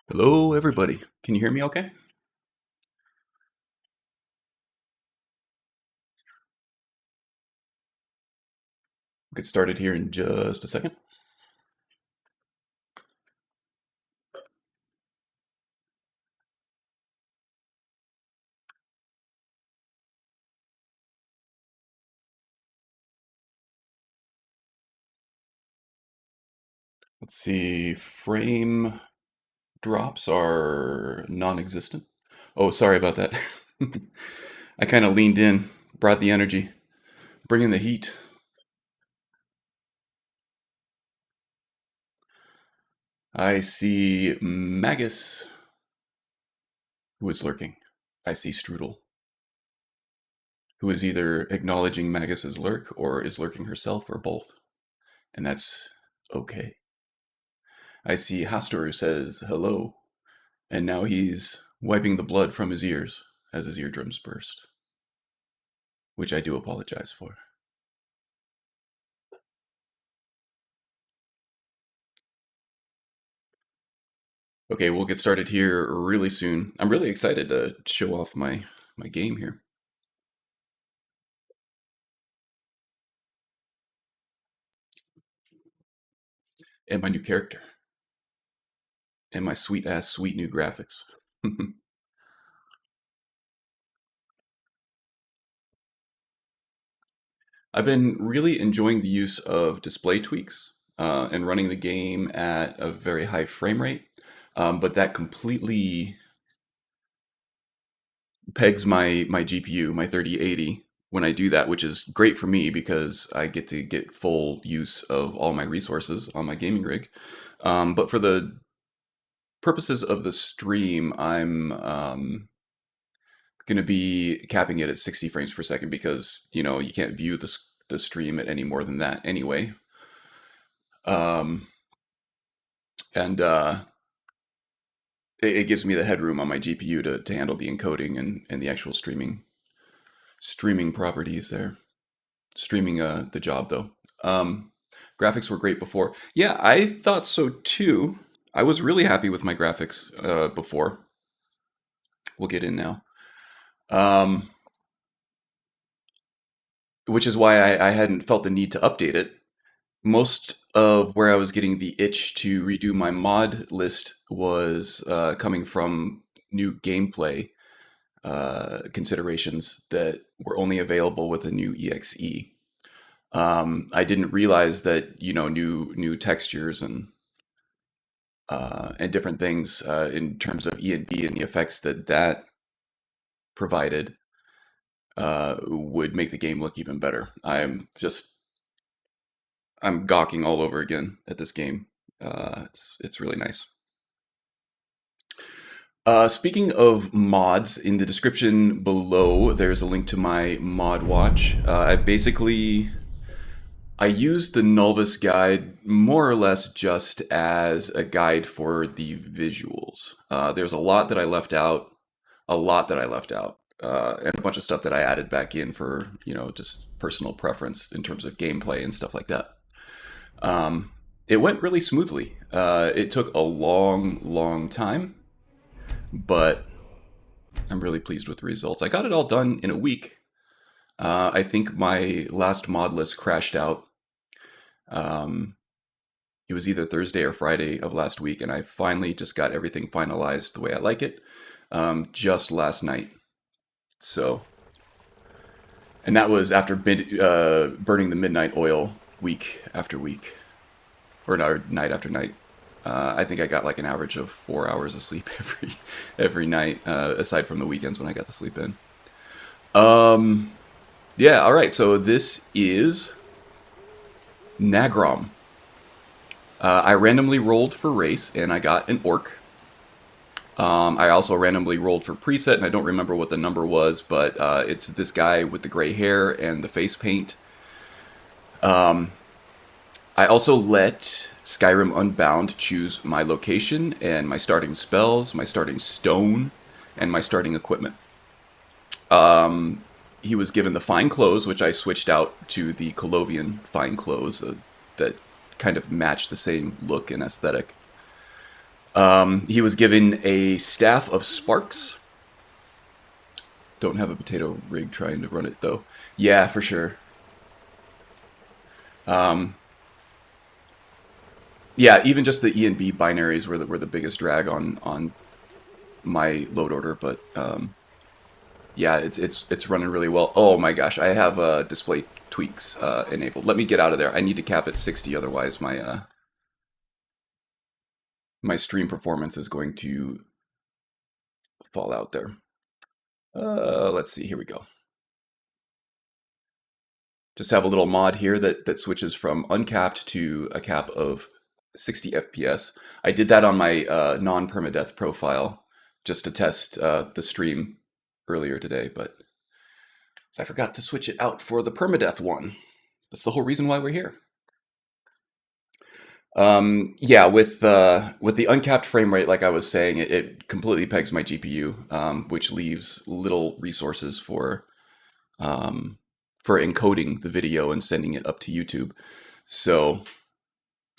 Hello, everybody. Can you hear me okay? We'll get started here in just a second. Let's see. Frame drops are non-existent. Oh, sorry about that. I kind of leaned in, brought the energy, bringing the heat. I see Magus, who is lurking. I see Strudel, who is either acknowledging Magus's lurk or is lurking herself or both. And that's okay. I see Hastor, who says hello, and now he's wiping the blood from his ears as his eardrums burst, which I do apologize for. Okay, we'll get started here really soon. I'm really excited to show off my game here. And my new character. And my sweet new graphics. I've been really enjoying the use of display tweaks and running the game at a very high frame rate. But that completely pegs my GPU, my 3080, when I do that, which is great for me because I get to get full use of all my resources on my gaming rig. But for the purposes of the stream, I'm going to be capping it at 60 frames per second because, you can't view the stream at any more than that anyway. Um, and it gives me the headroom on my GPU to handle the encoding and the actual streaming properties there. Streaming the job though. Graphics were great before. Yeah, I thought so too. I was really happy with my graphics before. We'll get in now. Um, which is why I hadn't felt the need to update it. Most of where I was getting the itch to redo my mod list was coming from new gameplay considerations that were only available with a new EXE. I didn't realize that new textures and different things in terms of E and B and the effects that provided would make the game look even better. I'm gawking all over again at this game. It's really nice. Speaking of mods, in the description below, there's a link to my mod watch. I used the Nulvis guide more or less just as a guide for the visuals. There's a lot that I left out, and a bunch of stuff that I added back in for, just personal preference in terms of gameplay and stuff like that. It went really smoothly. It took a long time, but I'm really pleased with the results. I got it all done in a week. I think my last mod list crashed out. It was either Thursday or Friday of last week, and I finally just got everything finalized the way I like it just last night. So, and that was after burning the midnight oil week after week, or no, night after night. I think I got like an average of 4 hours of sleep every night, aside from the weekends when I got to sleep in. Yeah, all right. So this is Nagrom. I randomly rolled for race, and I got an orc. I also randomly rolled for preset, and I don't remember what the number was, but it's this guy with the gray hair and the face paint. I also let Skyrim Unbound choose my location and my starting spells, my starting stone, and my starting equipment. He was given the fine clothes, which I switched out to the Colovian fine clothes that kind of match the same look and aesthetic. He was given a staff of sparks. Don't have a potato rig trying to run it, though. Yeah, for sure. Yeah, even just the E and B binaries were the biggest drag on my load order, but yeah, it's running really well. Oh my gosh, I have display tweaks enabled. Let me get out of there. I need to cap at 60, otherwise my stream performance is going to fall out there. Let's see. Here we go. Just have a little mod here that switches from uncapped to a cap of 60 FPS. I did that on my non-permadeath profile just to test the stream earlier today, but I forgot to switch it out for the permadeath one. That's the whole reason why we're here. Yeah, with the uncapped frame rate, like I was saying, it completely pegs my GPU, which leaves little resources for encoding the video and sending it up to YouTube. So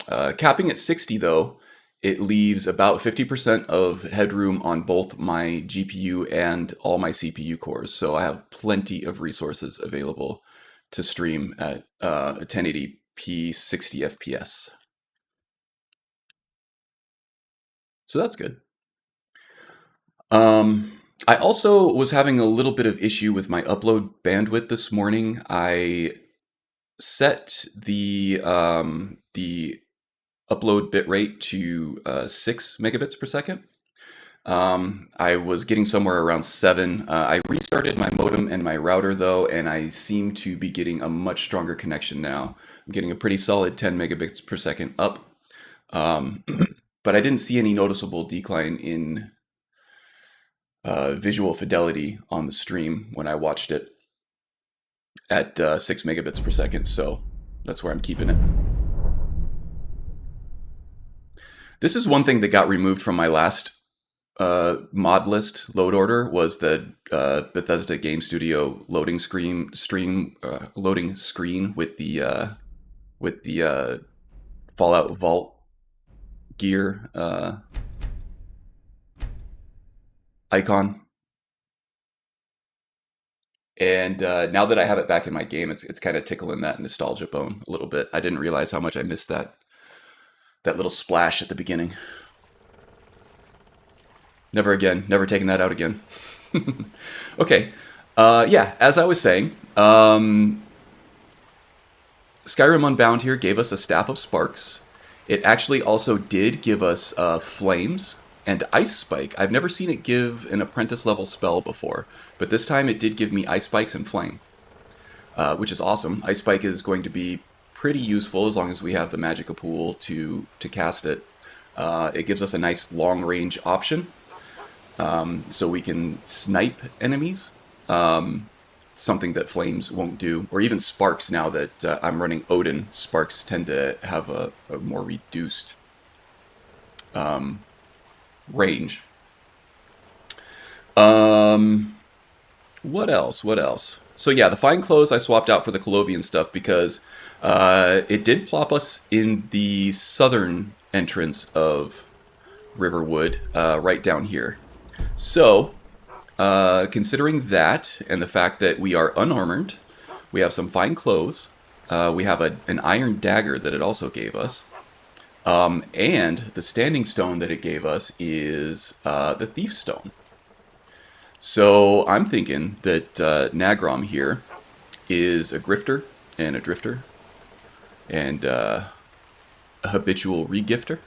capping at 60, though, it leaves about 50% of headroom on both my GPU and all my CPU cores. So I have plenty of resources available to stream at 1080p 60 FPS. So that's good. I also was having a little bit of issue with my upload bandwidth this morning. I set the upload bitrate to 6 megabits per second. I was getting somewhere around 7. I restarted my modem and my router, though, and I seem to be getting a much stronger connection now. I'm getting a pretty solid 10 megabits per second up. But I didn't see any noticeable decline in visual fidelity on the stream when I watched it at 6 megabits per second, so that's where I'm keeping it. This is one thing that got removed from my last mod list load order, was the Bethesda Game Studio loading screen with the Fallout Vault gear icon. And now that I have it back in my game, it's kind of tickling that nostalgia bone a little bit. I didn't realize how much I missed that little splash at the beginning. Never again. Never taking that out again. Okay. Yeah, as I was saying, Skyrim Unbound here gave us a Staff of Sparks. It actually also did give us Flames and Ice Spike. I've never seen it give an apprentice level spell before, but this time it did give me Ice Spikes and Flame, which is awesome. Ice Spike is going to be pretty useful as long as we have the Magica Pool to cast it. It gives us a nice long range option, so we can snipe enemies. Something that Flames won't do, or even Sparks. Now that I'm running Odin, Sparks tend to have a more reduced range. What else? So yeah, the Fine Clothes I swapped out for the Colovian stuff because it did plop us in the southern entrance of Riverwood, right down here. So considering that, and the fact that we are unarmored, we have some fine clothes, we have an iron dagger that it also gave us, and the standing stone that it gave us is the thief stone. So I'm thinking that Nagrom here is a grifter and a drifter and a habitual regifter.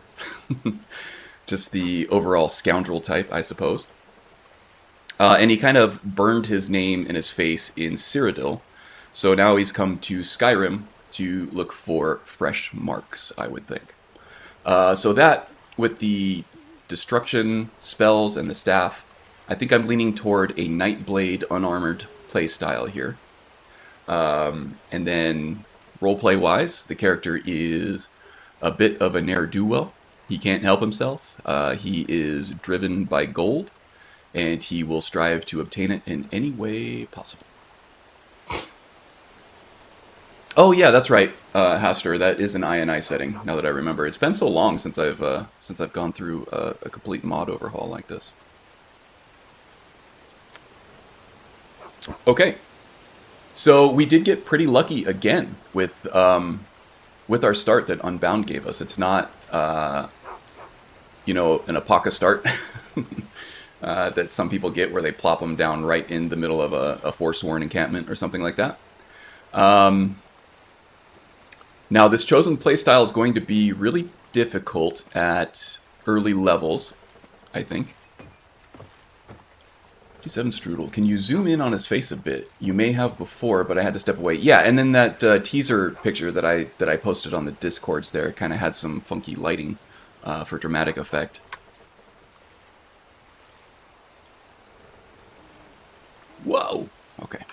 Just the overall scoundrel type, I suppose. And he kind of burned his name and his face in Cyrodiil. So now he's come to Skyrim to look for fresh marks, I would think. So that, with the destruction spells and the staff, I think I'm leaning toward a Nightblade unarmored playstyle here. And then, roleplay-wise, the character is a bit of a ne'er-do-well. He can't help himself. He is driven by gold, and he will strive to obtain it in any way possible. Oh yeah, that's right, Hastur. That is an INI setting. Now that I remember, it's been so long since I've gone through a complete mod overhaul like this. Okay, so we did get pretty lucky again with our start that Unbound gave us. It's not an Apaka start that some people get where they plop them down right in the middle of a Forsworn encampment or something like that. Now, this chosen playstyle is going to be really difficult at early levels, I think. 57 Strudel. Can you zoom in on his face a bit? You may have before, but I had to step away. Yeah, and then that teaser picture that I posted on the Discords there kind of had some funky lighting for dramatic effect. Whoa! Okay.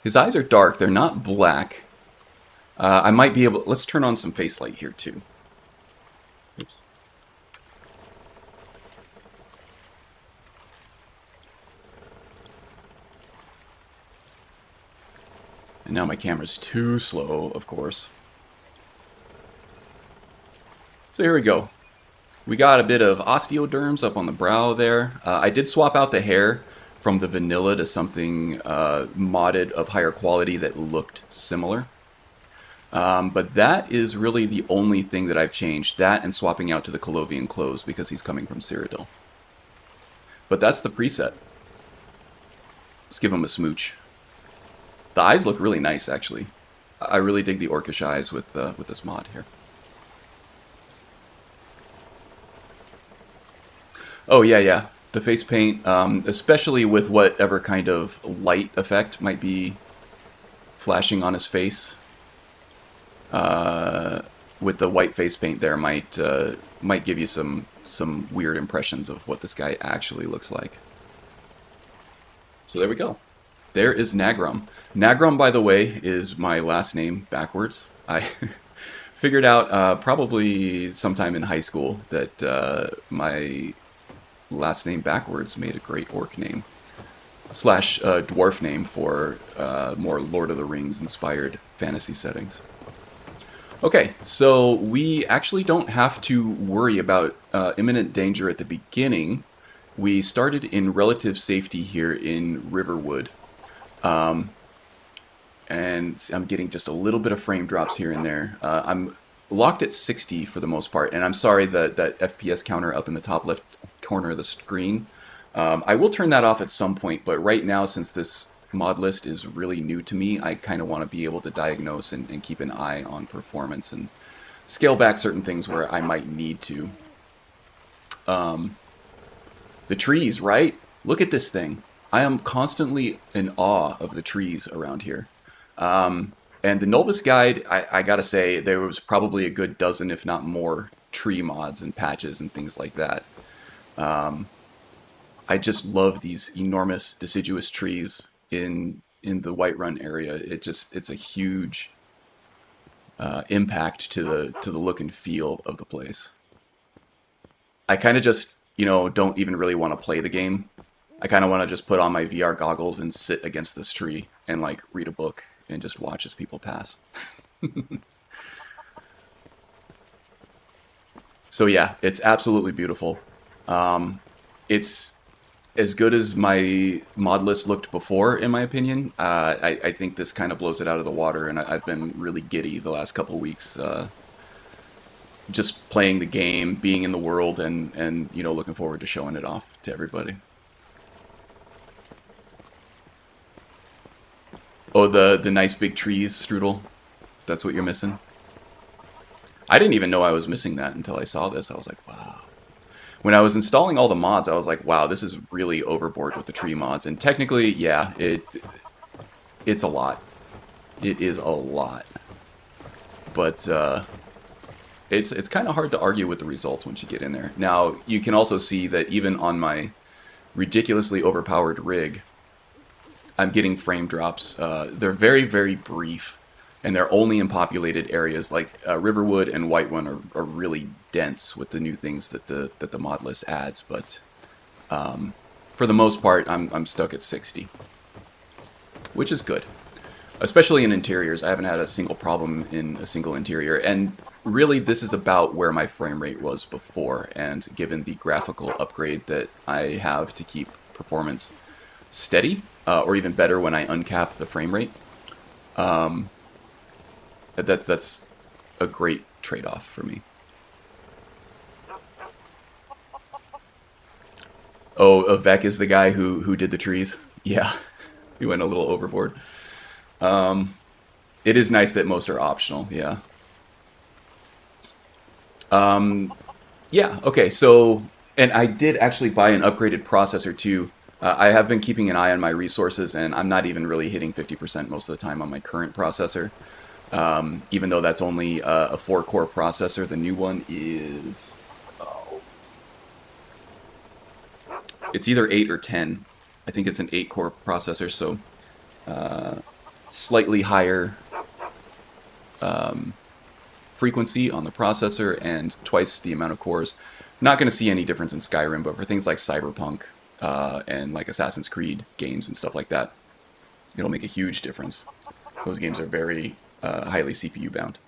His eyes are dark. They're not black. I might be able... Let's turn on some face light here, too. Oops. And now my camera's too slow, of course. So here we go. We got a bit of osteoderms up on the brow there. I did swap out the hair from the vanilla to something modded of higher quality that looked similar. But that is really the only thing that I've changed. That and swapping out to the Colovian clothes because he's coming from Cyrodiil. But that's the preset. Let's give him a smooch. The eyes look really nice, actually. I really dig the orcish eyes with this mod here. Oh, yeah. The face paint, especially with whatever kind of light effect might be flashing on his face. With the white face paint there might give you some weird impressions of what this guy actually looks like. So there we go. There is Nagrum. Nagrum, by the way, is my last name backwards. I figured out probably sometime in high school that my last name backwards made a great orc name. / dwarf name for more Lord of the Rings inspired fantasy settings. Okay, so we actually don't have to worry about imminent danger at the beginning. We started in relative safety here in Riverwood. And I'm getting just a little bit of frame drops here and there. I'm locked at 60 for the most part, and I'm sorry that FPS counter up in the top left corner of the screen. I will turn that off at some point, but right now, since this mod list is really new to me, I kind of want to be able to diagnose and keep an eye on performance and scale back certain things where I might need to. The trees, right? Look at this thing. I am constantly in awe of the trees around here. And the Novice Guide, I gotta say, there was probably a good dozen, if not more, tree mods and patches and things like that. I just love these enormous deciduous trees in the Whiterun area. It's a huge impact to the look and feel of the place. I kind of just, don't even really want to play the game. I kind of want to just put on my VR goggles and sit against this tree and like read a book and just watch as people pass. So yeah, it's absolutely beautiful. It's as good as my mod list looked before, in my opinion. I think this kind of blows it out of the water, and I've been really giddy the last couple of weeks. Just playing the game, being in the world, and looking forward to showing it off to everybody. Oh, the nice big trees, Strudel? That's what you're missing? I didn't even know I was missing that until I saw this. I was like, wow. When I was installing all the mods, I was like, wow, this is really overboard with the tree mods. And technically, yeah, it's a lot. It is a lot. But it's kind of hard to argue with the results once you get in there. Now, you can also see that even on my ridiculously overpowered rig, I'm getting frame drops. They're very, very brief, and they're only in populated areas. Like Riverwood and Whiterun are really dense with the new things that the mod list adds. But for the most part, I'm stuck at 60, which is good. Especially in interiors, I haven't had a single problem in a single interior, and really this is about where my frame rate was before, and given the graphical upgrade that I have to keep performance steady, or even better when I uncap the frame rate, that's a great trade-off for me. Oh, Vec is the guy who did the trees? Yeah, he went a little overboard. It is nice that most are optional, yeah. Yeah, okay, so, and I did actually buy an upgraded processor too. I have been keeping an eye on my resources, and I'm not even really hitting 50% most of the time on my current processor. Even though that's only a 4-core processor, the new one is... Oh, it's either 8 or 10. I think it's an 8-core processor, so slightly higher frequency on the processor and twice the amount of cores. Not going to see any difference in Skyrim, but for things like Cyberpunk and like Assassin's Creed games and stuff like that, it'll make a huge difference. Those games are very highly CPU bound.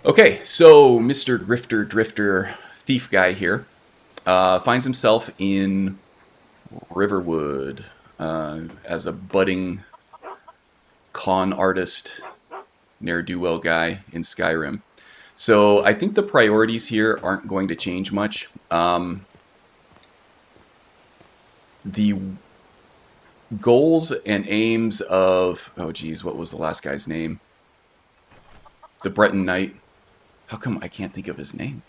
Okay, so Mr. Grifter Drifter Thief guy here finds himself in Riverwood as a budding con artist, ne'er-do-well guy in Skyrim. So I think the priorities here aren't going to change much. The goals and aims of... Oh, geez, what was the last guy's name? The Breton Knight. How come I can't think of his name?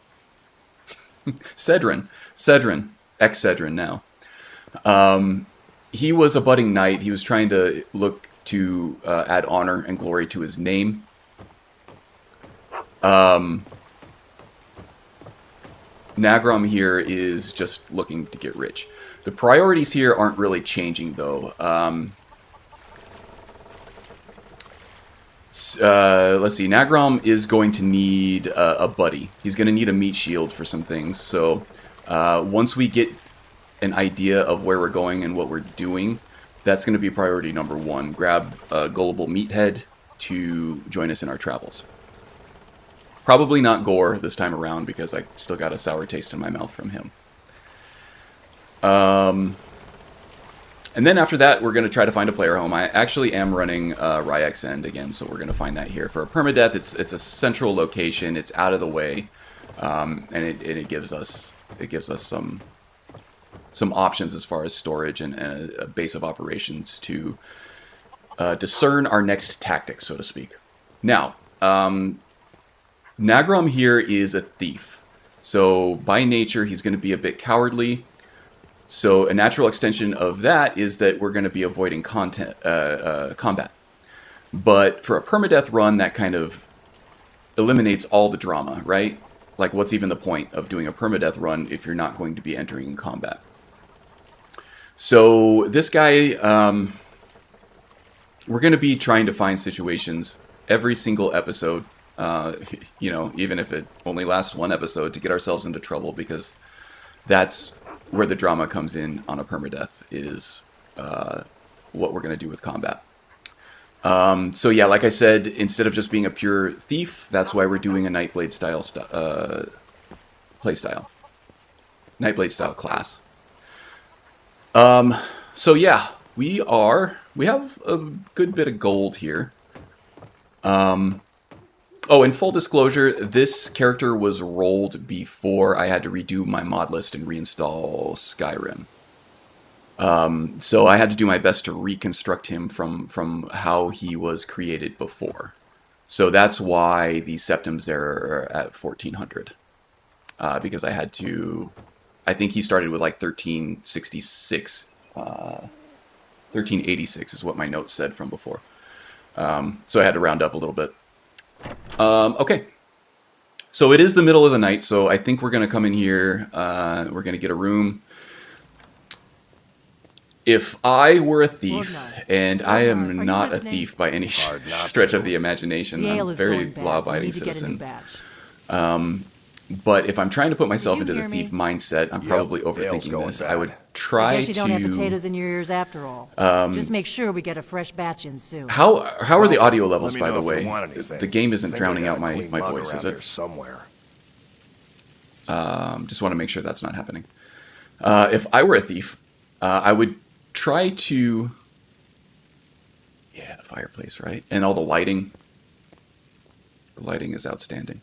Cedrin. Cedrin. Ex-Cedrin now. He was a budding knight. He was trying to look to add honor and glory to his name. Nagrom here is just looking to get rich. The priorities here aren't really changing, though. Let's see. Nagrom is going to need a buddy. He's going to need a meat shield for some things. So once we get an idea of where we're going and what we're doing, that's going to be priority number 1. Grab a gullible meathead to join us in our travels. Probably not Gore this time around because I still got a sour taste in my mouth from him. And then after that, we're going to try to find a player home. I actually am running Ryek's End again, so we're going to find that here. For a permadeath, it's a central location. It's out of the way, and it gives us some options as far as storage and a base of operations to discern our next tactics, so to speak. Now, Nagrom here is a thief. So by nature, he's going to be a bit cowardly. So a natural extension of that is that we're going to be avoiding combat. But for a permadeath run, that kind of eliminates all the drama, right? Like, what's even the point of doing a permadeath run if you're not going to be entering combat? So this guy, we're going to be trying to find situations every single episode, you know, even if it only lasts one episode, to get ourselves into trouble, because that's where the drama comes in on a permadeath, is what we're going to do with combat. So yeah, like I said, instead of just being a pure thief, that's why we're doing a Nightblade style playstyle. Nightblade style class. So yeah, we have a good bit of gold here. Oh, in full disclosure, this character was rolled before I had to redo my mod list and reinstall Skyrim. So I had to do my best to reconstruct him from how he was created before. So that's why the septums there are at 1400. Because I had to... I think he started with like 1366. 1386 is what my notes said from before. So I had to round up a little bit. Okay. So it is the middle of the night, so I think we're going to come in here. We're going to get a room. If I were a thief, and I am not a thief by any stretch of the imagination, I'm a very law-abiding citizen. But if I'm trying to put myself Did you into the hear thief me? mindset, I'm probably overthinking this. I would I try guess you don't have to. potatoes in your ears after all. Just make sure we get a fresh batch in soon. How are the audio levels, Let me by know the if you way? want anything. The game isn't Think I drowning got out a my clean mug voice, is around it? here somewhere. Just want to make sure that's not happening. If I were a thief, I would try to. Yeah, the fireplace, right? And all the lighting. The lighting is outstanding.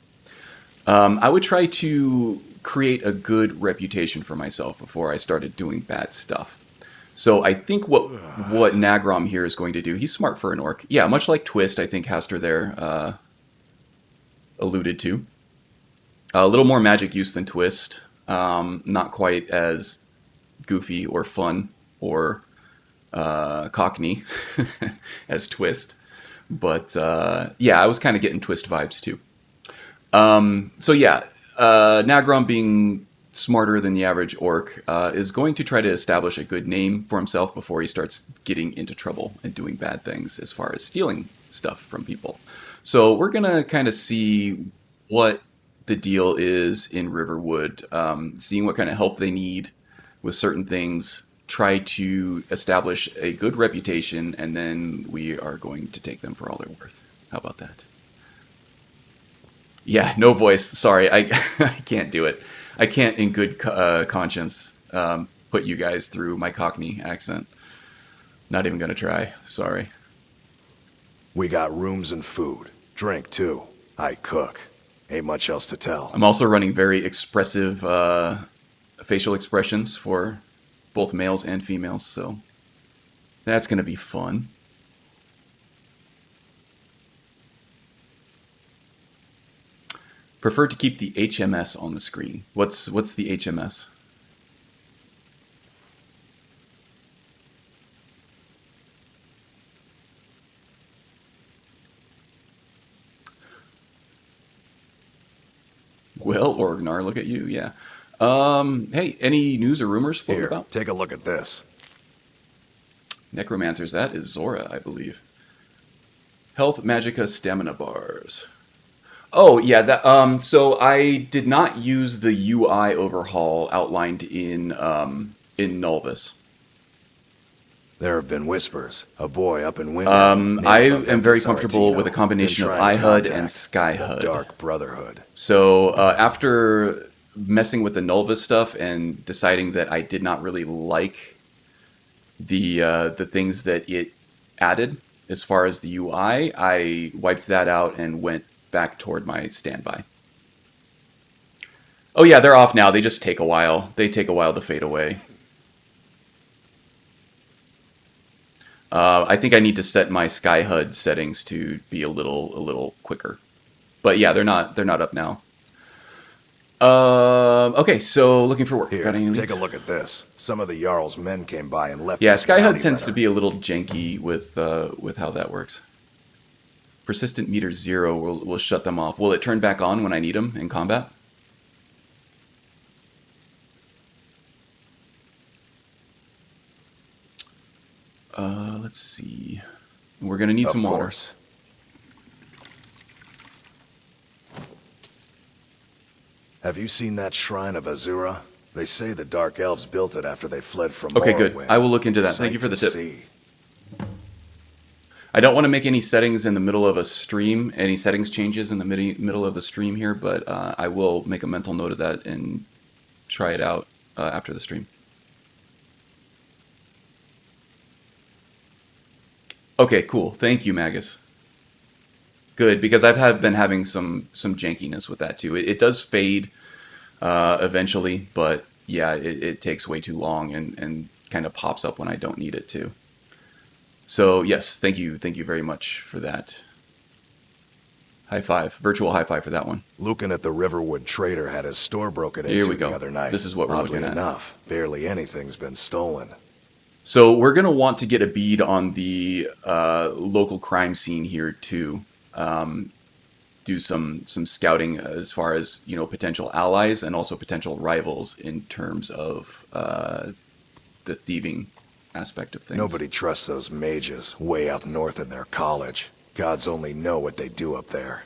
I would try to create a good reputation for myself before I started doing bad stuff. So I think what Nagrom here is going to do, he's smart for an orc. Yeah, much like Twist, I think Haster there alluded to. A little more magic use than Twist. Not quite as goofy or fun or cockney as Twist. But yeah, I was kind of getting Twist vibes too. So yeah, Nagrom being smarter than the average orc is going to try to establish a good name for himself before he starts getting into trouble and doing bad things as far as stealing stuff from people. So we're going to kind of see what the deal is in Riverwood, seeing what kind of help they need with certain things, try to establish a good reputation, and then we are going to take them for all they're worth. How about that? Yeah, no voice. Sorry, I can't do it. I can't, in good conscience, put you guys through my Cockney accent. Not even gonna try. Sorry. We got rooms and food. Drink, too. I cook. Ain't much else to tell. I'm also running very expressive facial expressions for both males and females, so that's gonna be fun. Prefer to keep the HMS on the screen. What's the HMS? Well, Orgnar, look at you, yeah. Hey, any news or rumors floating Here, about? take a look at this. Necromancers, that is Zora, I believe. Health, Magicka, Stamina bars. Oh, yeah, that, so I did not use the UI overhaul outlined in Nulvis. There have been whispers. A boy up in Wintersun. I am very comfortable with a combination of iHUD and SkyHUD. Dark Brotherhood. So after messing with the Nulvis stuff and deciding that I did not really like the things that it added as far as the UI, I wiped that out and went back toward my standby. Oh yeah, they're off now. They just take a while. They take a while to fade away. I think I need to set my SkyHUD settings to be a little quicker. But yeah, they're not up now. Okay, so looking for work. Here, Got any leads? take a look at this. Some of the Jarl's men came by and left. Yeah, this SkyHUD bounty tends to letter. be a little janky with how that works. Persistent meter 0 will shut them off. Will it turn back on when I need them in combat? Let's see. We're gonna need some water. Have you seen that shrine of Azura? They say the Dark Elves built it after they fled from Okay, good. Morrowind. I will look into that. Thank you for the tip. I don't want to make any settings in the middle of a stream, any settings changes in the middle of the stream here, but I will make a mental note of that and try it out after the stream. Okay, cool. Thank you, Magus. Good, because I've been having some jankiness with that too. It does fade eventually, but yeah, it takes way too long and kind of pops up when I don't need it to. So yes, thank you very much for that. High five, virtual high five for that one. Lucan at the Riverwood trader had his store broken Here into we go. the other night. This is what we're Oddly looking at. enough, barely anything's been stolen. So we're going to want to get a bead on the local crime scene here too. Do some scouting as far as, you know, potential allies and also potential rivals in terms of the thieving aspect of things. Nobody trusts those mages way up north in their college. Gods only know what they do up there.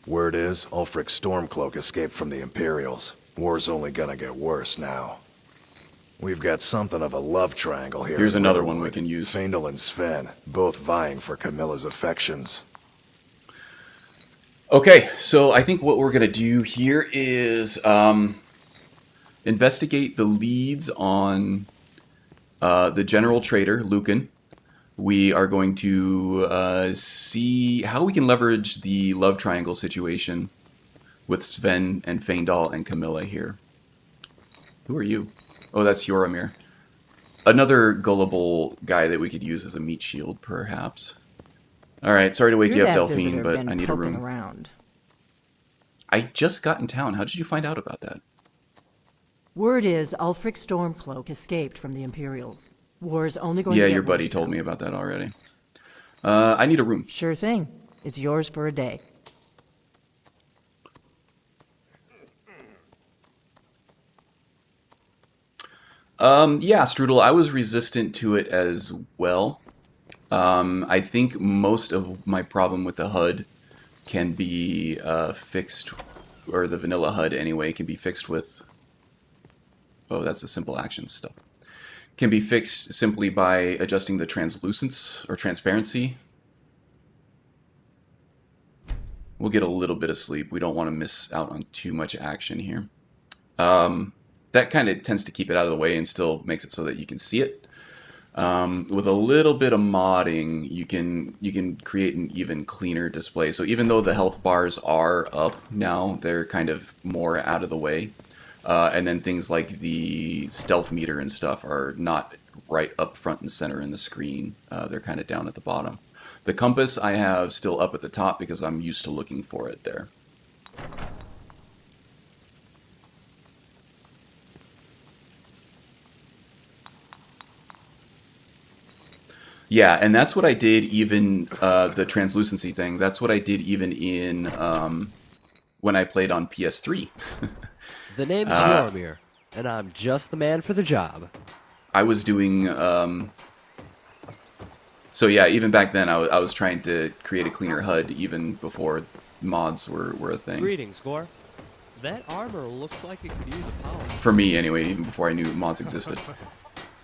Word is, Ulfric's Stormcloak escaped from the Imperials. War's only gonna get worse now. We've got something of a love triangle here. Here's in another one Riverwood. we can use. Faendal and Sven, both vying for Camilla's affections. Okay, so I think what we're going to do here is investigate the leads on the general trader, Lucan. We are going to see how we can leverage the love triangle situation with Sven and Faendal and Camilla here. Who are you? Oh, that's Yoramir. Another gullible guy that we could use as a meat shield, perhaps. Alright, sorry to wake you up, Delphine, but I need a room. Around. I just got in town. How did you find out about that? Word is Ulfric Stormcloak escaped from the Imperials. War's only going to Yeah, get your buddy worse told now. me about that already. I need a room. Sure thing. It's yours for a day. Yeah, Strudel, I was resistant to it as well. I think most of my problem with the HUD can be fixed, or the vanilla HUD anyway, can be fixed with... Oh, that's the simple actions stuff. Can be fixed simply by adjusting the translucence or transparency. We'll get a little bit of sleep. We don't want to miss out on too much action here. That kind of tends to keep it out of the way and still makes it so that you can see it. With a little bit of modding, you can create an even cleaner display. So even though the health bars are up now, they're kind of more out of the way. And then things like the stealth meter and stuff are not right up front and center in the screen. They're kind of down at the bottom. The compass I have still up at the top because I'm used to looking for it there. Yeah, and that's what I did even, the translucency thing, that's what I did even in, when I played on PS3. The name's Yoramir, and I'm just the man for the job. I was doing, so yeah, even back then I was trying to create a cleaner HUD even before mods were a thing. Greetings, Gore. That armor looks like it could use a polish. For me, anyway, even before I knew mods existed.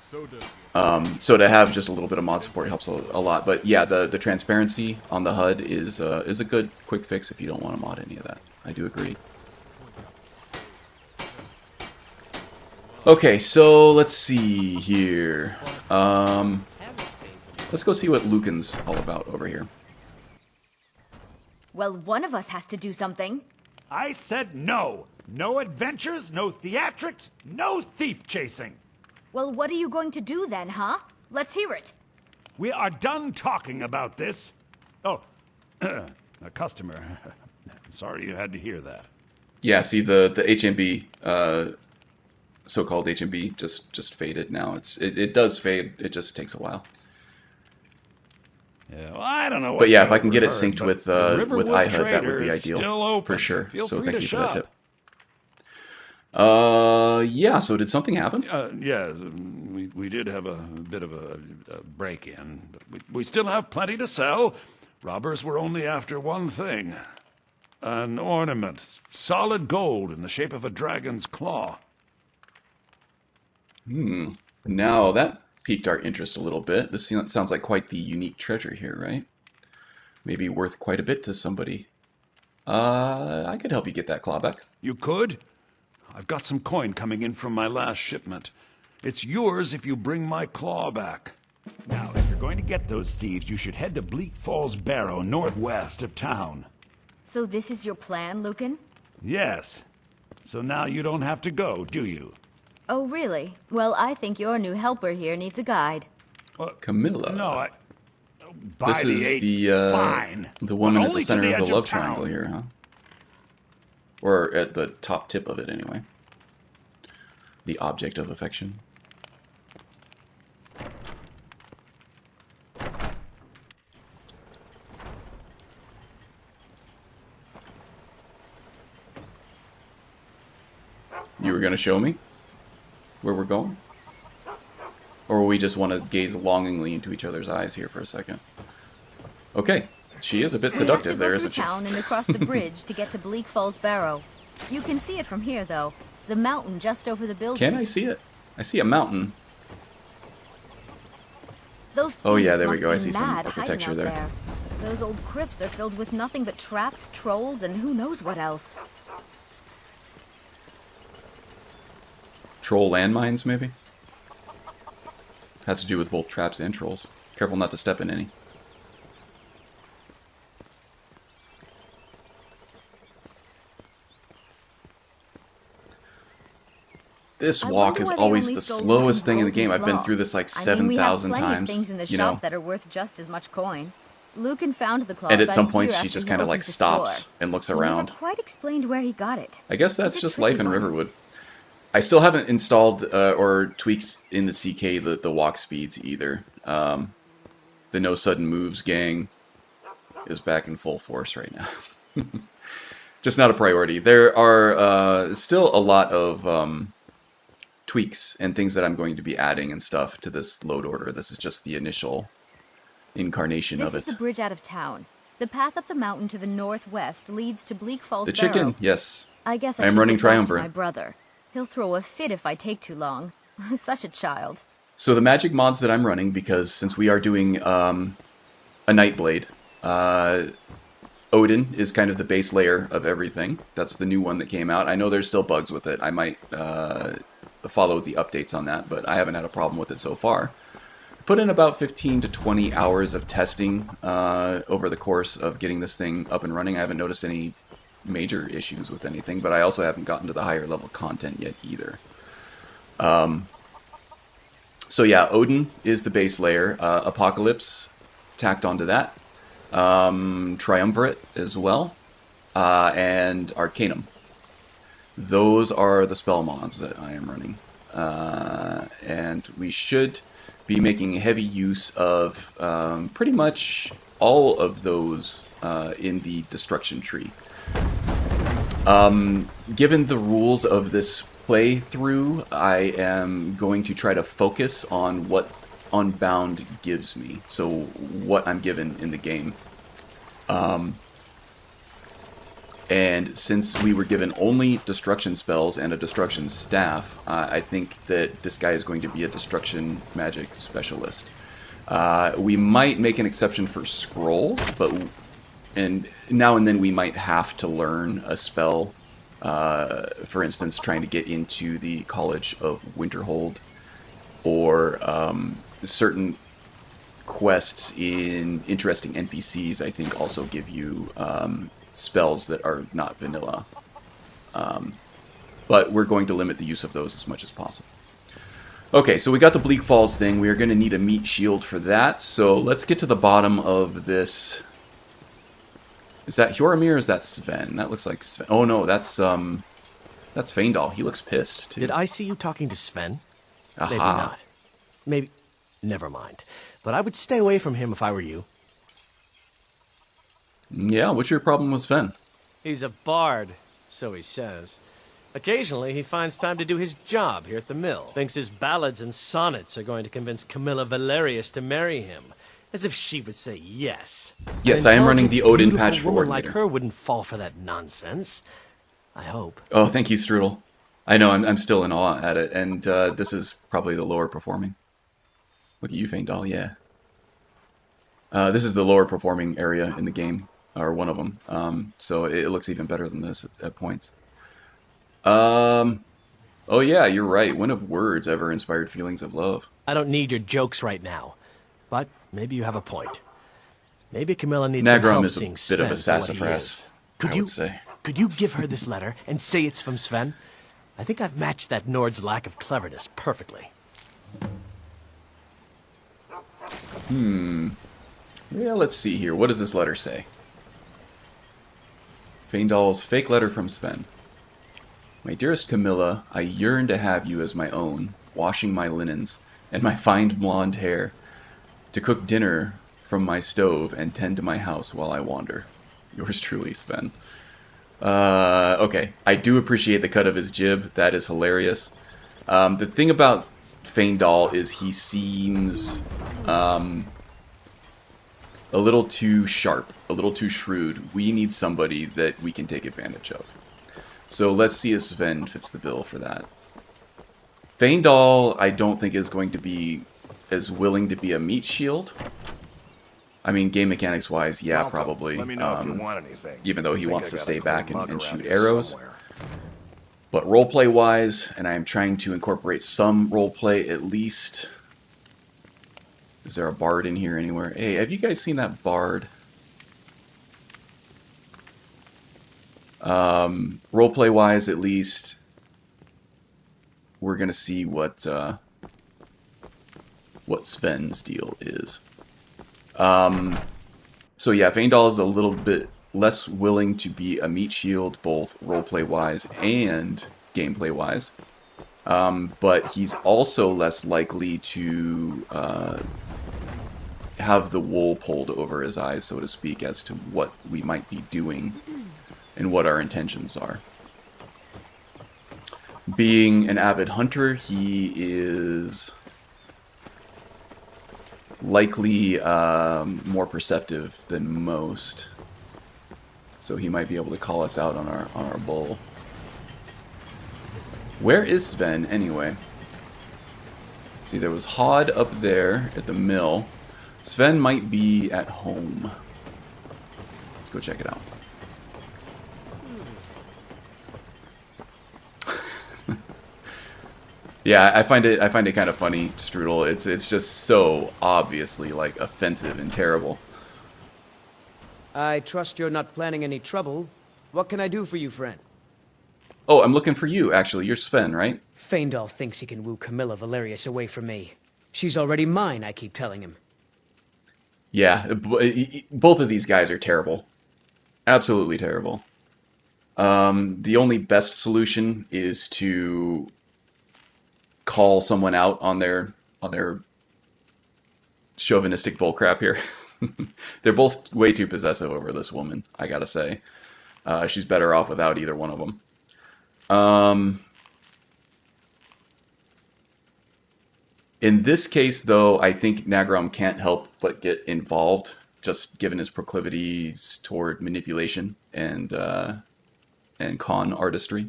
So to have just a little bit of mod support helps a lot. But yeah, the transparency on the HUD is a good quick fix if you don't want to mod any of that. I do agree. Okay, so let's see here. Let's go see what Lucan's all about over here. Well, one of us has to do something. I said no. No adventures, no theatrics, no thief chasing. Well, what are you going to do then, huh? Let's hear it. We are done talking about this. Oh, a customer. Sorry you had to hear that. Yeah, see the HMB, so-called HMB, just faded now. It does fade. It just takes a while. Yeah, well, I don't know. What but yeah, if I can get it heard, synced but with the Riverwood iHUD, that would be Trader is ideal still open. for sure. Feel So free thank to you for that shop. tip. Yeah. So did something happen? Yeah, we did have a bit of a break-in, but we still have plenty to sell. Robbers were only after one thing. An ornament, solid gold in the shape of a dragon's claw. Now that piqued our interest a little bit. This sounds like quite the unique treasure here, right? Maybe worth quite a bit to somebody. I could help you get that claw back. You could? I've got some coin coming in from my last shipment. It's yours if you bring my claw back. Now, if you're going to get those thieves, you should head to Bleak Falls Barrow, northwest of town. So this is your plan, Lucan? Yes. So now you don't have to go, do you? Oh, really? Well, I think your new helper here needs a guide. Camilla. No, This by is the eight, the fine. the woman But at the only to center of the edge love town. triangle here, huh? Or at the top tip of it, anyway. The object of affection. You were going to show me where we're going? Or we just want to gaze longingly into each other's eyes here for a second? Okay. She is a bit You have to seductive go there, through isn't she? town and across the bridge to get to Bleak Falls Barrow. You can see it from here, though. The mountain just over the buildings. Can I see it? I see a mountain. Those Oh, yeah, thieves there we must go. I be see some mad hiding architecture out there. Those old crypts are filled with nothing but traps, trolls, and who knows what else. Troll landmines, maybe? Has to do with both traps and trolls. Careful not to step in any. This I walk wonder is why they always only the sold slowest one thing in the golden game. I've been claw. through this like I mean, we have 7,000 plenty of times. things in the You shop know? that are worth just as much coin. Lucan found the claw And at back some here points she after just he kind of opened like the stops store. and looks He never around. quite explained where he got it. I guess that's It's a just tricky life in one. Riverwood. I still haven't installed or tweaked in the CK the walk speeds either. The no sudden moves gang is back in full force right now. Just not a priority. There are still a lot of tweaks and things that I'm going to be adding and stuff to this load order. This is just the initial incarnation This of is it. the bridge out of town. The path up the mountain to the northwest leads to Bleak Falls The Barrow. chicken, yes. I guess I I am should running get back to Triumvirate. my brother. He'll throw a fit if I take too long. Such a child. So the magic mods that I'm running, because since we are doing a Nightblade, Odin is kind of the base layer of everything. That's the new one that came out. I know there's still bugs with it. I might follow the updates on that, but I haven't had a problem with it so far. Put in about 15 to 20 hours of testing over the course of getting this thing up and running. I haven't noticed any major issues with anything, but I also haven't gotten to the higher level content yet either. So yeah, Odin is the base layer. Apocalypse tacked onto that. Triumvirate as well. And Arcanum. Those are the spell mods that I am running. And we should be making heavy use of pretty much all of those in the destruction tree. Given the rules of this playthrough, I am going to try to focus on what Unbound gives me. So what I'm given in the game. And since we were given only destruction spells and a destruction staff, I think that this guy is going to be a destruction magic specialist. We might make an exception for scrolls, and now and then we might have to learn a spell. For instance, trying to get into the College of Winterhold, or certain quests in interesting NPCs, I think, also give you spells that are not vanilla. But we're going to limit the use of those as much as possible. Okay, so we got the Bleak Falls thing. We are going to need a meat shield for that. So let's get to the bottom of this. Is that Hjormir or is that Sven? That looks like Sven. Oh no, that's Feindal. He looks pissed too. Did I see you talking to Sven? Aha. Maybe not. Maybe... Never mind. But I would stay away from him if I were you. Yeah, what's your problem with Sven? He's a bard, so he says. Occasionally, he finds time to do his job here at the mill. Thinks his ballads and sonnets are going to convince Camilla Valerius to marry him. As if she would say yes. Yes, An I am running the Odin intelligent, patch beautiful for woman like Coordinator. her wouldn't fall for that nonsense. I hope. Oh, thank you, Strudel. I know, I'm still in awe at it, and this is probably the lower performing. Look at you, Feindal, yeah. This is the lower performing area in the game, or one of them, so it looks even better than this at points. Oh yeah, you're right. When have words ever inspired feelings of love? I don't need your jokes right now. But maybe you have a point. Maybe Camilla needs Nagram some help is a seeing bit Sven of a for what he sassafras, is. I would say. Could you give her this letter and say it's from Sven? I think I've matched that Nord's lack of cleverness perfectly. Yeah, let's see here. What does this letter say? Feindal's fake letter from Sven. My dearest Camilla, I yearn to have you as my own, washing my linens and my fine blonde hair, to cook dinner from my stove and tend to my house while I wander. Yours truly, Sven. Okay, I do appreciate the cut of his jib. That is hilarious. The thing about Feindal is he seems a little too sharp, a little too shrewd. We need somebody that we can take advantage of. So let's see if Sven fits the bill for that. Feindal, I don't think is going to be as willing to be a meat shield. I mean, game mechanics wise, yeah, Welcome. probably. Let me know if you want anything. Even though he Think wants I to got a stay clean back mug and around shoot here arrows. somewhere. But roleplay wise, and I am trying to incorporate some roleplay at least. Is there a bard in here anywhere? Hey, have you guys seen that bard? Roleplay wise, at least, we're gonna see what Sven's deal is. So yeah, Feindal is a little bit less willing to be a meat shield, both roleplay-wise and gameplay-wise. But he's also less likely to have the wool pulled over his eyes, so to speak, as to what we might be doing and what our intentions are. Being an avid hunter, he is likely more perceptive than most, so he might be able to call us out on our bull. Where is Sven anyway? See, there was Hod up there at the mill. Sven might be at home. Let's go check it out. Yeah, I find it kind of funny, Strudel. It's just so obviously like offensive and terrible. I trust you're not planning any trouble. What can I do for you, friend? Oh, I'm looking for you, actually. You're Sven, right? Feindal thinks he can woo Camilla Valerius away from me. She's already mine, I keep telling him. Yeah, both of these guys are terrible. Absolutely terrible. The only best solution is to call someone out on their chauvinistic bullcrap here. They're both way too possessive over this woman, I gotta say. She's better off without either one of them. In this case, though, I think Nagram can't help but get involved, just given his proclivities toward manipulation and con artistry.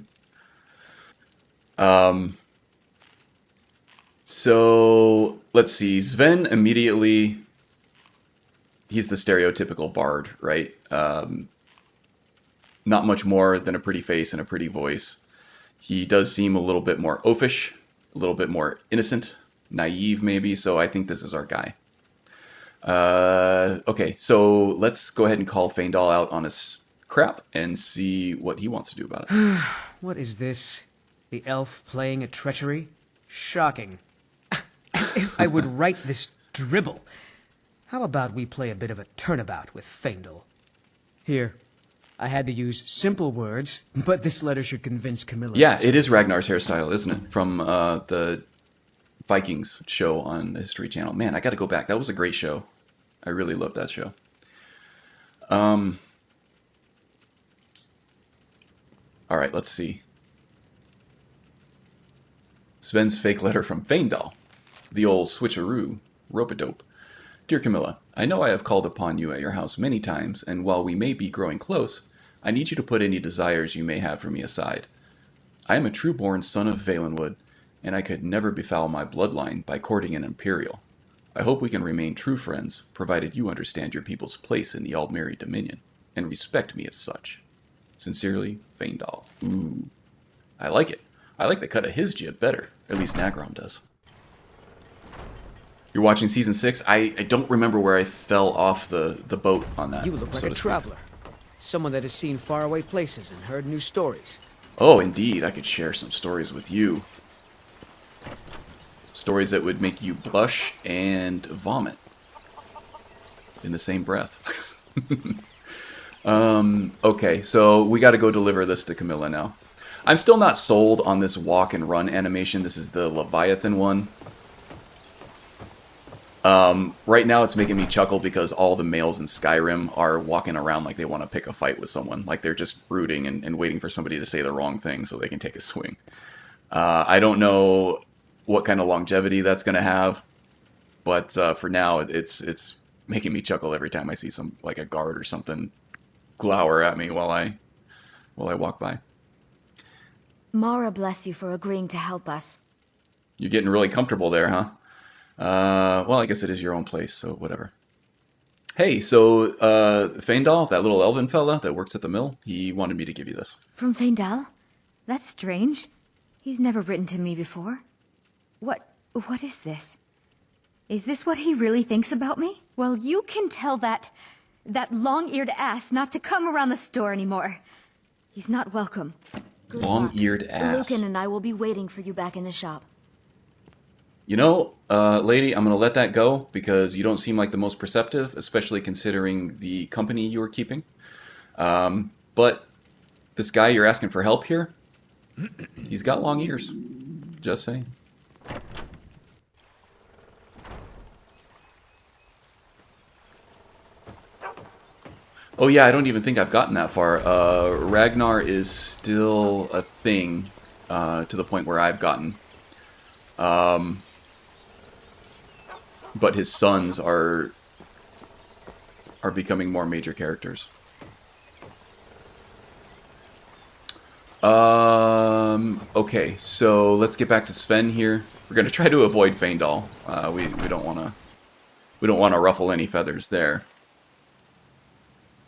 So let's see. Sven immediately, he's the stereotypical bard, right? Not much more than a pretty face and a pretty voice. He does seem a little bit more oafish, a little bit more innocent, naive maybe, so I think this is our guy. Okay, so let's go ahead and call Feindal out on his crap and see what he wants to do about it. What is this? The elf playing at treachery? Shocking. As if I would write this dribble. How about we play a bit of a turnabout with Feindal? Here. I had to use simple words, but this letter should convince Camilla. Yeah, it is Ragnar's hairstyle, isn't it? From the Vikings show on the History Channel. Man, I got to go back. That was a great show. I really loved that show. All right, let's see. Sven's fake letter from Feindal. The old switcheroo. Rope-a-dope. Dear Camilla, I know I have called upon you at your house many times, and while we may be growing close, I need you to put any desires you may have for me aside. I am a true-born son of Valenwood, and I could never befoul my bloodline by courting an Imperial. I hope we can remain true friends, provided you understand your people's place in the Aldmeri Dominion, and respect me as such. Sincerely, Feindal. Ooh. I like it. I like the cut of his jib better. At least Nagram does. You're watching Season 6? I don't remember where I fell off the boat on that. You look like so a to speak. traveler. Someone that has seen faraway places and heard new stories. Oh, indeed. I could share some stories with you. Stories that would make you blush and vomit in the same breath. Okay, so we got to go deliver this to Camilla now. I'm still not sold on this walk and run animation. This is the Leviathan one. Right now it's making me chuckle because all the males in Skyrim are walking around like they want to pick a fight with someone. Like they're just brooding and waiting for somebody to say the wrong thing so they can take a swing. I don't know what kind of longevity that's going to have, but for now it's making me chuckle every time I see some, like a guard or something, glower at me while I walk by. Mara bless you for agreeing to help us. You're getting really comfortable there, huh? Well, I guess it is your own place, so whatever. Hey, so Feindal, that little elven fella that works at the mill, he wanted me to give you this. From Feindal? That's strange. He's never written to me before. What is this? Is this what he really thinks about me? Well, you can tell that long-eared ass not to come around the store anymore. He's not welcome. Good Long-eared luck. ass. Lucan and I will be waiting for you back in the shop. You know, lady, I'm going to let that go because you don't seem like the most perceptive, especially considering the company you were keeping. But this guy you're asking for help here, he's got long ears. Just saying. Oh yeah, I don't even think I've gotten that far. Ragnar is still a thing to the point where I've gotten. But his sons are becoming more major characters. Okay, so let's get back to Sven here. We're gonna try to avoid Feindal. We don't wanna ruffle any feathers there.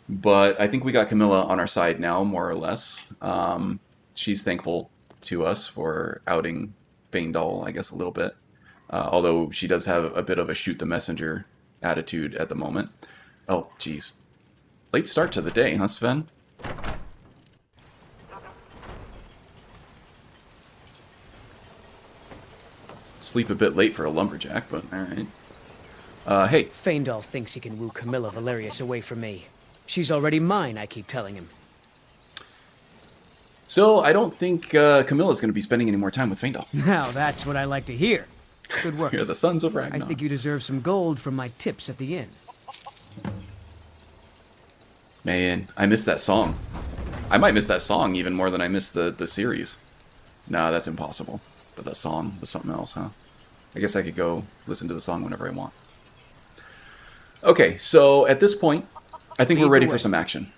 But I think we got Camilla on our side now, more or less. She's thankful to us for outing Feindal, I guess, a little bit. Although she does have a bit of a shoot the messenger attitude at the moment. Oh, jeez. Late start to the day, huh, Sven? Sleep a bit late for a lumberjack, but alright. Hey. Feindal thinks he can woo Camilla Valerius away from me. She's already mine, I keep telling him. So, I don't think Camilla's going to be spending any more time with Feindal. Now that's what I like to hear. Good work. You're the sons of Ragnar. I think you deserve some gold from my tips at the inn. Man, I missed that song. I might miss that song even more than I missed the series. Nah, that's impossible. But that song was something else, huh? I guess I could go listen to the song whenever I want. Okay, so at this point, I think we're ready for some action.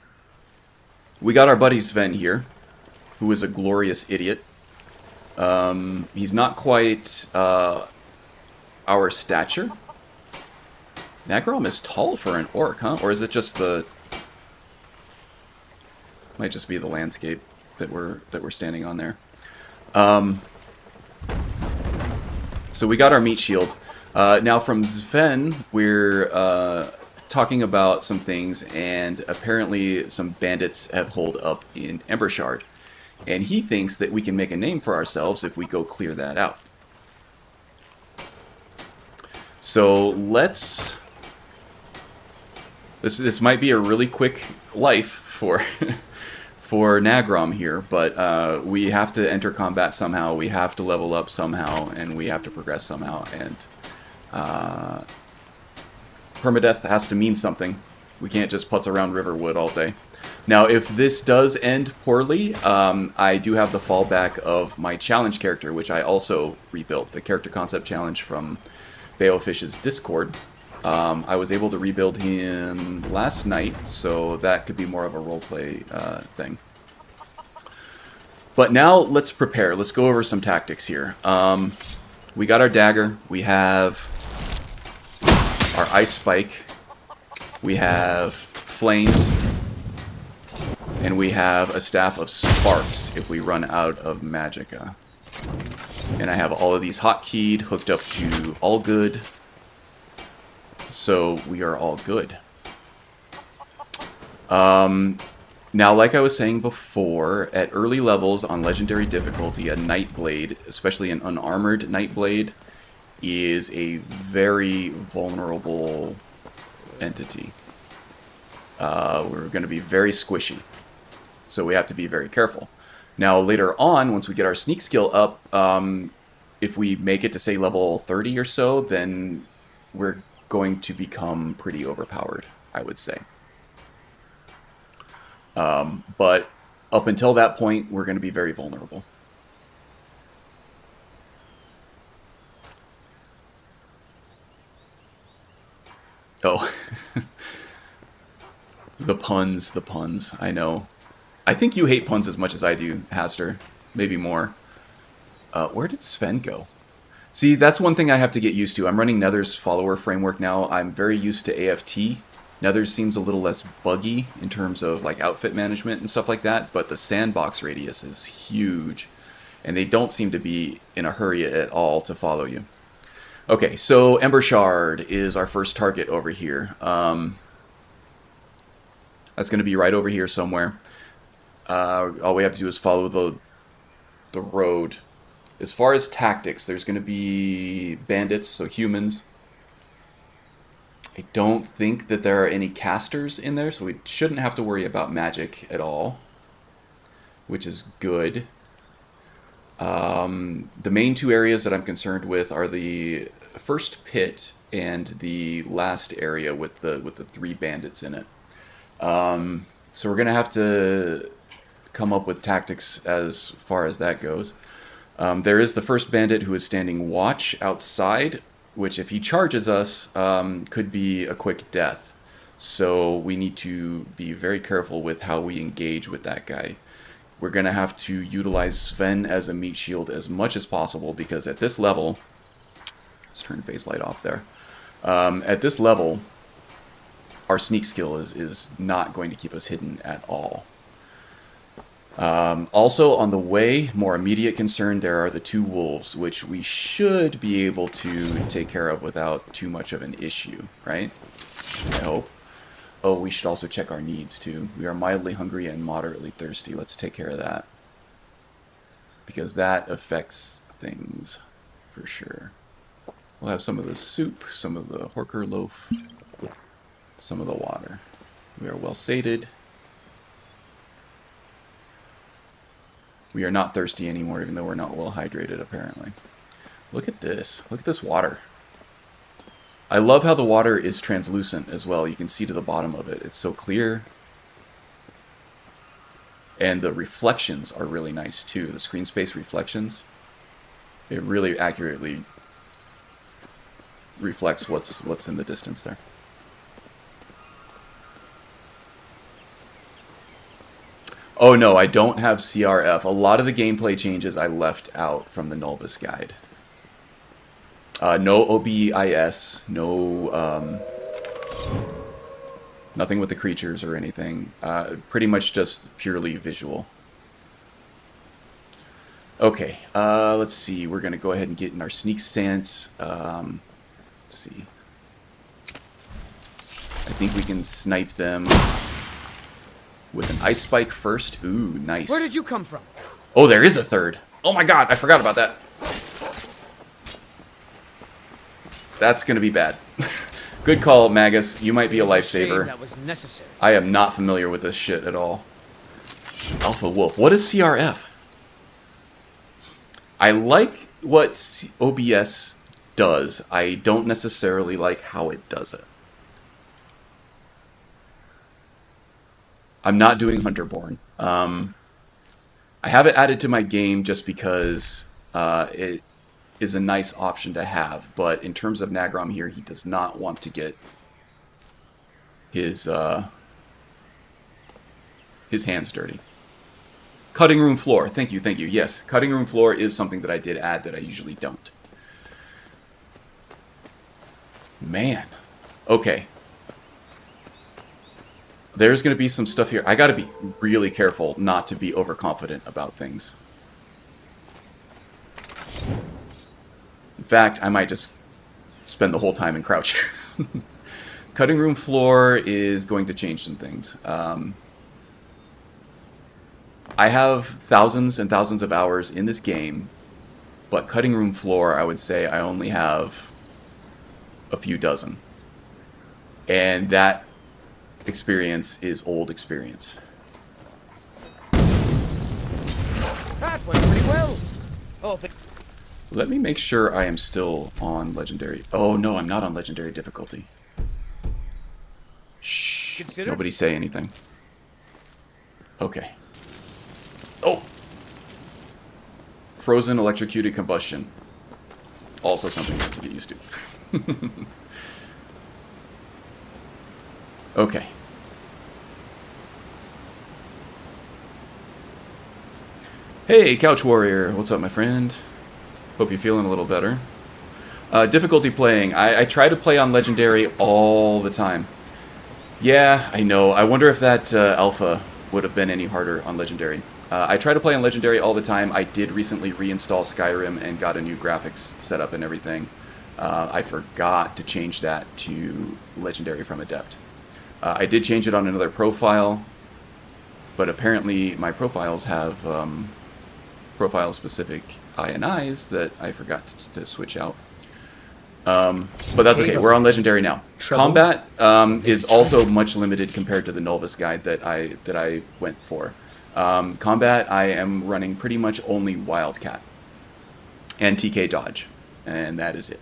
We got our buddy Sven here, who is a glorious idiot. He's not quite our stature. Nagrom is tall for an orc, huh? Or is it just the... Might just be the landscape that we're standing on there. So we got our meat shield. Now from Sven, we're talking about some things, and apparently some bandits have holed up in Embershard. And he thinks that we can make a name for ourselves if we go clear that out. So let's... This might be a really quick life for for Nagrom here, but we have to enter combat somehow, we have to level up somehow, and we have to progress somehow, and permadeath has to mean something. We can't just putz around Riverwood all day. Now, if this does end poorly, I do have the fallback of my challenge character, which I also rebuilt, the character concept challenge from Beowfish's Discord. I was able to rebuild him last night, so that could be more of a roleplay thing. But now, let's prepare. Let's go over some tactics here. We got our dagger. We have our ice spike. We have flames. And we have a staff of sparks if we run out of magicka. And I have all of these hotkeyed, hooked up to all good. So we are all good. Now, like I was saying before, at early levels on Legendary difficulty, a Nightblade, especially an unarmored Nightblade, is a very vulnerable entity. We're going to be very squishy. So we have to be very careful. Now, later on, once we get our sneak skill up, if we make it to, say, level 30 or so, then we're going to become pretty overpowered, I would say. But up until that point, we're going to be very vulnerable. Oh, The puns, I know. I think you hate puns as much as I do, Haster. Maybe more. Where did Sven go? See, that's one thing I have to get used to. I'm running Nether's follower framework now. I'm very used to AFT. Nether's seems a little less buggy in terms of like outfit management and stuff like that, but the sandbox radius is huge. And they don't seem to be in a hurry at all to follow you. Okay, so Embershard is our first target over here. That's going to be right over here somewhere. All we have to do is follow the road. As far as tactics, there's going to be bandits, so humans. I don't think that there are any casters in there, so we shouldn't have to worry about magic at all, which is good. The main two areas that I'm concerned with are the first pit and the last area with the 3 bandits in it. So we're going to have to come up with tactics as far as that goes. There is the first bandit who is standing watch outside, which if he charges us, could be a quick death. So we need to be very careful with how we engage with that guy. We're going to have to utilize Sven as a meat shield as much as possible, because at this level... Let's turn phase light off there. At this level, our sneak skill is not going to keep us hidden at all. Also, on the way, more immediate concern, there are the 2 wolves, which we should be able to take care of without too much of an issue, right? I hope. Oh, we should also check our needs, too. We are mildly hungry and moderately thirsty. Let's take care of that. Because that affects things, for sure. We'll have some of the soup, some of the Horker loaf, some of the water. We are well sated. We are not thirsty anymore, even though we're not well hydrated, apparently. Look at this. Look at this water. I love how the water is translucent as well. You can see to the bottom of it. It's so clear. And the reflections are really nice, too. The screen space reflections. It really accurately reflects what's in the distance there. Oh no, I don't have CRF. A lot of the gameplay changes I left out from the Novice Guide. No OBIS, no nothing with the creatures or anything. Pretty much just purely visual. Okay, let's see. We're going to go ahead and get in our sneak stance. Let's see. I think we can snipe them with an ice spike first. Ooh, nice. Where did you come from? Oh, there is a third. Oh my god, I forgot about that. That's going to be bad. Good call, Magus. You might be a lifesaver. That was necessary. I am not familiar with this shit at all. Alpha Wolf. What is CRF? I like what OBS does. I don't necessarily like how it does it. I'm not doing Hunterborn. I have it added to my game just because it is a nice option to have. But in terms of Nagrom here, he does not want to get his hands dirty. Cutting room floor. Thank you, thank you. Yes, cutting room floor is something that I did add that I usually don't. Man. Okay. There's going to be some stuff here. I got to be really careful not to be overconfident about things. In fact, I might just spend the whole time in crouch. Cutting room floor is going to change some things. I have thousands and thousands of hours in this game, but cutting room floor, I would say I only have a few dozen. And that experience is old experience. That went pretty well. Oh, Let me make sure I am still on legendary. Oh no, I'm not on legendary difficulty. Shh. Nobody say anything. Okay. Oh! Frozen electrocuted combustion. Also something you have to get used to. Okay. Hey, Couch Warrior. What's up, my friend? Hope you're feeling a little better. Difficulty playing. I try to play on Legendary all the time. Yeah, I know. I wonder if that alpha would have been any harder on Legendary. I try to play on Legendary all the time. I did recently reinstall Skyrim and got a new graphics setup and everything. I forgot to change that to Legendary from Adept. I did change it on another profile, but apparently my profiles have profile-specific INIs that I forgot to switch out. But that's okay. We're on Legendary now. Combat is also much limited compared to the Novice guide that I went for. Combat, I am running pretty much only Wildcat and TK dodge, and that is it.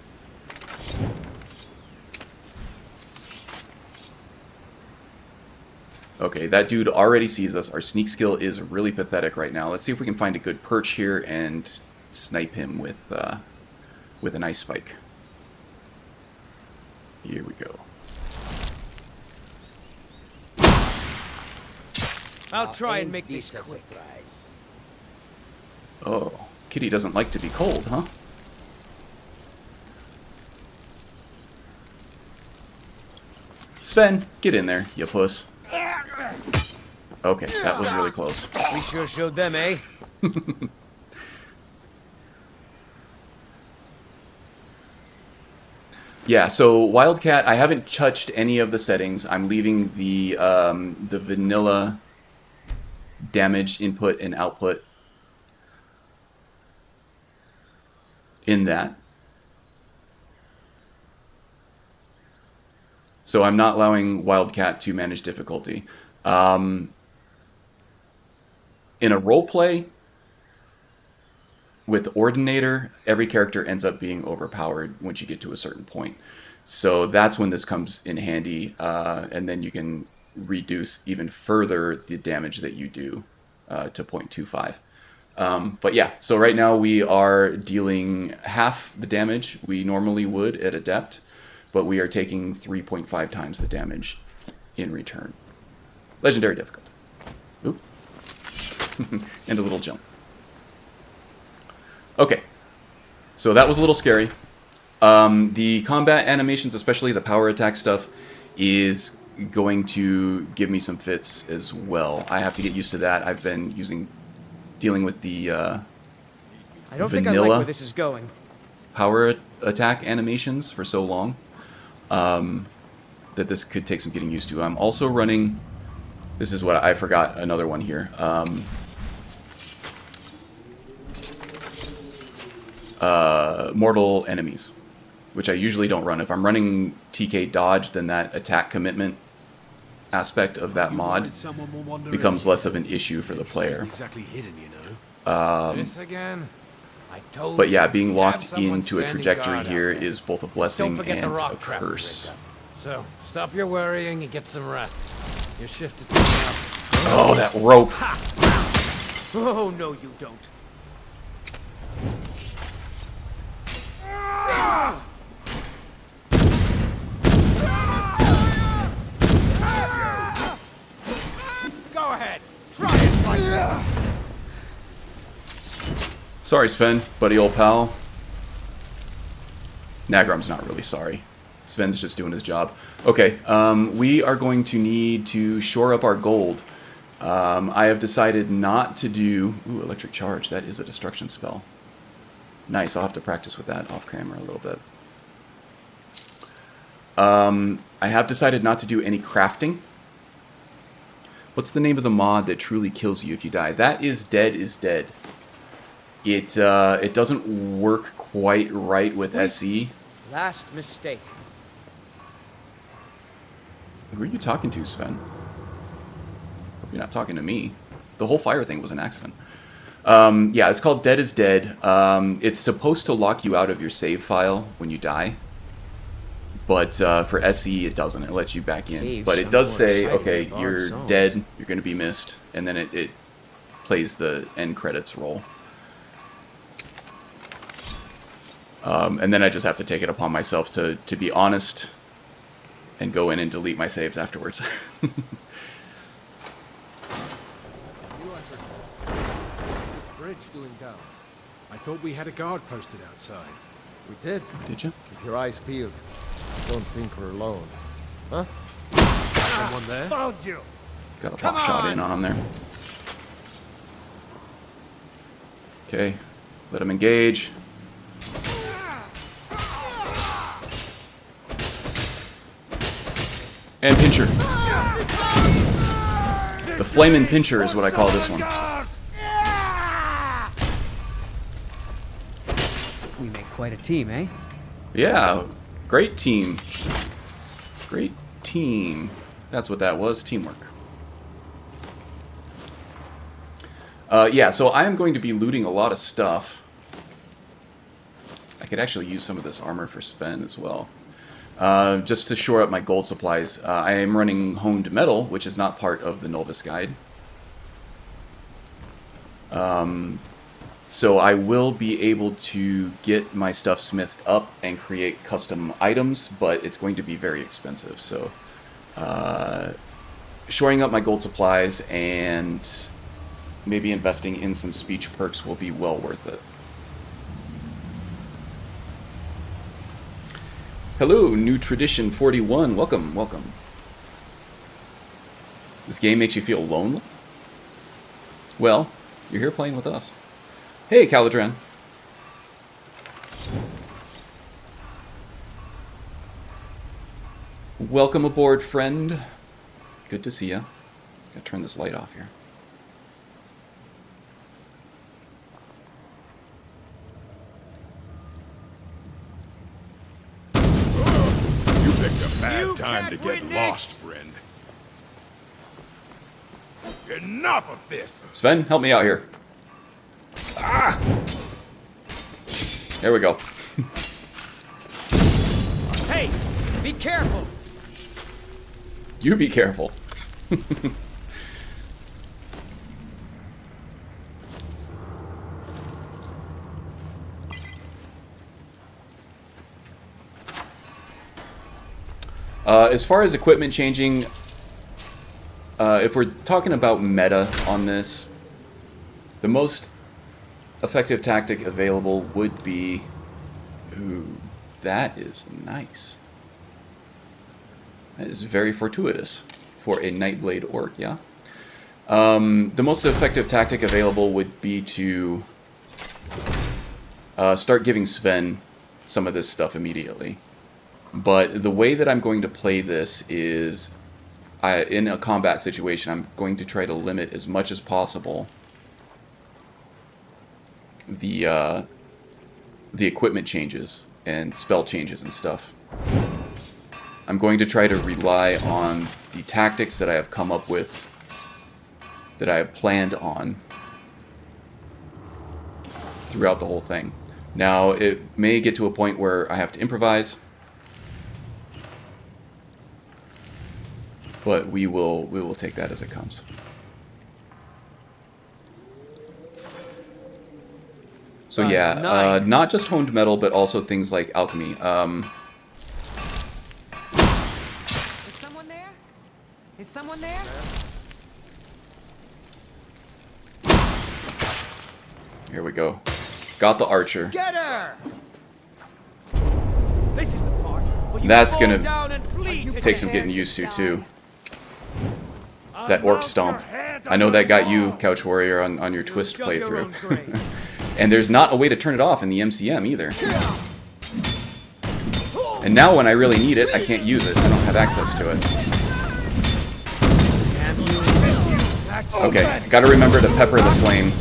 Okay, that dude already sees us. Our sneak skill is really pathetic right now. Let's see if we can find a good perch here and snipe him with an ice spike. Here we go. I'll try and make this quick. Oh, Kitty doesn't like to be cold, huh? Sven, get in there, you puss. Okay, that was really close. We sure showed them, eh? Yeah, so Wildcat, I haven't touched any of the settings. I'm leaving the vanilla damage input and output in that. So I'm not allowing Wildcat to manage difficulty. In a roleplay with Ordinator, every character ends up being overpowered once you get to a certain point. So that's when this comes in handy, and then you can reduce even further the damage that you do to 0.25. But yeah, so right now we are dealing half the damage we normally would at Adept, but we are taking 3.5 times the damage in return. Legendary difficulty. Oop. And a little jump. Okay, so that was a little scary. The combat animations, especially the power attack stuff, is going to give me some fits as well. I have to get used to that. I've been dealing with the I don't think I like where this is going. Power attack animations for so long that this could take some getting used to. I'm also running. This is what I forgot. Another one here. Mortal enemies, which I usually don't run. If I'm running TK dodge, then that attack commitment aspect of that mod becomes less of an issue for the player. But yeah, being locked into a trajectory here is both a blessing and a curse. So stop your worrying and get some rest. Your shift is coming up. Oh, that rope! Oh no, you don't. Go ahead, try it like that. Sorry, Sven, buddy old pal. Nagrom's not really sorry. Sven's just doing his job. Okay, we are going to need to shore up our gold. I have decided not to do... Ooh, electric charge. That is a destruction spell. Nice, I'll have to practice with that off camera a little bit. I have decided not to do any crafting. What's the name of the mod that truly kills you if you die? That is Dead is Dead. It doesn't work quite right with SE. Last mistake. Who are you talking to, Sven? Hope you're not talking to me. The whole fire thing was an accident. Yeah, it's called Dead is Dead. It's supposed to lock you out of your save file when you die. But for SE, it doesn't. It lets you back in. But it does say, okay, you're dead, you're going to be missed. And then it plays the end credits roll. And then I just have to take it upon myself to be honest and go in and delete my saves afterwards. bridge doing down? I thought we had a guard posted outside. We did. Did you? Keep your eyes peeled. Don't think we're alone. Huh? Someone there? Found you! Got a pop shot in on him there. Okay, let him engage. And pincher. The flamin' pincher is what I call this one. We make quite a team, eh? Yeah, great team. Great team. That's what that was, teamwork. Yeah, so I am going to be looting a lot of stuff. I could actually use some of this armor for Sven as well. Just to shore up my gold supplies. I am running honed metal, which is not part of the Novice Guide. So I will be able to get my stuff smithed up and create custom items, but it's going to be very expensive. So shoring up my gold supplies and maybe investing in some speech perks will be well worth it. Hello, New Tradition 41. Welcome, welcome. This game makes you feel lonely? Well, you're here playing with us. Hey, Caladran. Welcome aboard, friend. Good to see you. Gotta turn this light off here. You picked a bad time to get lost, friend. Enough of this! Sven, help me out here. Ah! There we go. Hey, be careful! You be careful. As far as equipment changing, if we're talking about meta on this, the most effective tactic available would be... Ooh, that is nice. That is very fortuitous for a Nightblade Orc, yeah? The most effective tactic available would be to start giving Sven some of this stuff immediately. But the way that I'm going to play this is, in a combat situation, I'm going to try to limit as much as possible the equipment changes and spell changes and stuff. I'm going to try to rely on the tactics that I have come up with, that I have planned on throughout the whole thing. Now, it may get to a point where I have to improvise, but we will take that as it comes. So yeah, not just honed metal, but also things like alchemy. Is someone there? Is someone there? Here we go. Got the archer. Get her! This is the part where you That's fall gonna down and bleed. take some getting used to too. That orc stomp. I know that got you, Couch Warrior, on your twist playthrough. And there's not a way to turn it off in the MCM either. And now when I really need it, I can't use it. I don't have access to it. Okay, gotta remember to pepper the flame.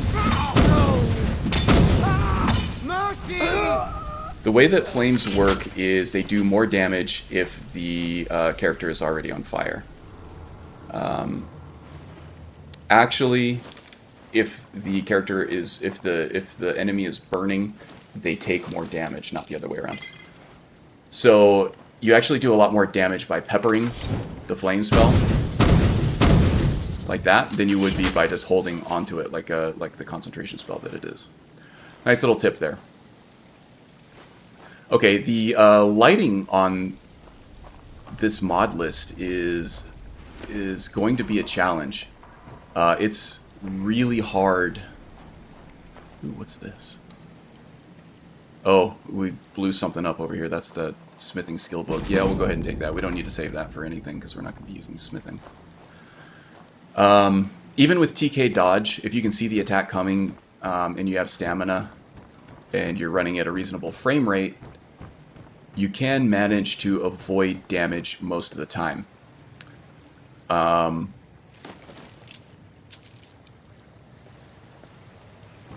The way that flames work is they do more damage if the character is already on fire. Actually, if the character is, if the enemy is burning, they take more damage, not the other way around. So you actually do a lot more damage by peppering the flame spell, like that, than you would be by just holding onto it like the concentration spell that it is. Nice little tip there. Okay, the lighting on this mod list is going to be a challenge. It's really hard Ooh, what's this? Oh, we blew something up over here. That's the smithing skill book. Yeah, we'll go ahead and take that. We don't need to save that for anything because we're not going to be using smithing. Even with TK dodge, if you can see the attack coming and you have stamina and you're running at a reasonable frame rate, you can manage to avoid damage most of the time.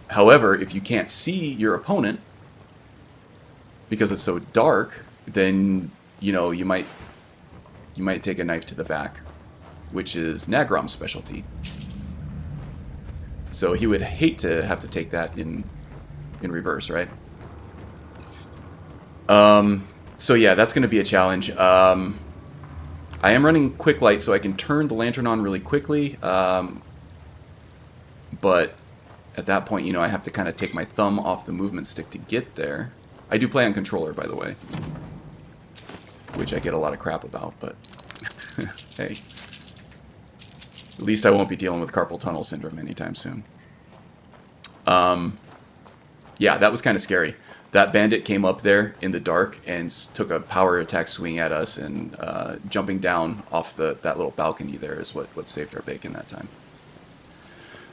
However, if you can't see your opponent because it's so dark, then you might take a knife to the back, which is Nagrom's specialty. So he would hate to have to take that in reverse, right? So yeah, that's going to be a challenge. I am running quick light, so I can turn the lantern on really quickly. But at that point, I have to kind of take my thumb off the movement stick to get there. I do play on controller, by the way, which I get a lot of crap about, but hey. At least I won't be dealing with carpal tunnel syndrome anytime soon. Yeah, that was kind of scary. That bandit came up there in the dark and took a power attack swing at us, and jumping down off that little balcony there is what saved our bacon that time.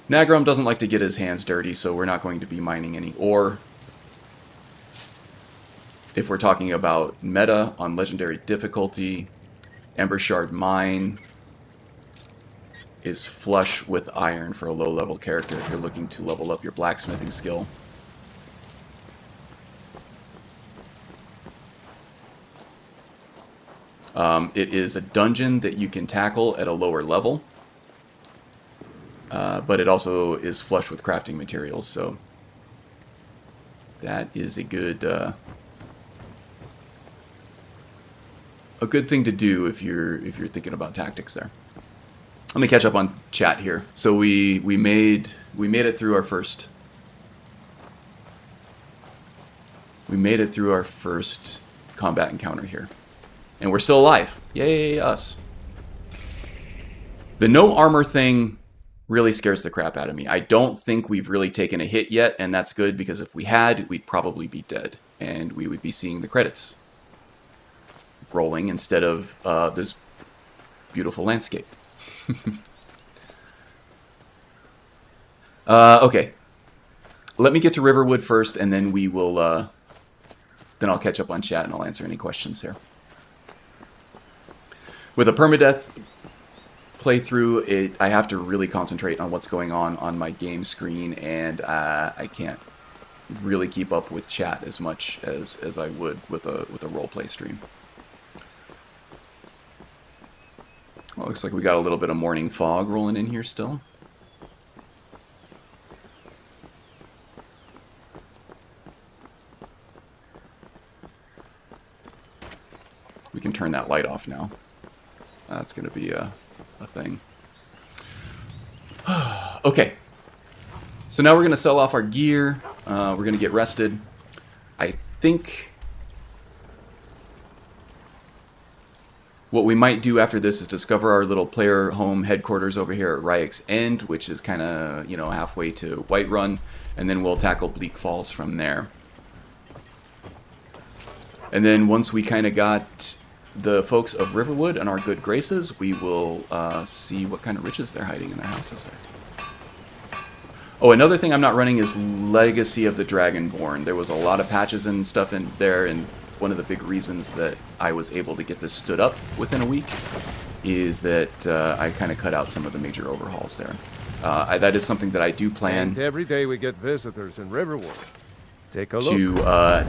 Nagrom doesn't like to get his hands dirty, so we're not going to be mining any ore. If we're talking about meta on legendary difficulty, Embershard Mine is flush with iron for a low-level character if you're looking to level up your blacksmithing skill. It is a dungeon that you can tackle at a lower level, but it also is flush with crafting materials, so that is a good thing to do if you're thinking about tactics there. Let me catch up on chat here. So we made it through our first. We made it through our first combat encounter here. And we're still alive. Yay, us. The no armor thing really scares the crap out of me. I don't think we've really taken a hit yet, and that's good, because if we had, we'd probably be dead. And we would be seeing the credits rolling instead of this beautiful landscape. Okay. Let me get to Riverwood first, and then we will... then I'll catch up on chat and I'll answer any questions here. With a permadeath playthrough, I have to really concentrate on what's going on my game screen, and I can't really keep up with chat as much as I would with a roleplay stream. Well, looks like we got a little bit of morning fog rolling in here still. We can turn that light off now. That's going to be a thing. Okay. So now we're going to sell off our gear. We're going to get rested. I think what we might do after this is discover our little player home headquarters over here at Ryek's End, which is kind of, halfway to Whiterun, and then we'll tackle Bleak Falls from there. And then once we kind of got the folks of Riverwood in our good graces, we will see what kind of riches they're hiding in their houses there. Oh, another thing I'm not running is Legacy of the Dragonborn. There was a lot of patches and stuff in there, and one of the big reasons that I was able to get this stood up within a week is that I kind of cut out some of the major overhauls there. That is something that I do plan. And every day we get visitors in Riverwood. Take a look.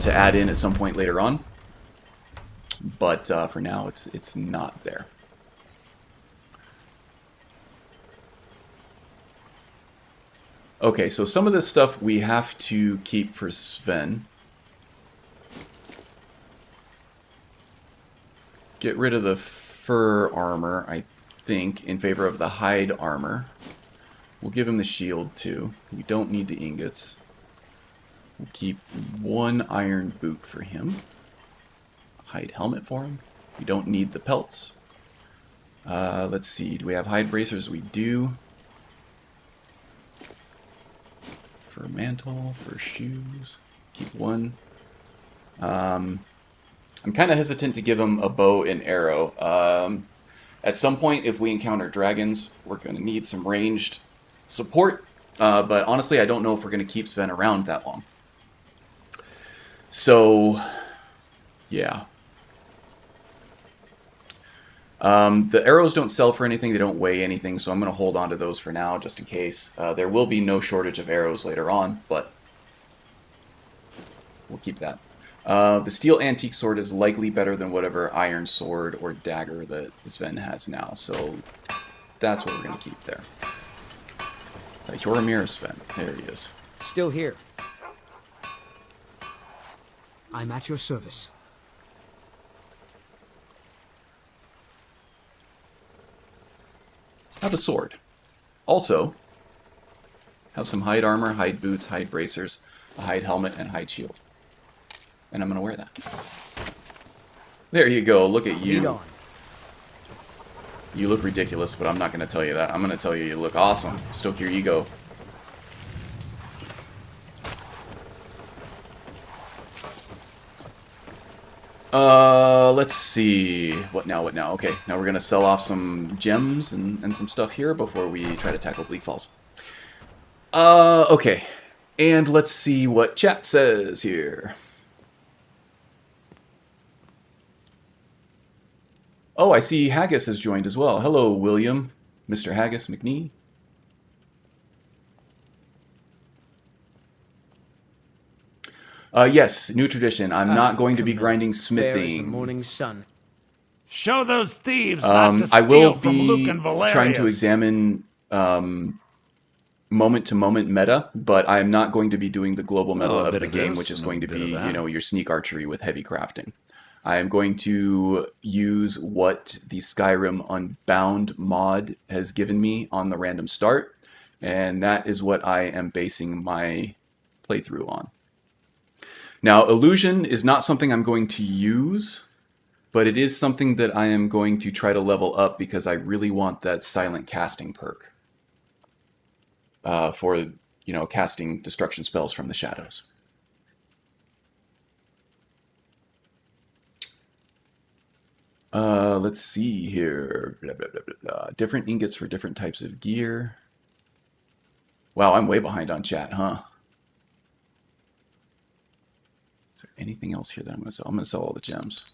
To add in at some point later on. But for now, it's not there. Okay, so some of this stuff we have to keep for Sven. Get rid of the fur armor, I think, in favor of the hide armor. We'll give him the shield, too. We don't need the ingots. We'll keep one iron boot for him. Hide helmet for him. We don't need the pelts. Let's see. Do we have hide bracers? We do. For for a mantle, for shoes. Keep one. I'm kind of hesitant to give him a bow and arrow. At some point, if we encounter dragons, we're going to need some ranged support. But honestly, I don't know if we're going to keep Sven around that long. So, yeah. The arrows don't sell for anything. They don't weigh anything, so I'm going to hold on to those for now, just in case. There will be no shortage of arrows later on, but we'll keep that. The steel antique sword is likely better than whatever iron sword or dagger that Sven has now, so that's what we're going to keep there. Jormir Sven. There he is. Still here. I'm at your service. Have a sword. Also, have some hide armor, hide boots, hide bracers, a hide helmet, and hide shield. And I'm going to wear that. There you go. Look at you. You look ridiculous, but I'm not going to tell you that. I'm going to tell you look awesome. Stoke your ego. Let's see. What now? Okay, now we're going to sell off some gems and some stuff here before we try to tackle Bleak Falls. Okay. And let's see what chat says here. Oh, I see Haggis has joined as well. Hello, William. Mr. Haggis McNee. Yes, new tradition. I'm not going to be grinding smithing. There is the morning sun. Show those thieves not to I steal will from Luke be and Valerius. trying to examine moment-to-moment meta, but I am not going to be doing the global meta of the game, which is going to be, you know, your sneak archery with heavy crafting. I am going to use what the Skyrim Unbound mod has given me on the random start, and that is what I am basing my playthrough on. Now, illusion is not something I'm going to use, but it is something that I am going to try to level up because I really want that silent casting perk for, you know, casting destruction spells from the shadows. Let's see here. Blah, blah, blah, blah, blah. Different ingots for different types of gear. Wow, I'm way behind on chat, huh? Is there anything else here that I'm going to sell? I'm going to sell all the gems.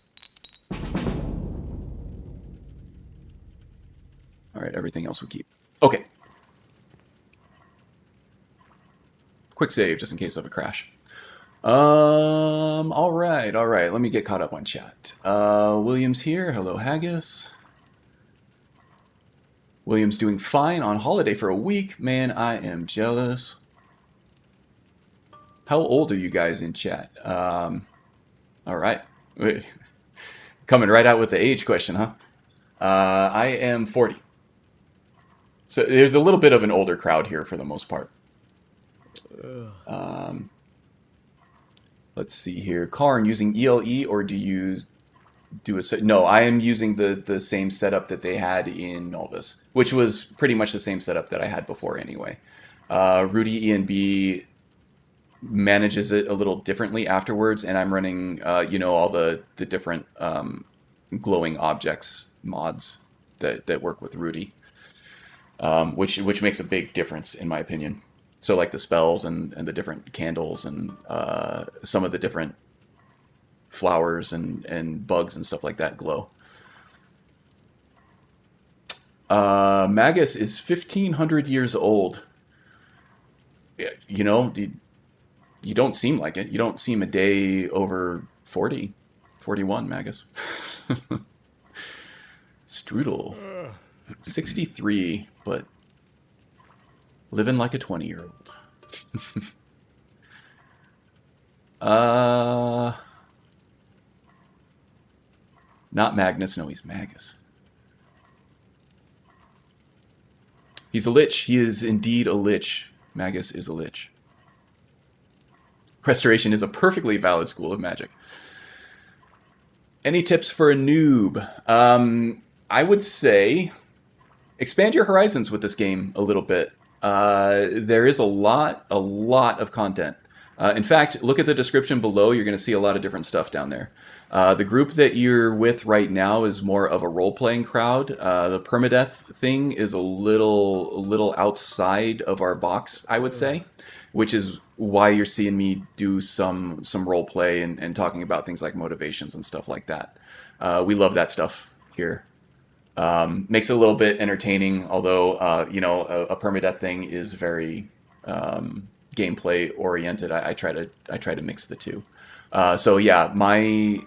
All right, everything else we keep. Okay. Quick save, just in case of a crash. All right. Let me get caught up on chat. William's here. Hello, Haggis. William's doing fine on holiday for a week. Man, I am jealous. How old are you guys in chat? All right. Coming right out with the age question, huh? I am 40. So there's a little bit of an older crowd here for the most part. Let's see here. Karn, using ELE or do you do a... No, I am using the same setup that they had in Novus, which was pretty much the same setup that I had before anyway. Rudy ENB manages it a little differently afterwards, and I'm running, you know, all the different glowing objects mods that work with Rudy, which makes a big difference in my opinion. So like the spells and the different candles and some of the different flowers and bugs and stuff like that glow. Magus is 1,500 years old. You know, you don't seem like it. You don't seem a day over 40, 41, Magus. Strudel, 63, but living like a 20-year-old. Not Magnus. No, he's Magus. He's a lich. He is indeed a lich. Magus is a lich. Restoration is a perfectly valid school of magic. Any tips for a noob? I would say expand your horizons with this game a little bit. There is a lot of content. In fact, look at the description below. You're going to see a lot of different stuff down there. The group that you're with right now is more of a role-playing crowd. The permadeath thing is a little outside of our box, I would say, which is why you're seeing me do some role-play and talking about things like motivations and stuff like that. We love that stuff here. Makes it a little bit entertaining, although, you know, a permadeath thing is very gameplay oriented. I try to mix the two. So yeah, my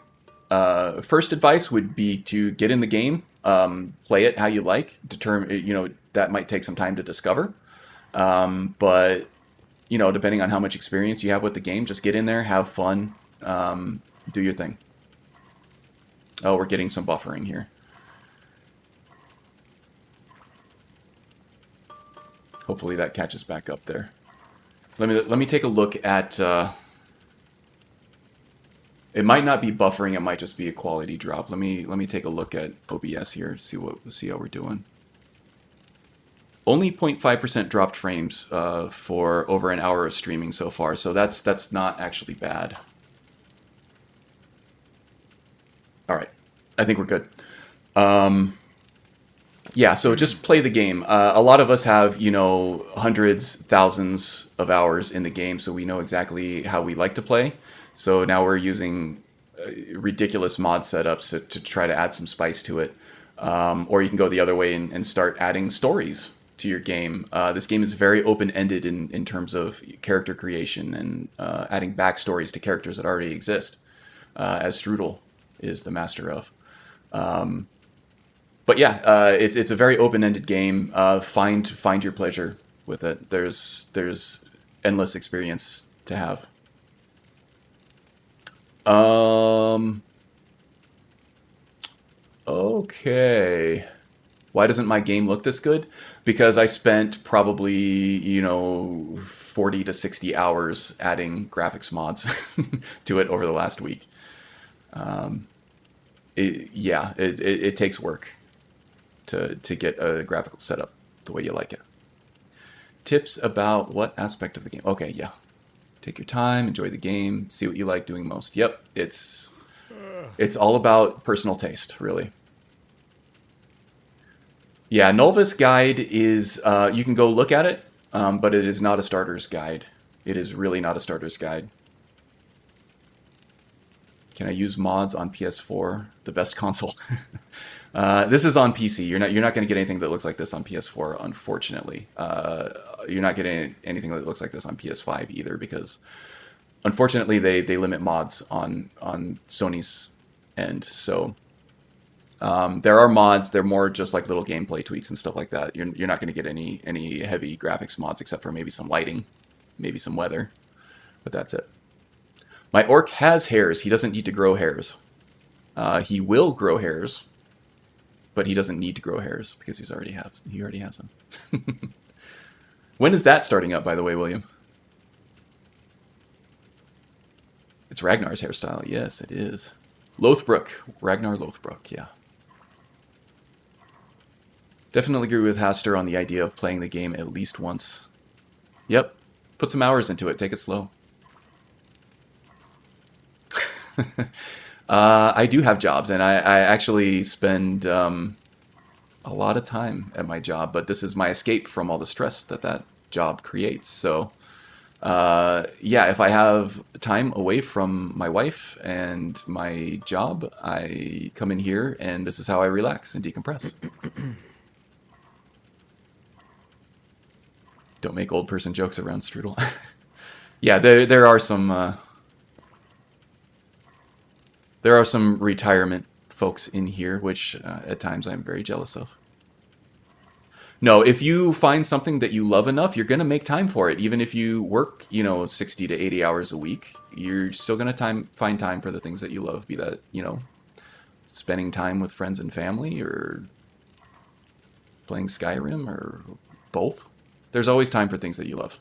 first advice would be to get in the game, play it how you like. Determine, you know, that might take some time to discover, but you know, depending on how much experience you have with the game, just get in there, have fun, do your thing. Oh, we're getting some buffering here. Hopefully that catches back up there. Let me take a look at. It might not be buffering. It might just be a quality drop. Let me take a look at OBS here. See how we're doing. Only 0.5% dropped frames for over an hour of streaming so far. So that's not actually bad. All right, I think we're good. Yeah, so just play the game. A lot of us have, you know, hundreds, thousands of hours in the game, so we know exactly how we like to play. So now we're using ridiculous mod setups to try to add some spice to it. Or you can go the other way and start adding stories to your game. This game is very open-ended in terms of character creation and adding backstories to characters that already exist, as Strudel is the master of. But yeah, it's a very open-ended game. Find your pleasure with it. There's endless experience to have. Okay. Why doesn't my game look this good? Because I spent probably, you know, 40 to 60 hours adding graphics mods to it over the last week. It takes work to get a graphical setup the way you like it. Tips about what aspect of the game? Okay, yeah. Take your time, enjoy the game, see what you like doing most. Yep, it's all about personal taste, really. Yeah, Nolva's guide is, you can go look at it, but it is not a starter's guide. It is really not a starter's guide. Can I use mods on PS4? The best console. This is on PC. You're not going to get anything that looks like this on PS4, unfortunately. You're not getting anything that looks like this on PS5 either, because unfortunately they limit mods on Sony's end. So there are mods. They're more just like little gameplay tweaks and stuff like that. You're not going to get any heavy graphics mods except for maybe some lighting, maybe some weather, but that's it. My orc has hairs. He doesn't need to grow hairs. He will grow hairs, but he doesn't need to grow hairs because he already has them. When is that starting up, by the way, William? It's Ragnar's hairstyle. Yes, it is. Lothbrok. Ragnar Lothbrok, yeah. Definitely agree with Haster on the idea of playing the game at least once. Yep. Put some hours into it. Take it slow. I do have jobs, and I actually spend a lot of time at my job, but this is my escape from all the stress that job creates. So, yeah, if I have time away from my wife and my job, I come in here, and this is how I relax and decompress. Don't make old person jokes around Strudel. Yeah, there are some... There are some retirement folks in here, which at times I'm very jealous of. No, if you find something that you love enough, you're going to make time for it. Even if you work, 60 to 80 hours a week, you're still going to find time for the things that you love. Be that, spending time with friends and family, or playing Skyrim, or both. There's always time for things that you love.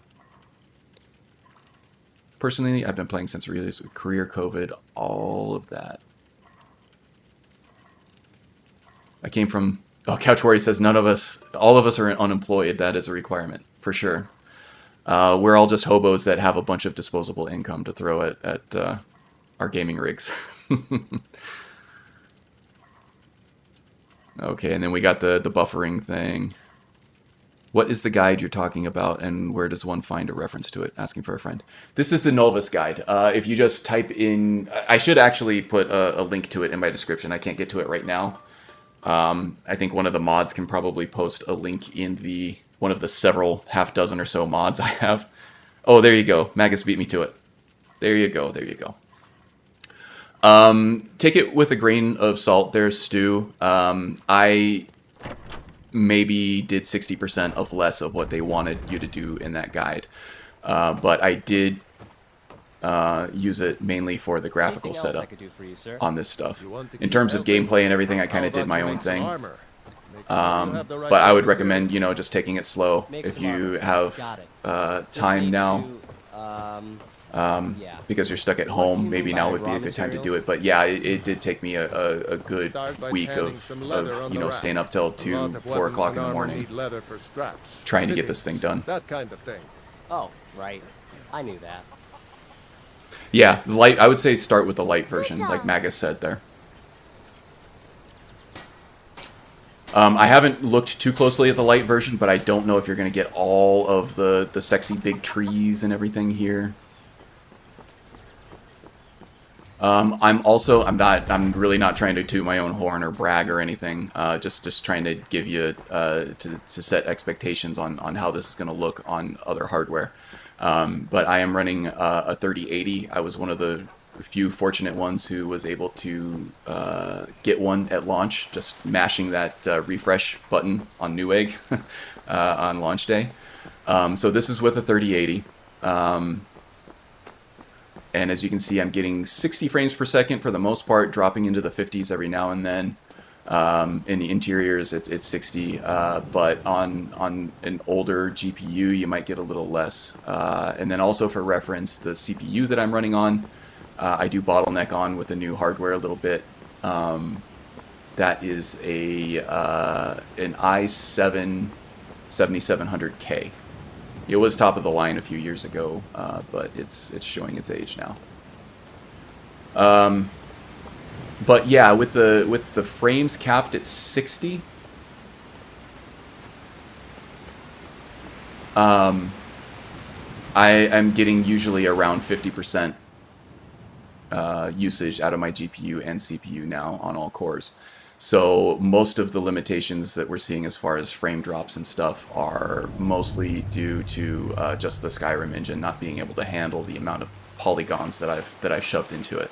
Personally, I've been playing since release, career, COVID, all of that. I came from... Oh, Couch Warrior says all of us are unemployed. That is a requirement. for sure. We're all just hobos that have a bunch of disposable income to throw at our gaming rigs. Okay, and then we got the buffering thing. What is the guide you're talking about, and where does one find a reference to it? Asking for a friend. This is the Novus guide. If you just type in... I should actually put a link to it in my description. I can't get to it right now. I think one of the mods can probably post a link in one of the several half dozen or so mods I have. Oh, there you go. Magus beat me to it. There you go. There you go. Take it with a grain of salt there, Stu. I maybe did 60% of less of what they wanted you to do in that guide. But I did use it mainly for the graphical setup on this stuff. In terms of gameplay and everything, I kind of did my own thing. But I would recommend, you know, just taking it slow. If you have time now, because you're stuck at home, maybe now would be a good time to do it. But yeah, it did take me a good week of you know, staying up till 2, 4 o'clock in the morning trying to get this thing done. That kind of thing. Oh, right. I knew that. Yeah, the light. I would say start with the light version, like Magus said there. I haven't looked too closely at the light version, but I don't know if you're going to get all of the sexy big trees and everything here. I'm really not trying to toot my own horn or brag or anything. Just trying to give you to set expectations on how this is going to look on other hardware. But I am running a 3080. I was one of the few fortunate ones who was able to get one at launch, just mashing that refresh button on Newegg on launch day. So this is with a 3080. And as you can see, I'm getting 60 frames per second for the most part, dropping into the 50s every now and then. In the interiors, it's 60, but on an older GPU, you might get a little less. And then also for reference, the CPU that I'm running on, I do bottleneck on with the new hardware a little bit. That is an i7 7700K. It was top of the line a few years ago, but it's showing its age now. But yeah, with the frames capped at 60, I'm getting usually around 50% usage out of my GPU and CPU now on all cores. So most of the limitations that we're seeing as far as frame drops and stuff are mostly due to just the Skyrim engine not being able to handle the amount of polygons that I've shoved into it.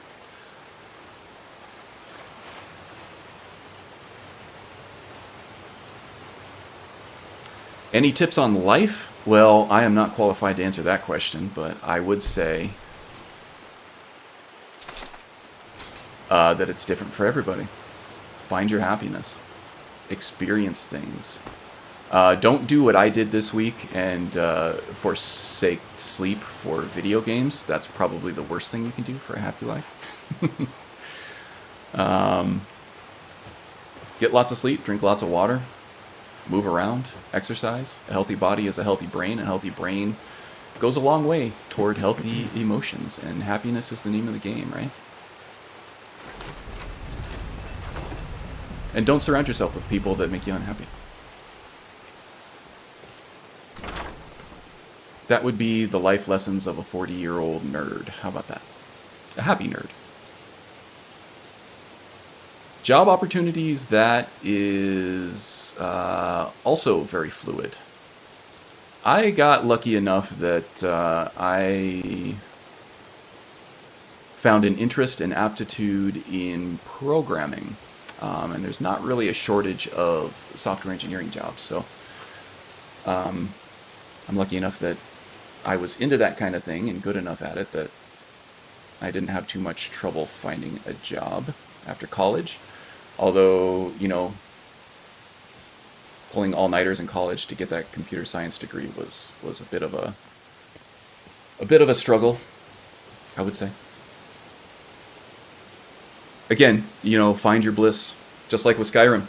Any tips on life? Well, I am not qualified to answer that question, but I would say that it's different for everybody. Find your happiness. Experience things. Don't do what I did this week and forsake sleep for video games. That's probably the worst thing you can do for a happy life. Get lots of sleep, drink lots of water, move around, exercise. A healthy body is a healthy brain. A healthy brain goes a long way toward healthy emotions, and happiness is the name of the game, right? And don't surround yourself with people that make you unhappy. That would be the life lessons of a 40-year-old nerd. How about that? A happy nerd. Job opportunities, that is also very fluid. I got lucky enough that I found an interest and aptitude in programming. And there's not really a shortage of software engineering jobs, so I'm lucky enough that I was into that kind of thing and good enough at it that I didn't have too much trouble finding a job after college. Although, you know, pulling all-nighters in college to get that computer science degree was a bit of a struggle, I would say. Again, you know, find your bliss, just like with Skyrim.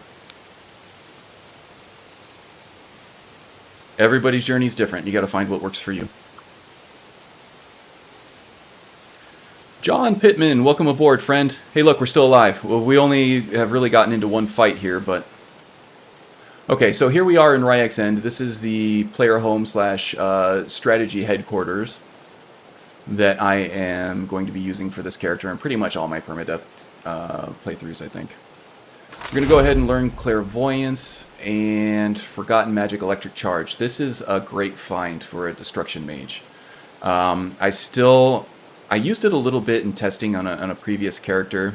Everybody's journey is different. You got to find what works for you. John Pittman, welcome aboard, friend. Hey, look, we're still alive. Well, we only have really gotten into one fight here, but... Okay, so here we are in Ryek's End. This is the player home / strategy headquarters that I am going to be using for this character and pretty much all my permadeath playthroughs, I think. We're going to go ahead and learn Clairvoyance and Forgotten Magic Electric Charge. This is a great find for a Destruction Mage. I used it a little bit in testing on a previous character,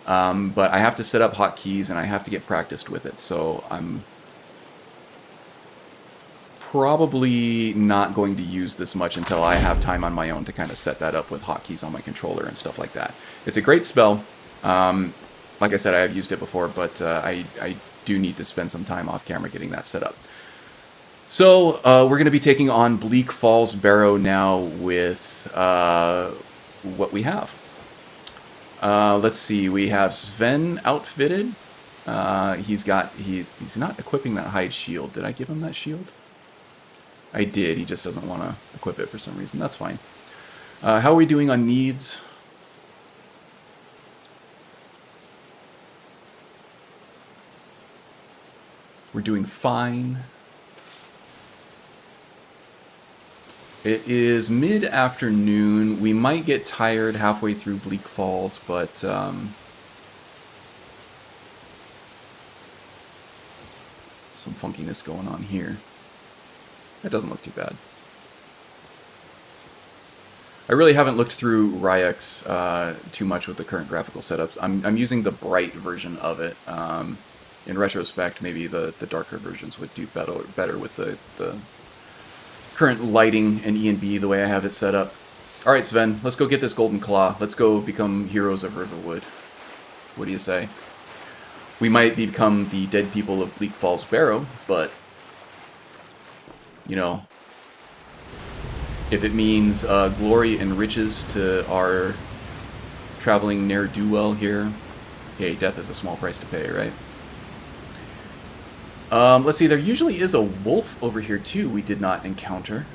but I have to set up hotkeys and I have to get practiced with it, so I'm probably not going to use this much until I have time on my own to kind of set that up with hotkeys on my controller and stuff like that. It's a great spell. Like I said, I have used it before, but I do need to spend some time off camera getting that set up. So we're going to be taking on Bleak Falls Barrow now with what we have. Let's see, we have Sven outfitted. He's not equipping that hide shield. Did I give him that shield? I did. He just doesn't want to equip it for some reason. That's fine. How are we doing on needs? We're doing fine. It is mid-afternoon. We might get tired halfway through Bleak Falls, but some funkiness going on here. That doesn't look too bad. I really haven't looked through Ryek's too much with the current graphical setups. I'm using the bright version of it. In retrospect, maybe the darker versions would do better with the current lighting and E&B the way I have it set up. Alright, Sven, let's go get this golden claw. Let's go become heroes of Riverwood. What do you say? We might become the dead people of Bleak Falls Barrow, but, you know, if it means glory and riches to our traveling ne'er-do-well here, hey, death is a small price to pay, right? Let's see, there usually is a wolf over here too we did not encounter.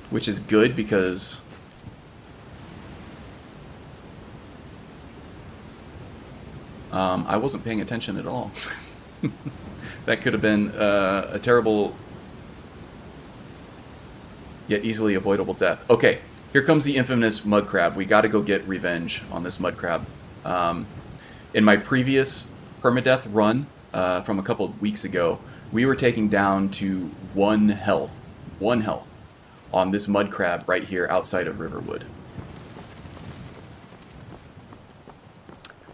Which is good because... I wasn't paying attention at all. That could have been a terrible yet easily avoidable death. Okay, here comes the infamous mud crab. We gotta go get revenge on this mud crab. In my previous permadeath run from a couple of weeks ago, we were taking down to one health on this mud crab right here outside of Riverwood.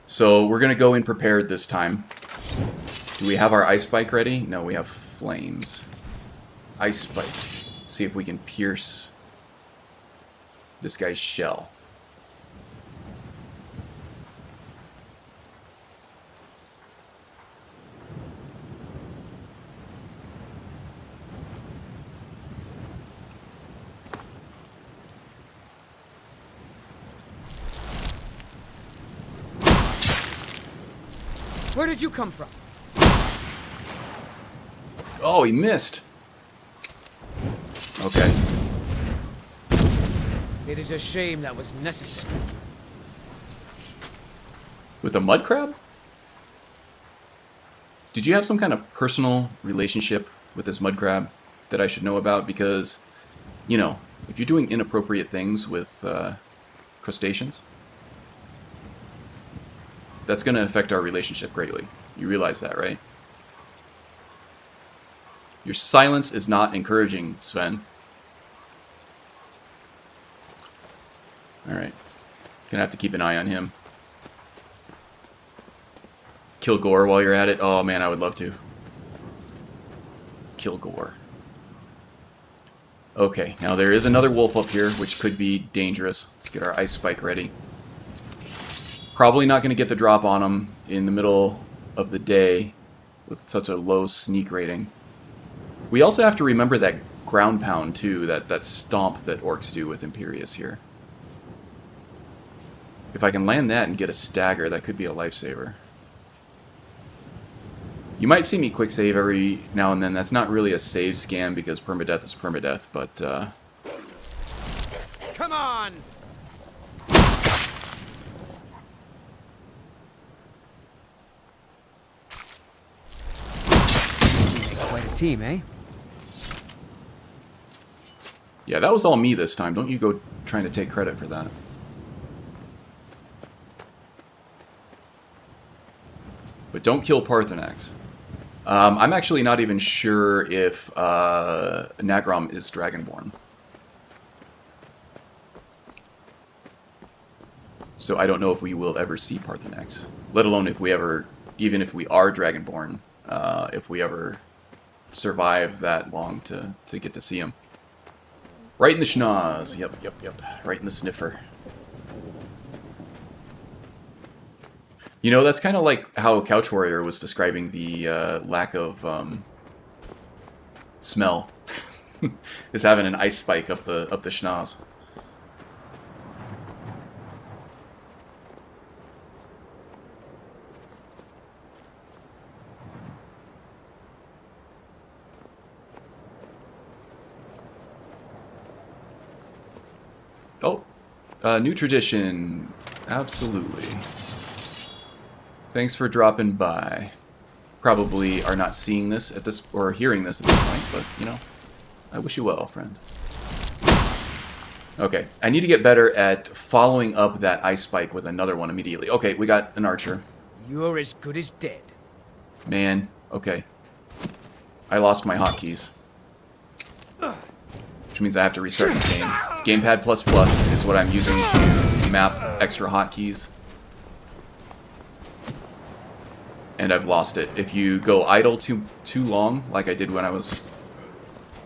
So we're gonna go in prepared this time. Do we have our ice spike ready? No, we have flames. Ice spike. See if we can pierce this guy's shell. Where did you come from? Oh, he missed. Okay. It is a shame that was necessary. With the mud crab? Did you have some kind of personal relationship with this mud crab that I should know about? Because, you know, if you're doing inappropriate things with crustaceans, that's going to affect our relationship greatly. You realize that, right? Your silence is not encouraging, Sven. Alright. Gonna have to keep an eye on him. Kill Gore while you're at it. Oh man, I would love to. Kill Gore. Okay, now there is another wolf up here, which could be dangerous. Let's get our ice spike ready. Probably not going to get the drop on him in the middle of the day with such a low sneak rating. We also have to remember that ground pound too, that stomp that orcs do with Imperius here. If I can land that and get a stagger, that could be a lifesaver. You might see me quick save every now and then. That's not really a save scam because permadeath is permadeath, but Come on! Quite a team, eh? yeah, that was all me this time. Don't you go trying to take credit for that. But don't kill Parthenax. I'm actually not even sure if Nagrom is Dragonborn. So I don't know if we will ever see Parthenax. Let alone if we ever, even if we are Dragonborn, if we ever survive that long to get to see him. Right in the schnoz. Yep. Right in the sniffer. You know, that's kind of like how Couch Warrior was describing the lack of smell. Is having an ice spike up the schnoz. Oh, new tradition. Absolutely. Thanks for dropping by. Probably are not seeing this at this, or hearing this at this point, but, you know, I wish you well, friend. Okay, I need to get better at following up that ice spike with another one immediately. Okay, we got an archer. You're as good as dead. Man, okay. I lost my hotkeys. Which means I have to restart the game. Gamepad++ is what I'm using to map extra hotkeys. And I've lost it. If you go idle too long, like I did when I was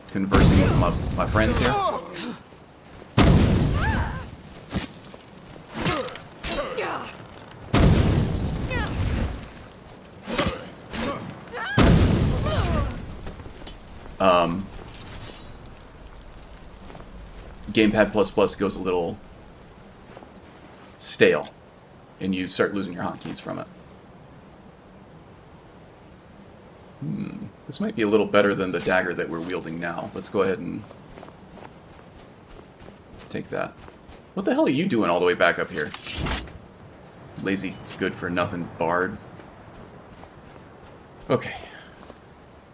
conversing with my friends here. Gamepad++ goes a little stale, and you start losing your hotkeys from it. This might be a little better than the dagger that we're wielding now. Let's go ahead and take that. What the hell are you doing all the way back up here? Lazy, good-for-nothing bard. Okay.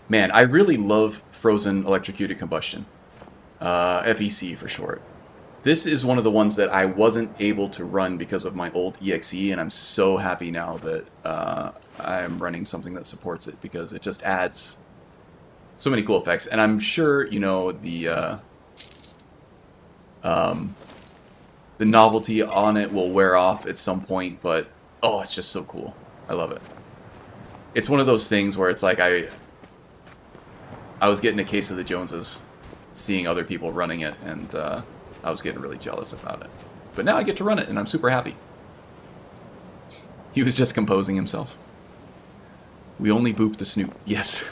Man, I really love Frozen Electrocuted Combustion. FEC for short. This is one of the ones that I wasn't able to run because of my old EXE, and I'm so happy now that I'm running something that supports it, because it just adds so many cool effects. And I'm sure, you know, the novelty on it will wear off at some point, but oh, it's just so cool. I love it. It's one of those things where it's like I was getting a case of the Joneses, seeing other people running it, and I was getting really jealous about it. But now I get to run it, and I'm super happy. He was just composing himself. We only boop the snoot. Yes.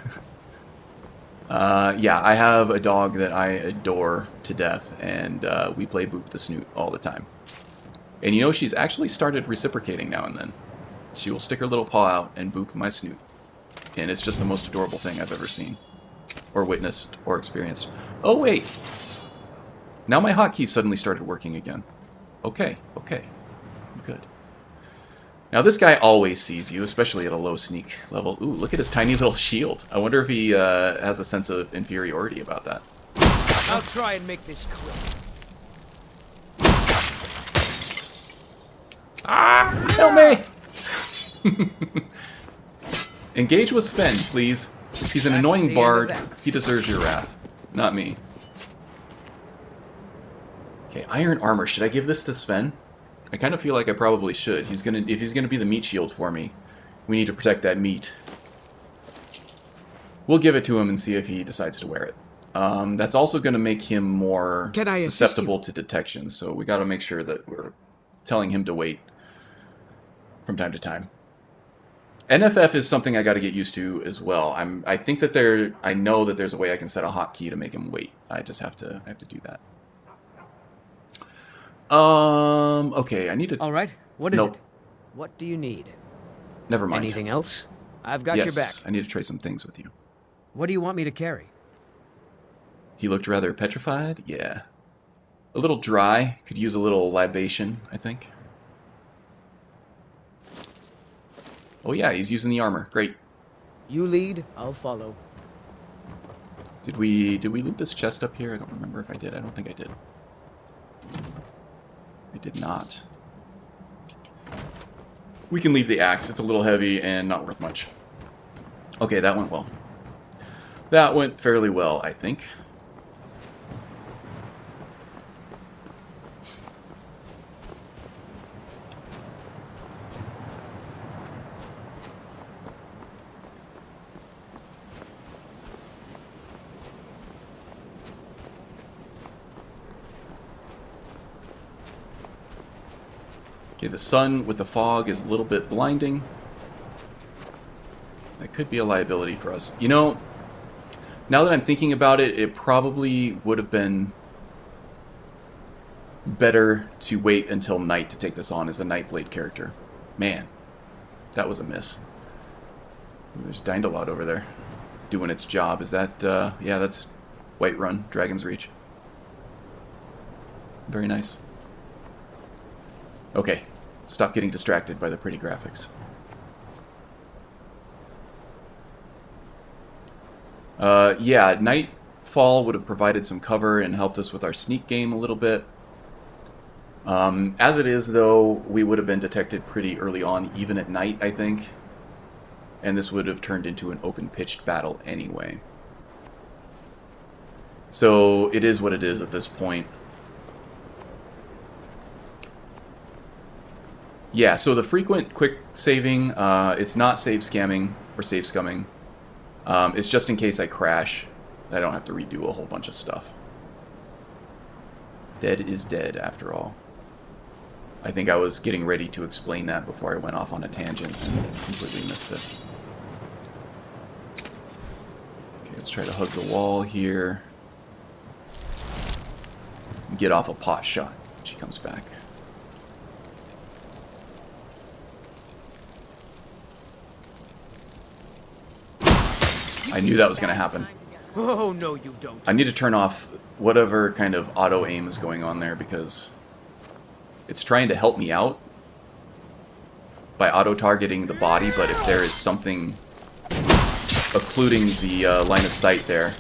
Yeah, I have a dog that I adore to death, and we play boop the snoot all the time. And you know, she's actually started reciprocating now and then. She will stick her little paw out and boop my snoot. And it's just the most adorable thing I've ever seen, or witnessed, or experienced. Oh, wait! Now my hotkeys suddenly started working again. Okay, okay. Good. Now this guy always sees you, especially at a low sneak level. Ooh, look at his tiny little shield. I wonder if he has a sense of inferiority about that. I'll try and make this quick. Ah! Help me! Engage with Sven, please. He's an annoying bard. He deserves your wrath, not me. Okay, iron armor. Should I give this to Sven? I kind of feel like I probably should. If he's gonna be the meat shield for me, we need to protect that meat. We'll give it to him and see if he decides to wear it. That's also gonna make him more susceptible to detection, so we gotta make sure that we're telling him to wait from time to time. NFF is something I gotta get used to as well. I think that I know that there's a way I can set a hotkey to make him wait. I just have to do that. Okay, I need to... All right, what is Nope. it? What do you need? Never mind. Anything else? I've got yes, your back. I need to try some things with you. What do you want me to carry? He looked rather petrified. Yeah. A little dry. Could use a little libation, I think. Oh yeah, he's using the armor. Great. You lead, I'll follow. Did we loot this chest up here? I don't remember if I did. I don't think I did. I did not. We can leave the axe. It's a little heavy and not worth much. Okay, that went well. That went fairly well, I think. Okay, the sun with the fog is a little bit blinding. That could be a liability for us. You know, now that I'm thinking about it, it probably would have been better to wait until night to take this on as a Nightblade character. Man, that was a miss. There's Dindalot over there doing its job. Is that, yeah, that's Whiterun, Dragon's Reach. Very nice. Okay, stop getting distracted by the pretty graphics. Yeah, Nightfall would have provided some cover and helped us with our sneak game a little bit. As it is, though, we would have been detected pretty early on, even at night, I think. And this would have turned into an open-pitched battle anyway. So it is what it is at this point. Yeah, so the frequent quick saving, it's not save scamming or save scumming. It's just in case I crash. I don't have to redo a whole bunch of stuff. Dead is dead, after all. I think I was getting ready to explain that before I went off on a tangent and completely missed it. Okay, let's try to hug the wall here. Get off a pot shot when she comes back. I knew that was going to happen. Oh, no, you don't. I need to turn off whatever kind of auto-aim is going on there because it's trying to help me out by auto-targeting the body, but if there is something occluding the line of sight there,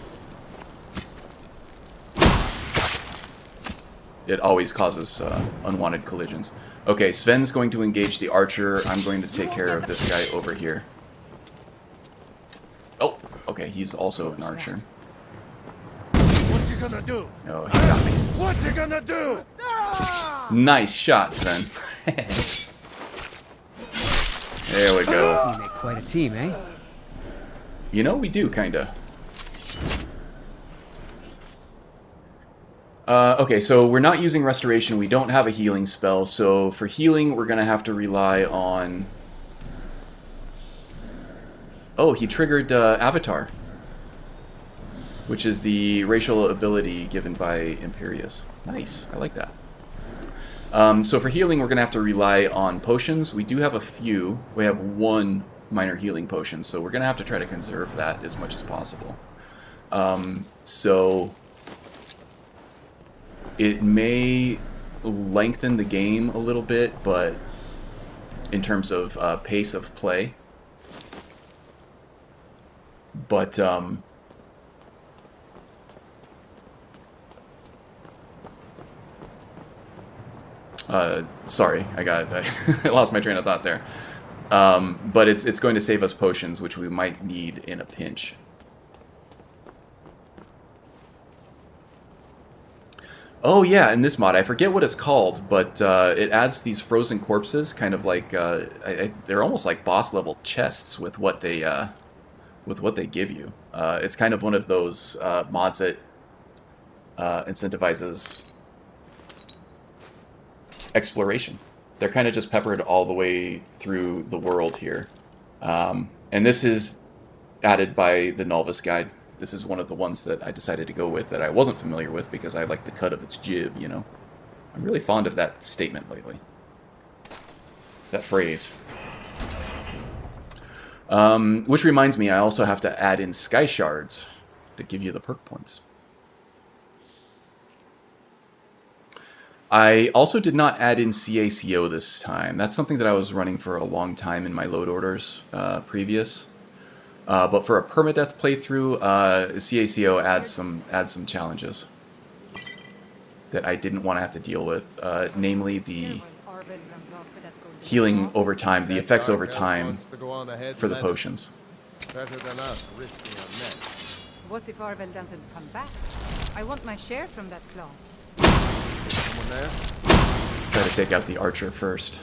it always causes unwanted collisions. Okay, Sven's going to engage the archer. I'm going to take care of this guy over here. Oh, okay, he's also an archer. What you gonna do? Oh, he got me. What you gonna do? Nice shot, Sven. There we go. You make quite a team, eh? You know, we do, kinda. Okay, so we're not using restoration. We don't have a healing spell, so for healing, we're gonna have to rely on... Oh, he triggered Avatar, which is the racial ability given by Imperius. Nice, I like that. So for healing, we're going to have to rely on potions. We do have a few. We have one minor healing potion, so we're going to have to try to conserve that as much as possible. So it may lengthen the game a little bit, but in terms of pace of play. But, sorry, I lost my train of thought there. But it's going to save us potions, which we might need in a pinch. Oh yeah, in this mod, I forget what it's called, but it adds these frozen corpses, kind of like, they're almost like boss level chests with what they give you. It's kind of one of those mods that incentivizes exploration. They're kind of just peppered all the way through the world here. And this is added by the Novice Guide. This is one of the ones that I decided to go with that I wasn't familiar with because I like the cut of its jib, you know. I'm really fond of that statement lately. That phrase. Which reminds me, I also have to add in Sky Shards that give you the perk points. I also did not add in CACO this time. That's something that I was running for a long time in my load orders previous. But for a permadeath playthrough, CACO adds some challenges that I didn't want to have to deal with, namely the healing over time, the effects over time for the potions. Better than us risking our necks. What if Arvel doesn't come back? I want my share from that claw. Someone there? Try to take out the archer first.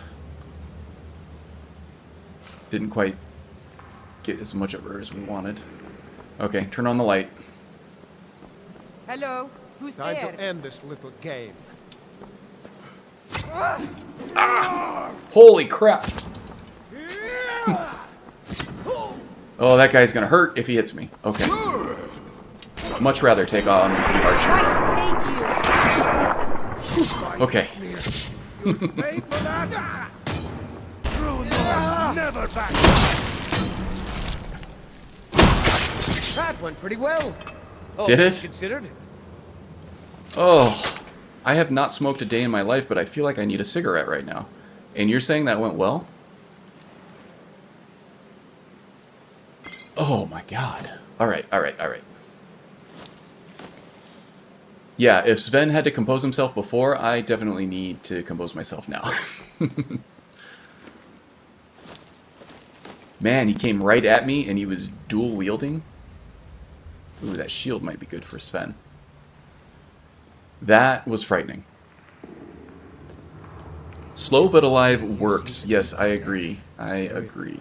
Didn't quite get as much of her as we wanted. Okay, turn on the light. Hello, who's Time there? to end this little game. Holy crap! Oh, that guy's gonna hurt if he hits me. Okay. Much rather take on the archer. Okay. Pay for that? True north never back. That went pretty well. Did it? Considered? Oh, I have not smoked a day in my life, but I feel like I need a cigarette right now. And you're saying that went well? Oh my god. Alright. Yeah, if Sven had to compose himself before, I definitely need to compose myself now. Man, he came right at me and he was dual wielding. Ooh, that shield might be good for Sven. That was frightening. Slow but alive works. Yes, I agree. I'm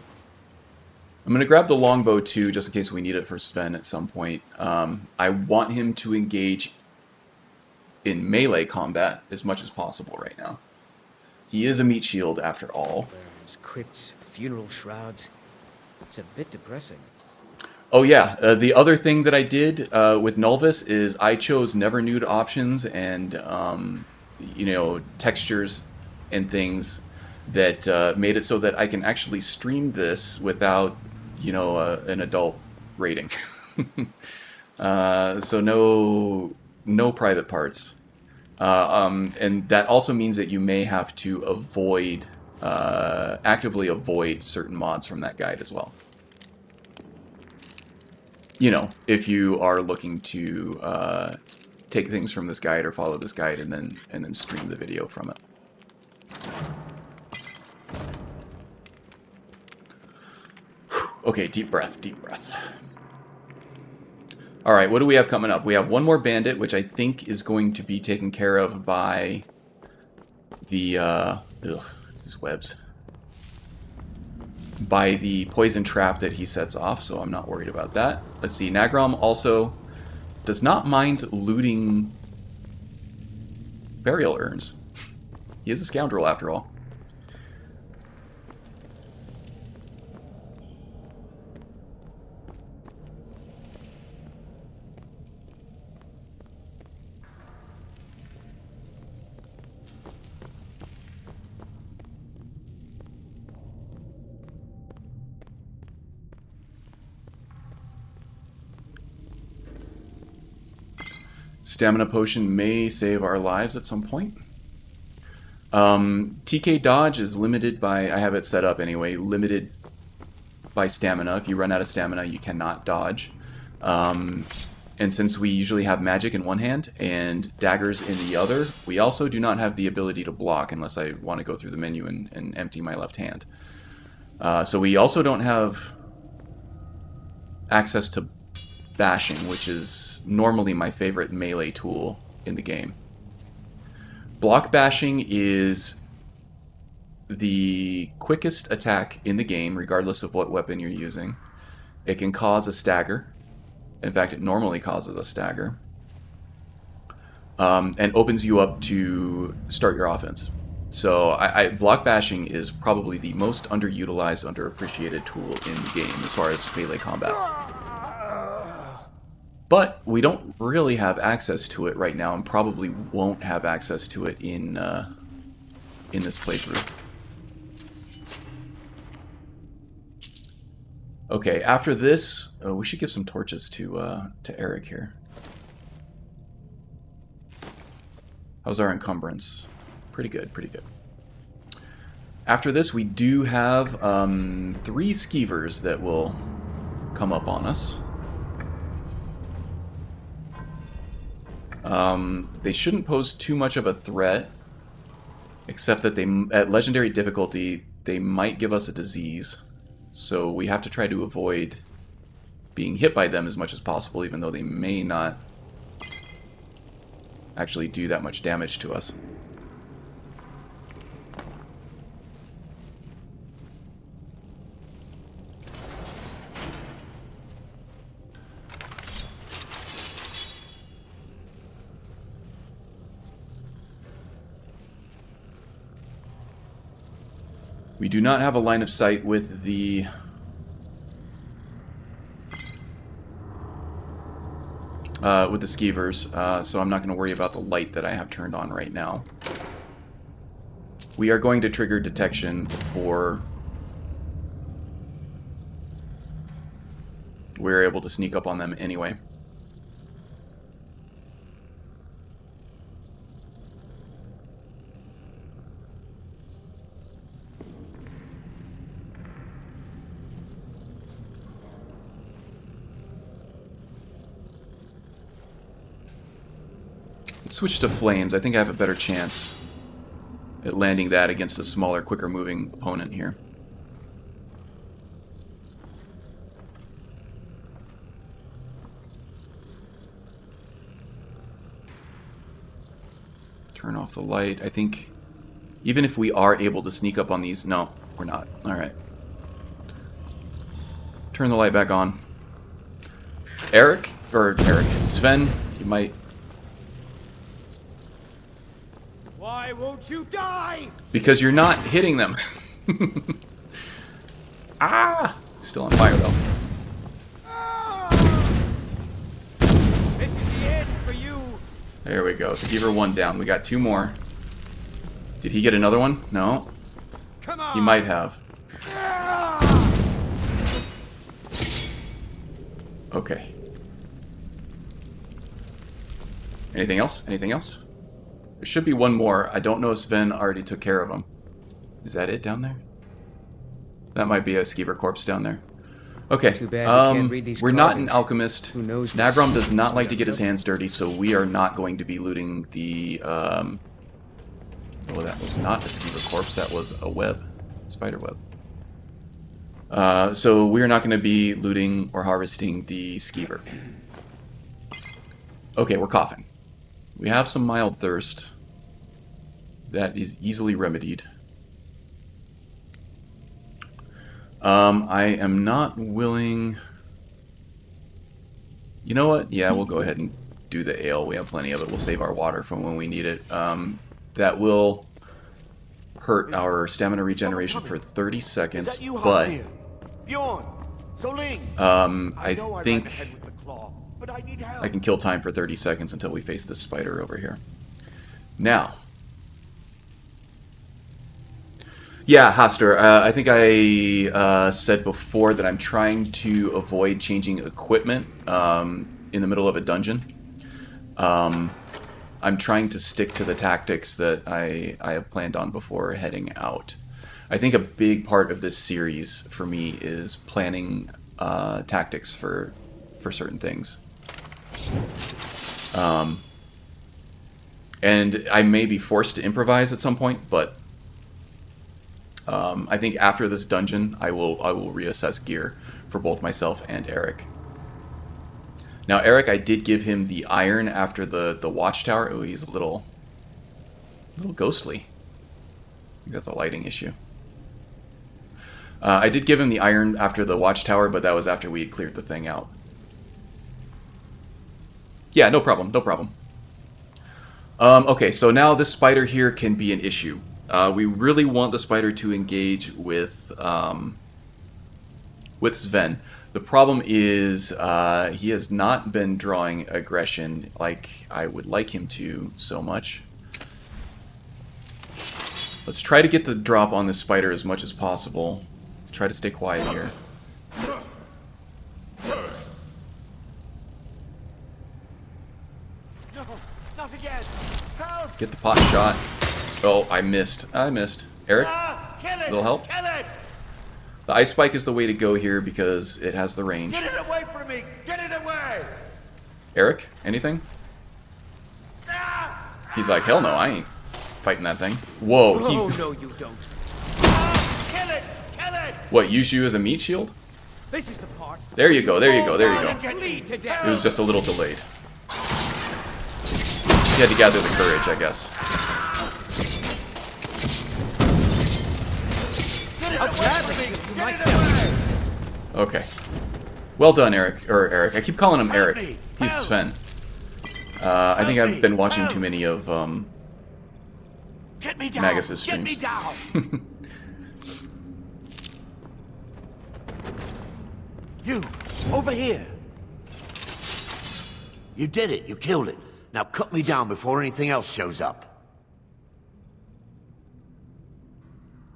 going to grab the longbow too, just in case we need it for Sven at some point. I want him to engage in melee combat as much as possible right now. He is a meat shield after all. There's crypts, funeral shrouds. It's a bit depressing. Oh yeah, the other thing that I did with Nulvis is I chose never nude options and you know, textures and things that made it so that I can actually stream this without, you know, an adult rating. So no private parts. And that also means that you may have to avoid, actively avoid certain mods from that guide as well. You know, if you are looking to take things from this guide or follow this guide and then stream the video from it. Okay, deep breath, deep breath. Alright, what do we have coming up? We have one more bandit, which I think is going to be taken care of by the, these webs. By the poison trap that he sets off, so I'm not worried about that. Let's see, Nagrom also does not mind looting burial urns. He is a scoundrel after all. Stamina potion may save our lives at some point. TK dodge is limited by, I have it set up anyway, limited by stamina. If you run out of stamina, you cannot dodge. And since we usually have magic in one hand and daggers in the other, we also do not have the ability to block unless I want to go through the menu and empty my left hand. So we also don't have access to bashing, which is normally my favorite melee tool in the game. Block bashing is the quickest attack in the game, regardless of what weapon you're using. It can cause a stagger. In fact, it normally causes a stagger. And opens you up to start your offense. So block bashing is probably the most underutilized, underappreciated tool in the game as far as melee combat. But we don't really have access to it right now, and probably won't have access to it in this playthrough. Okay, after this, we should give some torches to Eric here. How's our encumbrance? Pretty good, pretty good. After this, we do have 3 skeevers that will come up on us. They shouldn't pose too much of a threat, except that at legendary difficulty, they might give us a disease. So we have to try to avoid being hit by them as much as possible, even though they may not actually do that much damage to us. We do not have a line of sight with the skeevers, so I'm not going to worry about the light that I have turned on right now. We are going to trigger detection before we're able to sneak up on them anyway. Switch to flames. I think I have a better chance at landing that against a smaller, quicker moving opponent here. Turn off the light. I think even if we are able to sneak up on these... No, we're not. Alright. Turn the light back on. Sven, you might... Why won't you die? Because you're not hitting them. Ah! Still on fire, though. This is the end for you. There we go. Skeever 1 down. We got 2 more. Did he get another one? No. Come on. He might have. Okay. Anything else? Anything else? There should be 1 more. I don't know if Sven already took care of him. Is that it down there? That might be a skeever corpse down there. Okay. Too bad we can't read these we're not carvings. an alchemist. Who knows? Nagrom does not like to get his hands dirty, so we are not going to be looting the... Oh, that was not a skeever corpse. That was a web. Spider web. So we are not going to be looting or harvesting the skeever. Okay, we're coughing. We have some mild thirst. That is easily remedied. I am not willing... You know what? Yeah, we'll go ahead and do the ale. We have plenty of it. We'll save our water from when we need it. That will hurt our stamina regeneration for 30 seconds, but... I think I can kill time for 30 seconds until we face this spider over here. Now... Yeah, Haster, I think I said before that I'm trying to avoid changing equipment in the middle of a dungeon. I'm trying to stick to the tactics that I have planned on before heading out. I think a big part of this series for me is planning tactics for certain things. And I may be forced to improvise at some point, but I think after this dungeon, I will reassess gear for both myself and Eric. Now, Eric, I did give him the iron after the watchtower. Oh, he's a little ghostly. I think that's a lighting issue. I did give him the iron after the watchtower, but that was after we had cleared the thing out. Yeah, no problem, no problem. Okay, so now this spider here can be an issue. We really want the spider to engage with Sven. The problem is he has not been drawing aggression like I would like him to so much. Let's try to get the drop on this spider as much as possible. Try to stay quiet here. Get the pot shot. Oh, I missed. I missed. Eric? Little help? The ice spike is the way to go here because it has the range. Get it away from me! Get it away! Eric? Anything? He's like, hell no, I ain't fighting that thing. Whoa. Oh, no, you don't. Kill it! Kill it! What, use you as a meat shield? This is the part. There you go, there you go, there you go. Bleed to death. It was just a little delayed. You had to gather the courage, I guess. I'll gladly kill you myself. Okay. Well done, Eric. Or Eric. I keep calling him Eric. He's Sven. I think I've been watching too many of Magus's streams. You, over here. You did it. You killed it. Now cut me down before anything else shows up.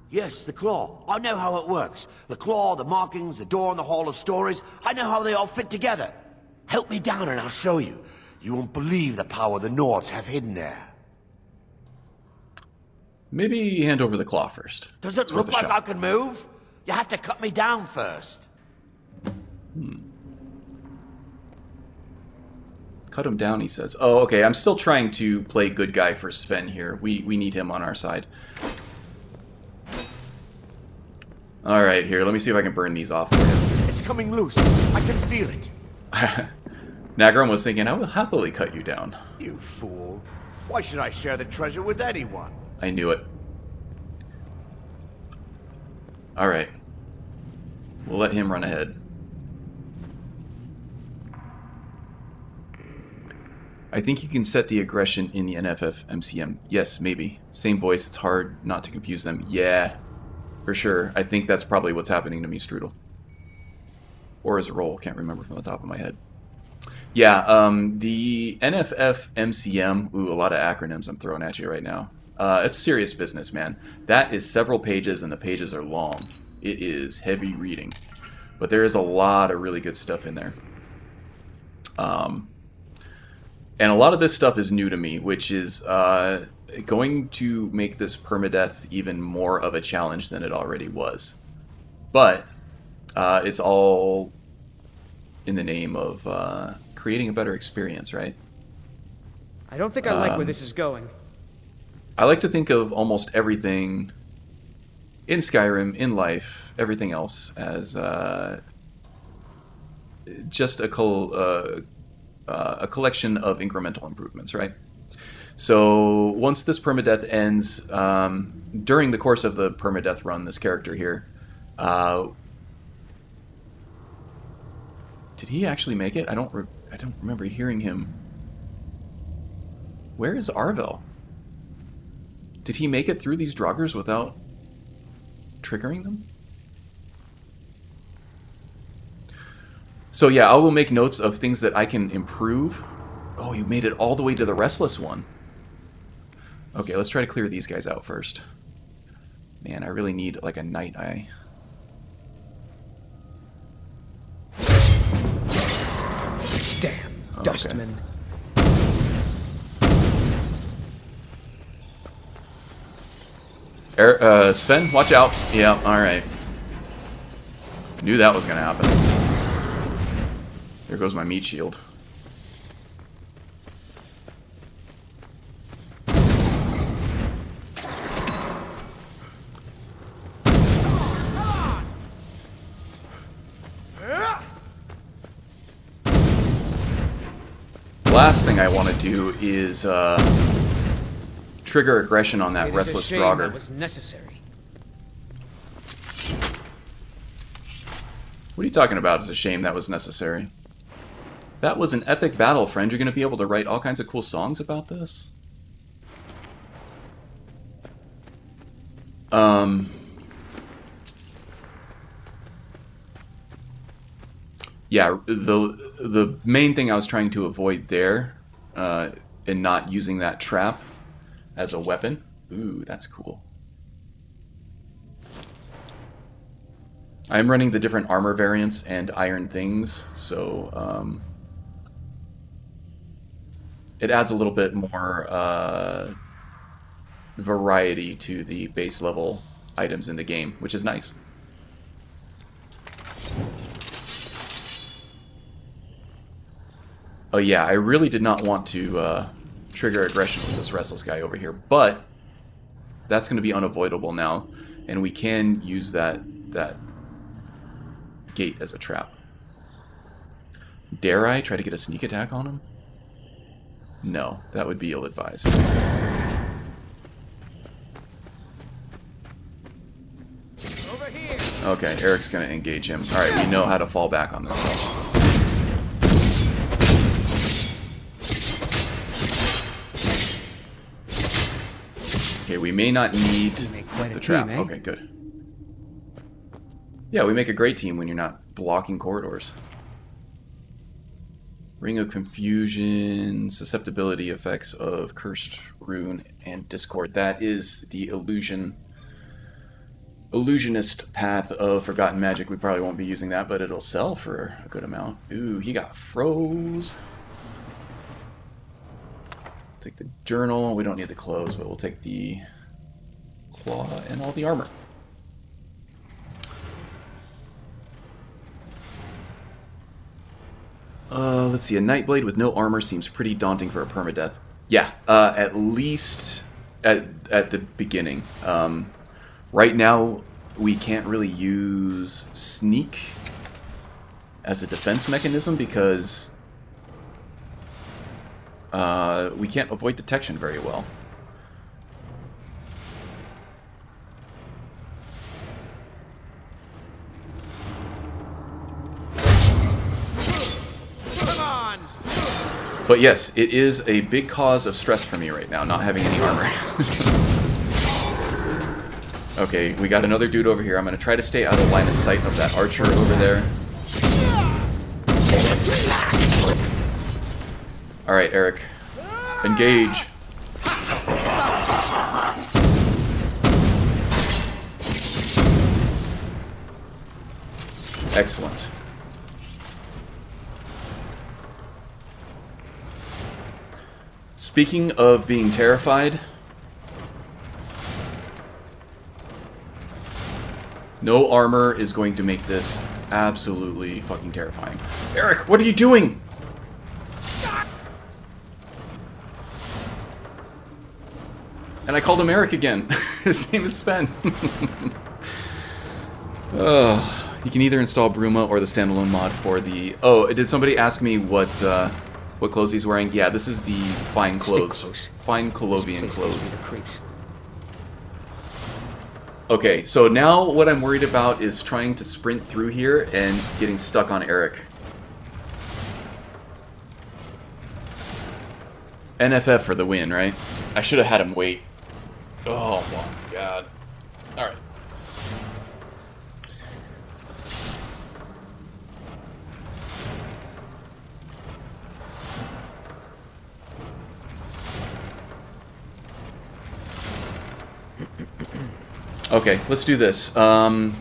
Yes, the claw. I know how it works. The claw, the markings, the door in the Hall of Stories. I know how they all fit together. Help me down and I'll show you. You won't believe the power the Nords have hidden there. Maybe hand over the claw first. Does it look like I can move? You have to cut me down first. Cut him down, he says. Oh, okay. I'm still trying to play good guy for Sven here. We need him on our side. Alright, here. Let me see if I can burn these off for you. It's coming loose. I can feel it. Nagron was thinking, I will happily cut you down. You fool. Why should I share the treasure with anyone? I knew it. Alright. We'll let him run ahead. I think you can set the aggression in the NFF MCM. Yes, maybe. Same voice, it's hard not to confuse them. Yeah, for sure. I think that's probably what's happening to me, Strudel. Or his role, can't remember from the top of my head. Yeah, the NFF MCM, ooh, a lot of acronyms I'm throwing at you right now. It's serious business, man. That is several pages, and the pages are long. It is heavy reading. But there is a lot of really good stuff in there. And a lot of this stuff is new to me, which is going to make this permadeath even more of a challenge than it already was. But it's all in the name of creating a better experience, right? I don't think I like where this is going. I like to think of almost everything in Skyrim, in life, everything else as just a collection of incremental improvements, right? So once this permadeath ends, during the course of the permadeath run, this character here, did he actually make it? I don't remember hearing him. Where is Arvel? Did he make it through these Draugrs without triggering them? So yeah, I will make notes of things that I can improve. Oh, you made it all the way to the Restless one. Okay, let's try to clear these guys out first. Man, I really need like a night eye. Damn, Dustman. Sven, watch out. Yeah, alright. Knew that was gonna happen. There goes my meat shield. Last thing I want to do is trigger aggression on that Restless Draugr. That was necessary. What are you talking about? It's a shame that was necessary. That was an epic battle, friend. You're going to be able to write all kinds of cool songs about this. Yeah, the main thing I was trying to avoid there, in not using that trap as a weapon. Ooh, that's cool. I'm running the different armor variants and iron things, so it adds a little bit more variety to the base level items in the game, which is nice. Oh yeah, I really did not want to trigger aggression with this restless guy over here, but that's going to be unavoidable now, and we can use that gate as a trap. Dare I try to get a sneak attack on him? No, that would be ill-advised. Over here. Okay, Eric's going to engage him. Alright, we know how to fall back on this stuff. Okay, we may not need the trap. Team, eh? Okay, good. Yeah, we make a great team when you're not blocking corridors. Ring of Confusion, susceptibility effects of Cursed Rune and Discord. That is the illusionist path of Forgotten Magic. We probably won't be using that, but it'll sell for a good amount. Ooh, he got froze. Take the journal. We don't need the clothes, but we'll take the claw and all the armor. Let's see. A Nightblade with no armor seems pretty daunting for a permadeath. Yeah, at least at the beginning. Right now, we can't really use sneak as a defense mechanism because we can't avoid detection very well. But yes, it is a big cause of stress for me right now, not having any armor. Okay, we got another dude over here. I'm going to try to stay out of line of sight of that archer over there. Alright, Eric. Engage. Excellent. Speaking of being terrified, no armor is going to make this absolutely fucking terrifying. Eric, what are you doing? And I called him Eric again. His name is Sven. Oh, you can either install Bruma or the standalone mod for the... Oh, did somebody ask me what clothes he's wearing? Yeah, this is the fine clothes. Fine Colovian clothes. Okay, so now what I'm worried about is trying to sprint through here and getting stuck on Eric. NFF for the win, right? I should have had him wait. Oh my god. Alright. Okay, let's do this. There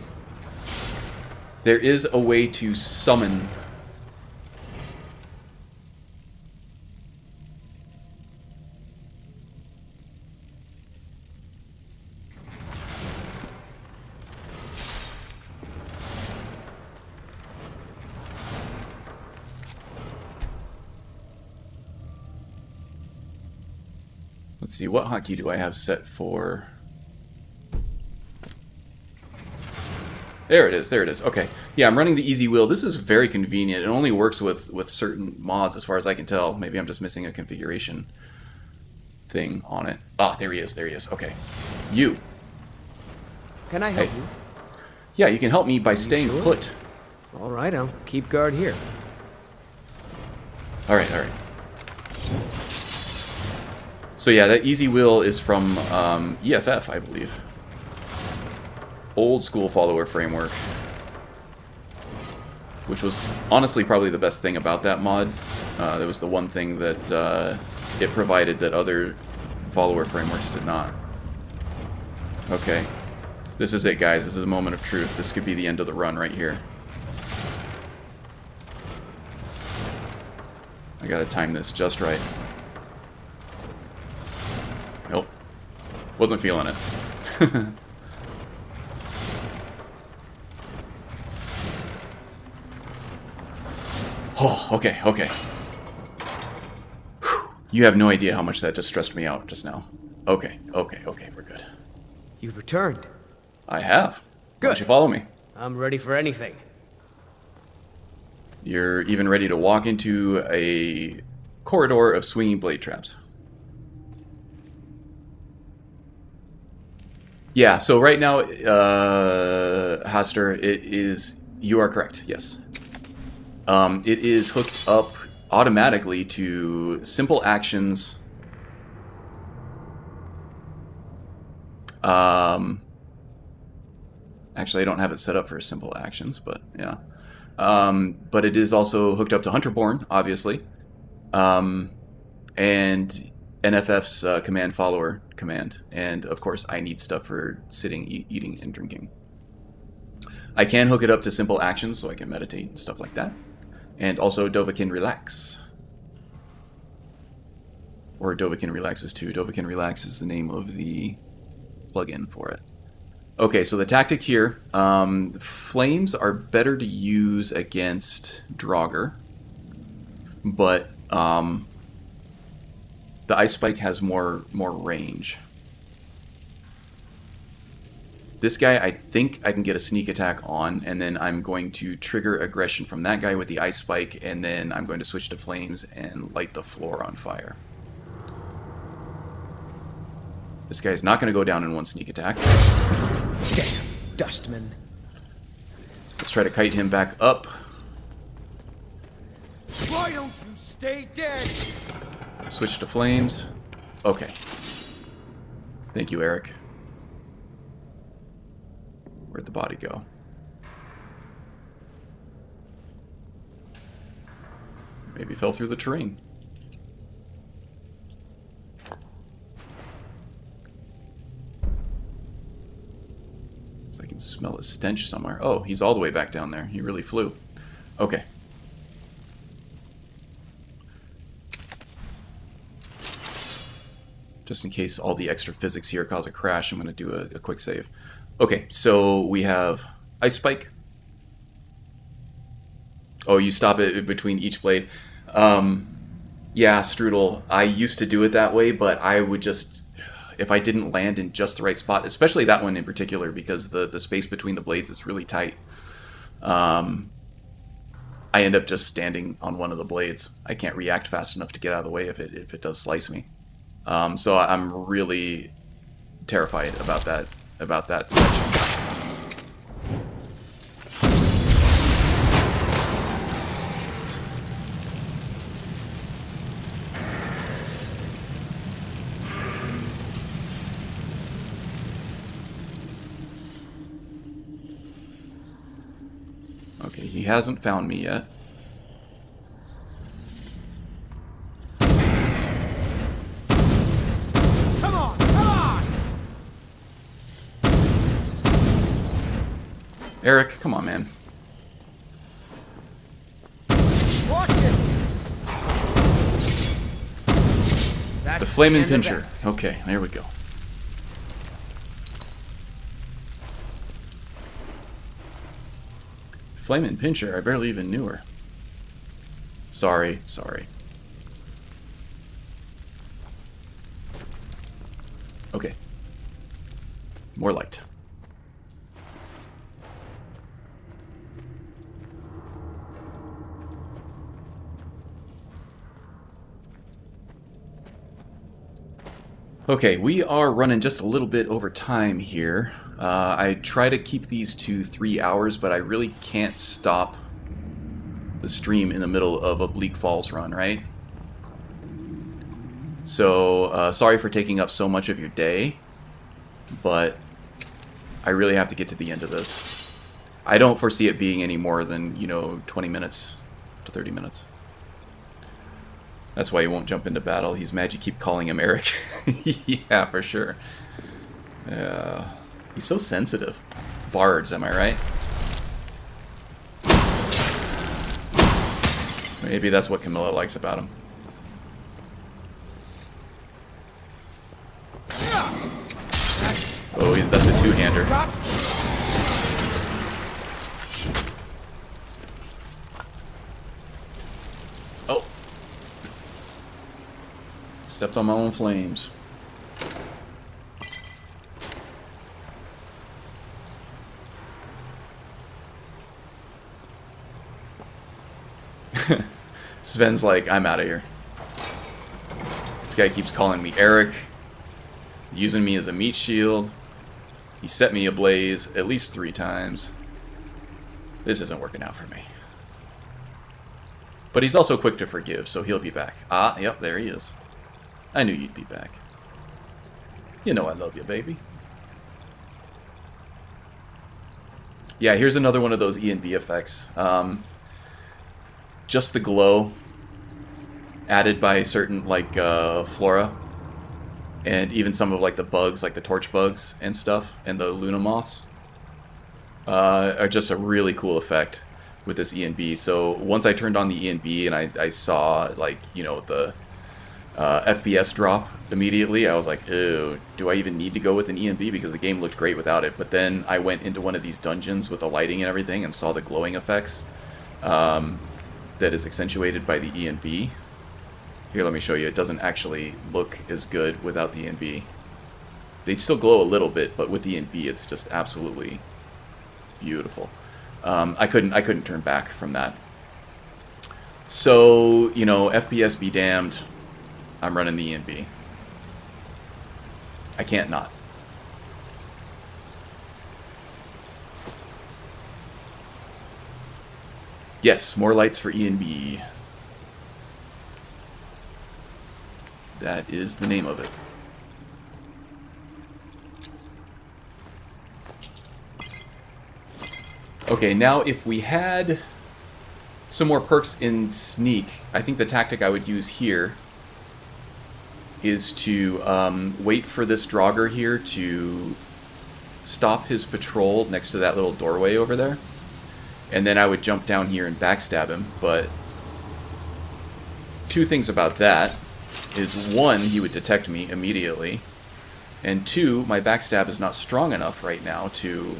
is a way to summon... Let's see, what hotkey do I have set for... There it is, there it is. Okay. Yeah, I'm running the easy wheel. This is very convenient. It only works with certain mods as far as I can tell. Maybe I'm just missing a configuration thing on it. Ah, there he is, there he is. Okay. You. Can I help you? Yeah, you can help me by staying put. Alright, I'll keep guard here. Alright, alright. So yeah, that easy wheel is from EFF, I believe. Old school follower framework, which was honestly probably the best thing about that mod. That was the one thing that it provided that other follower frameworks did not. Okay, this is it, guys. This is a moment of truth. This could be the end of the run right here. I gotta time this just right. Nope. Wasn't feeling it. Oh, okay, okay. Whew. You have no idea how much that just stressed me out just now. Okay, okay, okay, we're good. You've returned. I have. Good. Why don't you follow me? I'm ready for anything. You're even ready to walk into a corridor of swinging blade traps. Yeah, so right now, Haster, it is... You are correct, yes. It is hooked up automatically to simple actions. Actually, I don't have it set up for simple actions, but yeah. But it is also hooked up to Hunterborn, obviously. And NFF's command follower command. And of course, I need stuff for sitting, eating, and drinking. I can hook it up to simple actions, so I can meditate and stuff like that. And also Dovahkiin Relax. Or Dovahkiin Relaxes too. Dovahkiin Relax is the name of the plugin for it. Okay, so the tactic here, flames are better to use against Draugr, but the Ice Spike has more range. This guy, I think I can get a sneak attack on, and then I'm going to trigger aggression from that guy with the Ice Spike, and then I'm going to switch to flames and light the floor on fire. This guy's not going to go down in one sneak attack. Damn, Dustman. Let's try to kite him back up. Why don't you stay dead? Switch to flames. Okay. Thank you, Eric. Where'd the body go? Maybe fell through the terrain. I can smell a stench somewhere. Oh, he's all the way back down there. He really flew. Okay. Just in case all the extra physics here cause a crash, I'm going to do a quick save. Okay, so we have Ice Spike. Oh, you stop it between each blade. Yeah, Strudel, I used to do it that way, but I would just... If I didn't land in just the right spot, especially that one in particular, because the space between the blades is really tight, I end up just standing on one of the blades. I can't react fast enough to get out of the way if it does slice me. So I'm really terrified about that section. Okay, he hasn't found me yet. Come on, come on! Eric, come on, man. Watch it! The Flamin' Pincher. Okay, there we go. Flamin' Pincher, I barely even knew her. Sorry. Okay. More light. Okay, we are running just a little bit over time here. I try to keep these to 3 hours, but I really can't stop the stream in the middle of a Bleak Falls run, right? So, sorry for taking up so much of your day, but I really have to get to the end of this. I don't foresee it being any more than, 20 minutes to 30 minutes. That's why he won't jump into battle. He's mad you keep calling him Eric. Yeah, for sure. He's so sensitive. Bards, am I right? Maybe that's what Camilla likes about him. Oh, that's a two-hander. Oh. Stepped on my own flames. Sven's like, I'm out of here. This guy keeps calling me Eric, using me as a meat shield. He set me ablaze at least 3 times. This isn't working out for me. But he's also quick to forgive, so he'll be back. Ah, yep, there he is. I knew you'd be back. You know I love you, baby. Yeah, here's another one of those E&B effects. Just the glow added by certain, like, flora. And even some of, like, the bugs, like the torch bugs and stuff, and the Luna moths. Are just a really cool effect with this E&B. So once I turned on the E&B and I saw, like, you know, the FPS drop immediately, I was like, ew, do I even need to go with an E&B? Because the game looked great without it. But then I went into one of these dungeons with the lighting and everything and saw the glowing effects that is accentuated by the E&B. Here, let me show you. It doesn't actually look as good without the E&B. They still glow a little bit, but with the E&B, it's just absolutely beautiful. I couldn't turn back from that. So, you know, FPS be damned. I'm running the E&B. I can't not. Yes, more lights for E&B. That is the name of it. Okay, now if we had some more perks in Sneak, I think the tactic I would use here is to wait for this Draugr here to stop his patrol next to that little doorway over there. And then I would jump down here and backstab him, but 2 things about that is 1, he would detect me immediately, and 2, my backstab is not strong enough right now to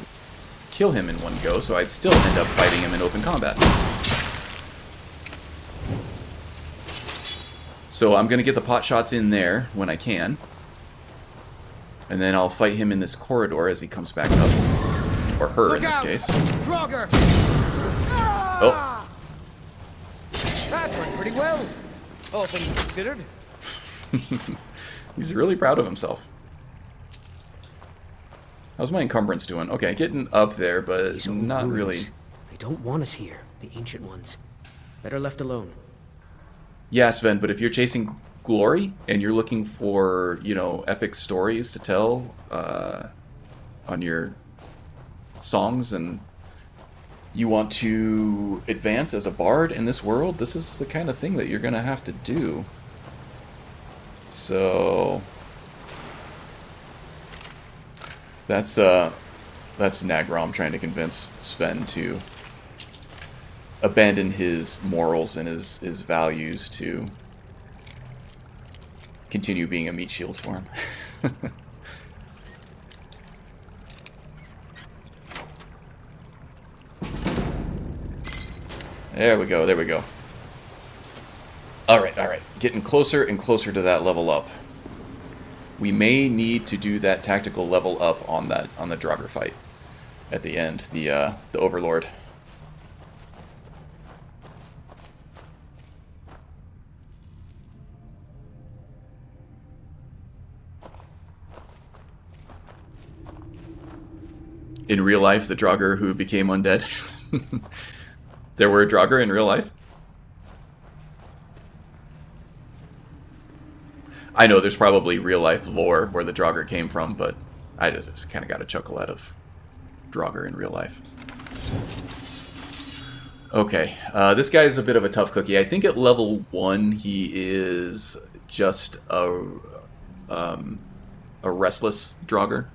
kill him in one go, so I'd still end up fighting him in open combat. So I'm going to get the pot shots in there when I can, and then I'll fight him in this corridor as he comes back up. Or her, in this case. Draugr! Oh. That went pretty well, all things considered. He's really proud of himself. How's my encumbrance doing? Okay, getting up there, but not really. They don't want us here, the ancient ones. Better left alone. Yeah, Sven, but if you're chasing glory and you're looking for, you know, epic stories to tell on your songs, and you want to advance as a bard in this world, this is the kind of thing that you're going to have to do. So that's Nagrom trying to convince Sven to abandon his morals and his values to continue being a meat shield for him. There we go, there we go. Alright, alright. Getting closer and closer to that level up. We may need to do that tactical level up on the Draugr fight at the end, the Overlord. In real life, the Draugr who became undead. There were a Draugr in real life? I know there's probably real-life lore where the Draugr came from, but I just kind of got a chuckle out of Draugr in real life. Okay, this guy's a bit of a tough cookie. I think at level 1 he is just a restless Draugr.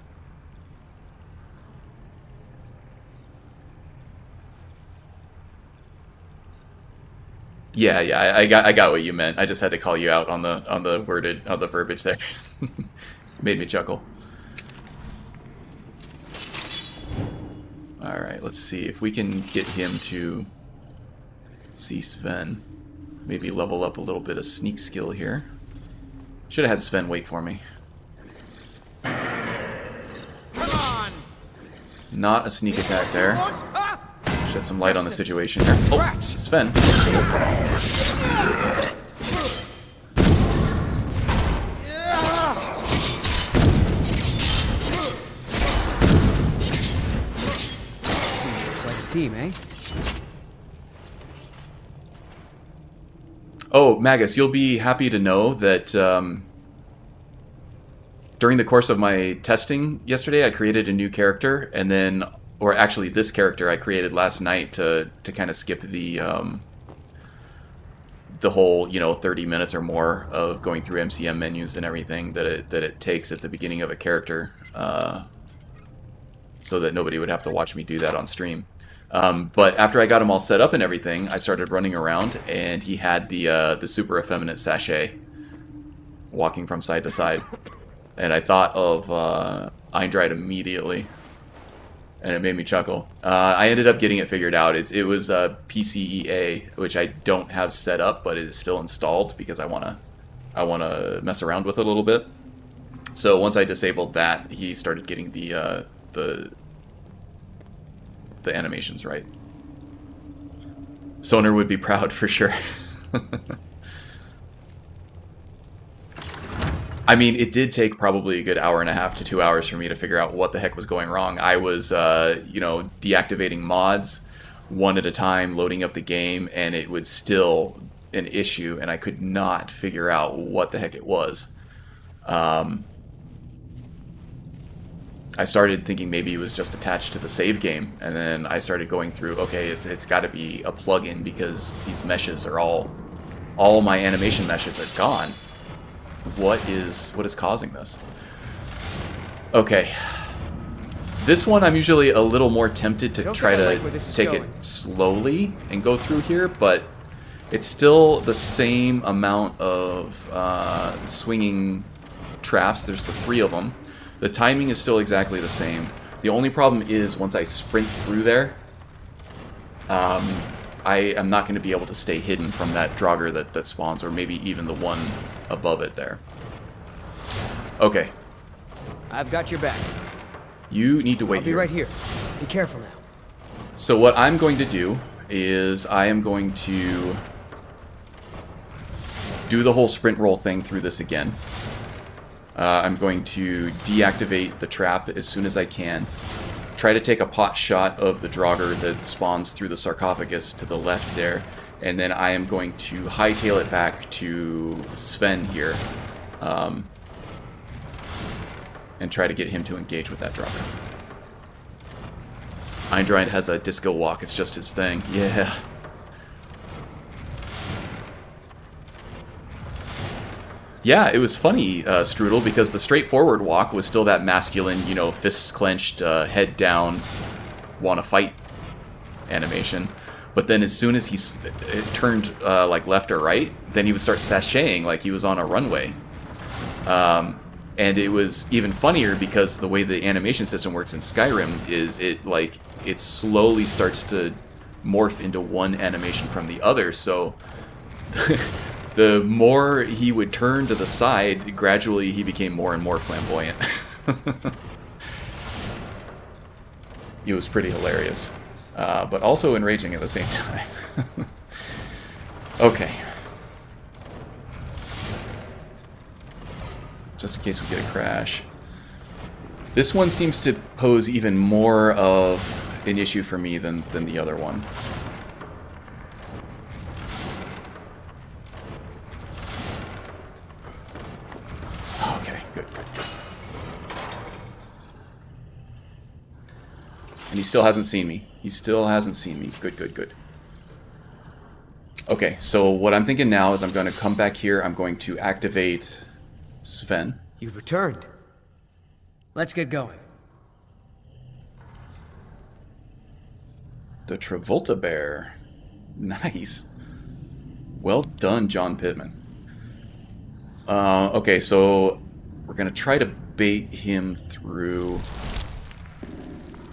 Yeah, I got what you meant. I just had to call you out on the verbiage there. Made me chuckle. Alright, let's see if we can get him to see Sven. Maybe level up a little bit of sneak skill here. Should have had Sven wait for me. Come on! Not a sneak attack there. Shed some light on the situation here. Oh, Sven. Quite a team, eh? Oh, Magus, you'll be happy to know that during the course of my testing yesterday, I created a new character, and then, or actually this character I created last night to kind of skip the whole, 30 minutes or more of going through MCM menus and everything that it takes at the beginning of a character, so that nobody would have to watch me do that on stream. But after I got him all set up and everything, I started running around, and he had the super effeminate sachet walking from side to side. And I thought of Eindride immediately, and it made me chuckle. I ended up getting it figured out. It was PCEA, which I don't have set up, but it is still installed because I wanna mess around with it a little bit. So once I disabled that, he started getting the animations right. Sonar would be proud for sure. I mean, it did take probably a good hour and a half to 2 hours for me to figure out what the heck was going wrong. I was, deactivating mods one at a time, loading up the game, and it was still an issue, and I could not figure out what the heck it was. I started thinking maybe it was just attached to the save game, and then I started going through, okay, it's got to be a plugin because these meshes are all my animation meshes are gone. What is causing this? Okay. This one I'm usually a little more tempted to try to take it slowly and go through here, but it's still the same amount of swinging traps. There's the 3 of them. The timing is still exactly the same. The only problem is once I sprint through there, I am not going to be able to stay hidden from that Draugr that spawns, or maybe even the one above it there. Okay. I've got your back. You need to wait I'll be right here. Be careful now. So what I'm going to do is I am going to do the whole sprint roll thing through this again. I'm going to deactivate the trap as soon as I can. Try to take a pot shot of the Draugr that spawns through the sarcophagus to the left there, and then I am going to hightail it back to Sven here, and try to get him to engage with that Draugr. Eindride has a disco walk, it's just his thing. Yeah. Yeah, it was funny, Strudel, because the straightforward walk was still that masculine, fists clenched, head down, wanna fight animation. But then as soon as he turned like left or right, then he would start sashaying like he was on a runway. And it was even funnier because the way the animation system works in Skyrim is it slowly starts to morph into one animation from the other, so the more he would turn to the side, gradually he became more and more flamboyant. It was pretty hilarious. But also enraging at the same time. Okay. Just in case we get a crash. This one seems to pose even more of an issue for me than the other one. Okay, good. And he still hasn't seen me. He still hasn't seen me. Good. Okay, so what I'm thinking now is I'm going to come back here. I'm going to activate Sven. You've returned. Let's get going. The Travolta Bear. Nice. Well done, John Pittman. Okay, so we're going to try to bait him through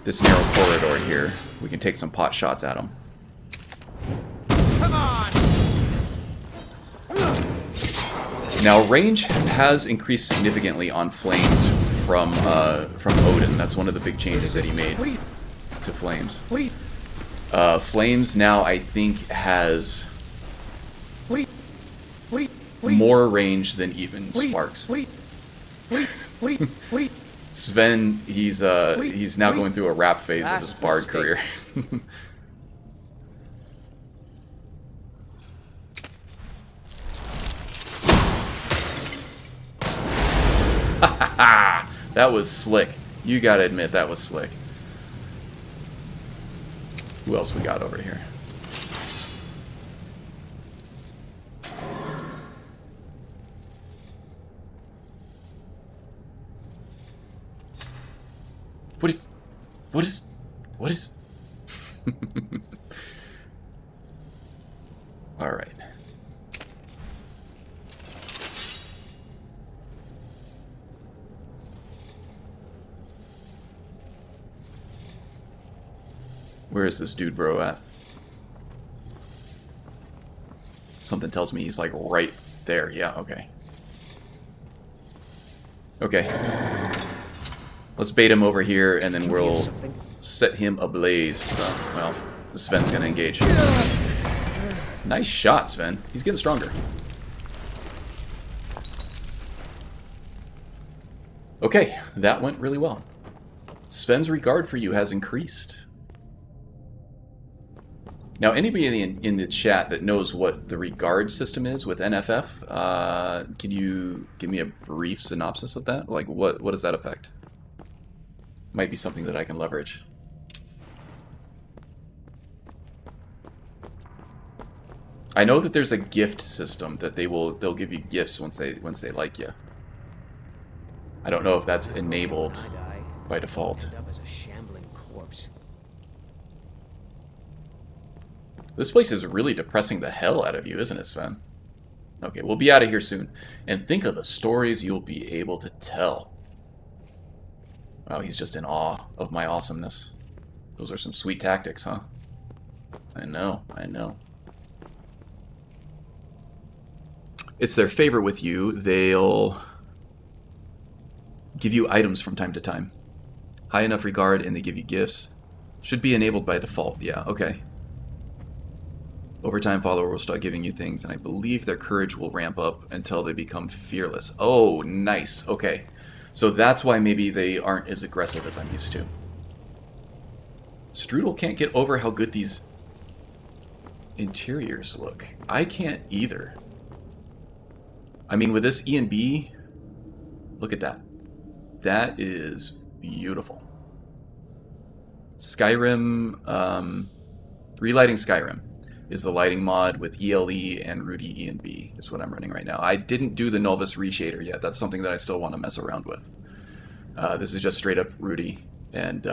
this narrow corridor here, we can take some pot shots at him. Come on! Now, range has increased significantly on flames from Odin. That's one of the big changes that he made to flames. Flames now, I think, has more range than even sparks. Sven, he's now going through a rap phase of his bard career. That was slick. You gotta admit that was slick. Who else we got over here? What is all right. Where is this dude bro at? Something tells me he's like right there. Yeah, okay. Okay. Let's bait him over here, and then we'll set him ablaze. Well, Sven's gonna engage. Nice shot, Sven. He's getting stronger. Okay, that went really well. Sven's regard for you has increased. Now, anybody in the chat that knows what the regard system is with NFF, can you give me a brief synopsis of that? Like, what does that affect? Might be something that I can leverage. I know that there's a gift system that they'll give you gifts once they like you. I don't know if that's enabled by default. This place is really depressing the hell out of you, isn't it, Sven? Okay, we'll be out of here soon. And think of the stories you'll be able to tell. Wow, he's just in awe of my awesomeness. Those are some sweet tactics, huh? I know, I know. It's their favor with you. They'll give you items from time to time. High enough regard, and they give you gifts. Should be enabled by default. Yeah, okay. Over time, follower will start giving you things, and I believe their courage will ramp up until they become fearless. Oh, nice. Okay. So that's why maybe they aren't as aggressive as I'm used to. Strudel can't get over how good these interiors look. I can't either. I mean, with this E and B, look at that. That is beautiful. Skyrim, Relighting Skyrim is the lighting mod with ELE and Rudy E and B is what I'm running right now. I didn't do the Novus reshader yet. That's something that I still want to mess around with. This is just straight up Rudy and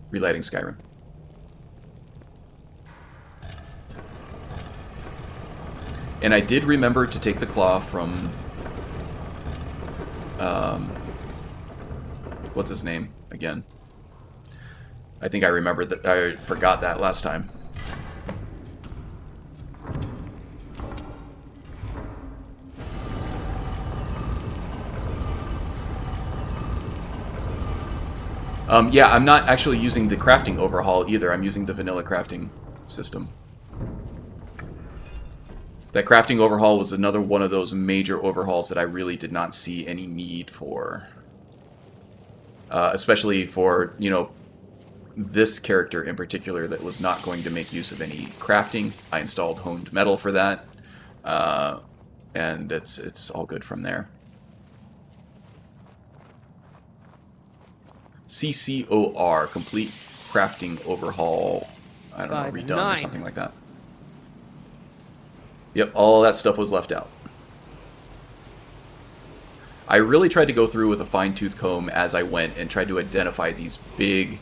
Relighting Skyrim. And I did remember to take the claw from what's his name again? I think I remembered that. I forgot that last time. Yeah, I'm not actually using the crafting overhaul either. I'm using the vanilla crafting system. That crafting overhaul was another one of those major overhauls that I really did not see any need for. Especially for, you know, this character in particular that was not going to make use of any crafting. I installed honed metal for that. And it's all good from there. CCOR, complete crafting overhaul, I don't know, redone or something like that. Yep, all that stuff was left out. I really tried to go through with a fine-tooth comb as I went and tried to identify these big,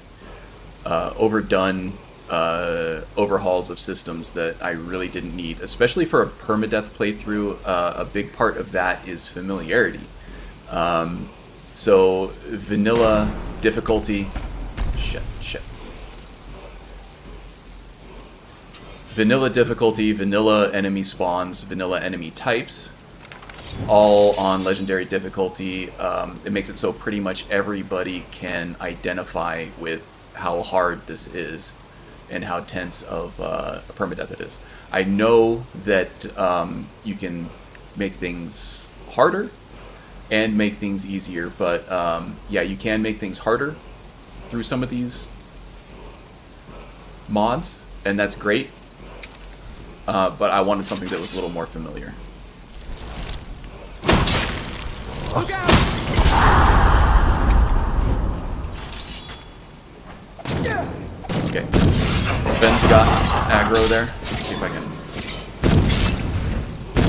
overdone overhauls of systems that I really didn't need. Especially for a permadeath playthrough, a big part of that is familiarity. So vanilla difficulty shit. Vanilla difficulty, vanilla enemy spawns, vanilla enemy types, all on legendary difficulty. It makes it so pretty much everybody can identify with how hard this is and how tense of a permadeath it is. I know that you can make things harder and make things easier, but yeah, you can make things harder through some of these mods, and that's great. But I wanted something that was a little more familiar. Look out! Okay. Sven's got aggro there. Let's see if I can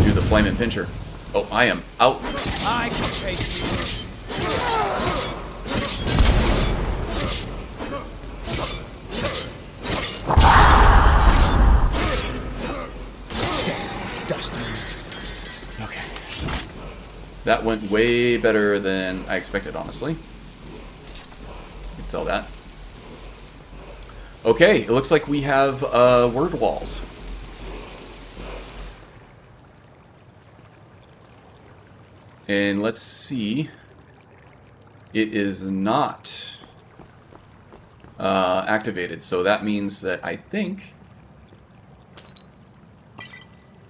do the flaming pincher. Oh, I am out. I can take you. Okay. That went way better than I expected, honestly. You can sell that. Okay, it looks like we have word walls. And let's see. It is not activated, so that means that I think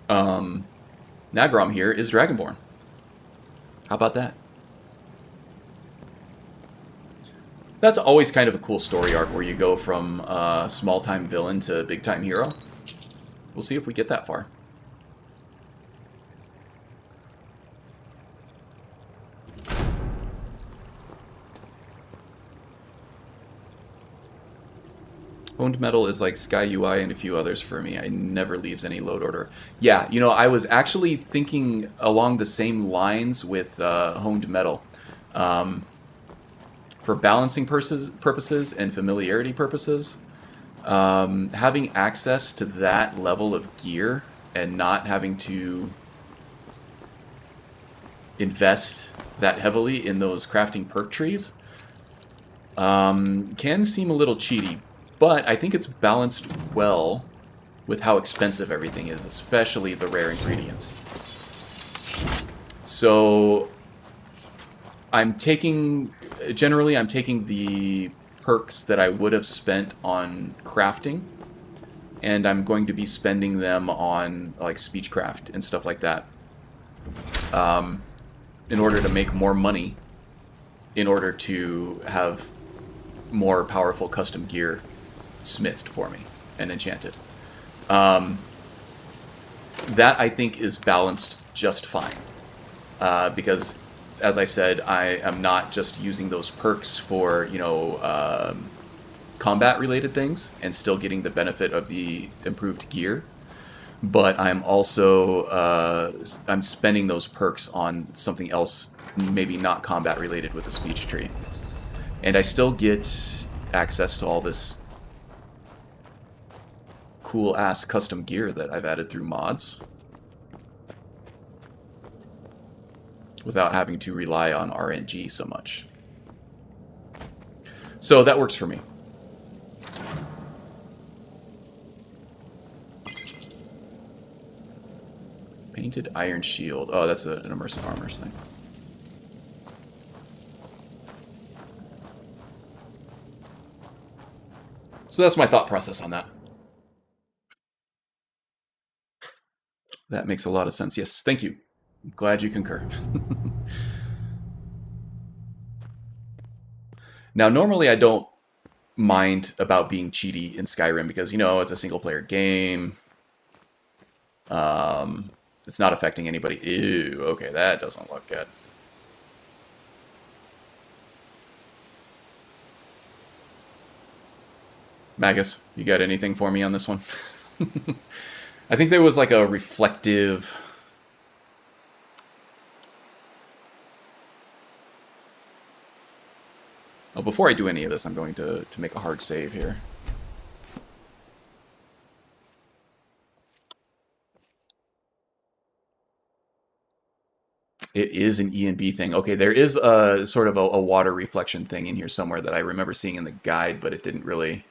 Nagrom here is Dragonborn. How about that? That's always kind of a cool story arc where you go from small-time villain to big-time hero. We'll see if we get that far. Honed Metal is like Sky UI and a few others for me. I never leaves any load order. Yeah, you know, I was actually thinking along the same lines with Honed Metal. For balancing purposes and familiarity purposes, having access to that level of gear and not having to invest that heavily in those crafting perk trees can seem a little cheaty. But I think it's balanced well with how expensive everything is, especially the rare ingredients. So generally I'm taking the perks that I would have spent on crafting, and I'm going to be spending them on like speechcraft and stuff like that, in order to make more money, in order to have more powerful custom gear smithed for me and enchanted. That I think is balanced just fine, because as I said, I am not just using those perks for, you know, combat related things and still getting the benefit of the improved gear, but I'm also I'm spending those perks on something else, maybe not combat related, with the speech tree, and I still get access to all this cool ass custom gear that I've added through mods without having to rely on RNG so much. So that works for me. Painted iron shield. Oh, that's an immersive armors thing. So that's my thought process on that. That makes a lot of sense. Yes, thank you. I'm glad you concur. Now, normally I don't mind about being cheaty in Skyrim because, you know, it's a single-player game. It's not affecting anybody. Ew, okay, that doesn't look good. Magus, you got anything for me on this one? I think there was like a reflective... Oh, before I do any of this, I'm going to make a hard save here. It is an E&B thing. Okay, there is a sort of a water reflection thing in here somewhere that I remember seeing in the guide, but it didn't really...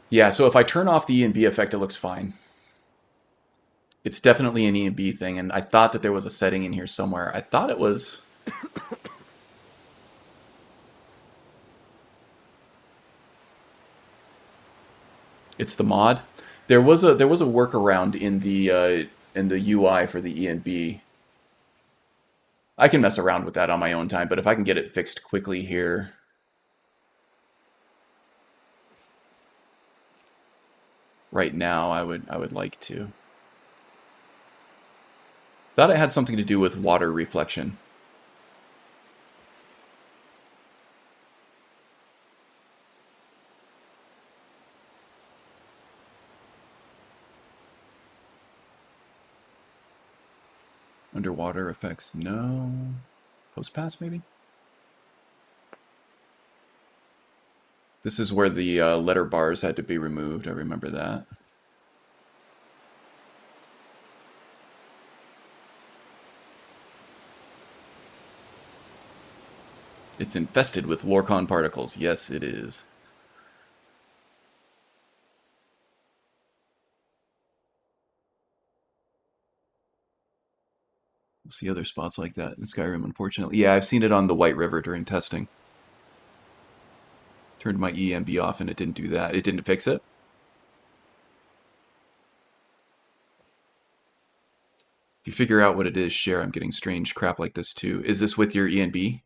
Yeah, so if I turn off the E&B effect, it looks fine. It's definitely an E&B thing, and I thought that there was a setting in here somewhere. I thought it was... It's the mod. There was a workaround in the UI for the E&B. I can mess around with that on my own time, but if I can get it fixed quickly here... Right now, I would like to. Thought it had something to do with water reflection. Underwater effects, no. Post pass, maybe? This is where the letter bars had to be removed. I remember that. It's infested with Lorcon particles. Yes, it is. We'll see other spots like that in Skyrim, unfortunately. Yeah, I've seen it on the White River during testing. Turned my EMB off and it didn't do that. It didn't fix it. If you figure out what it is, share. I'm getting strange crap like this too. Is this with your ENB?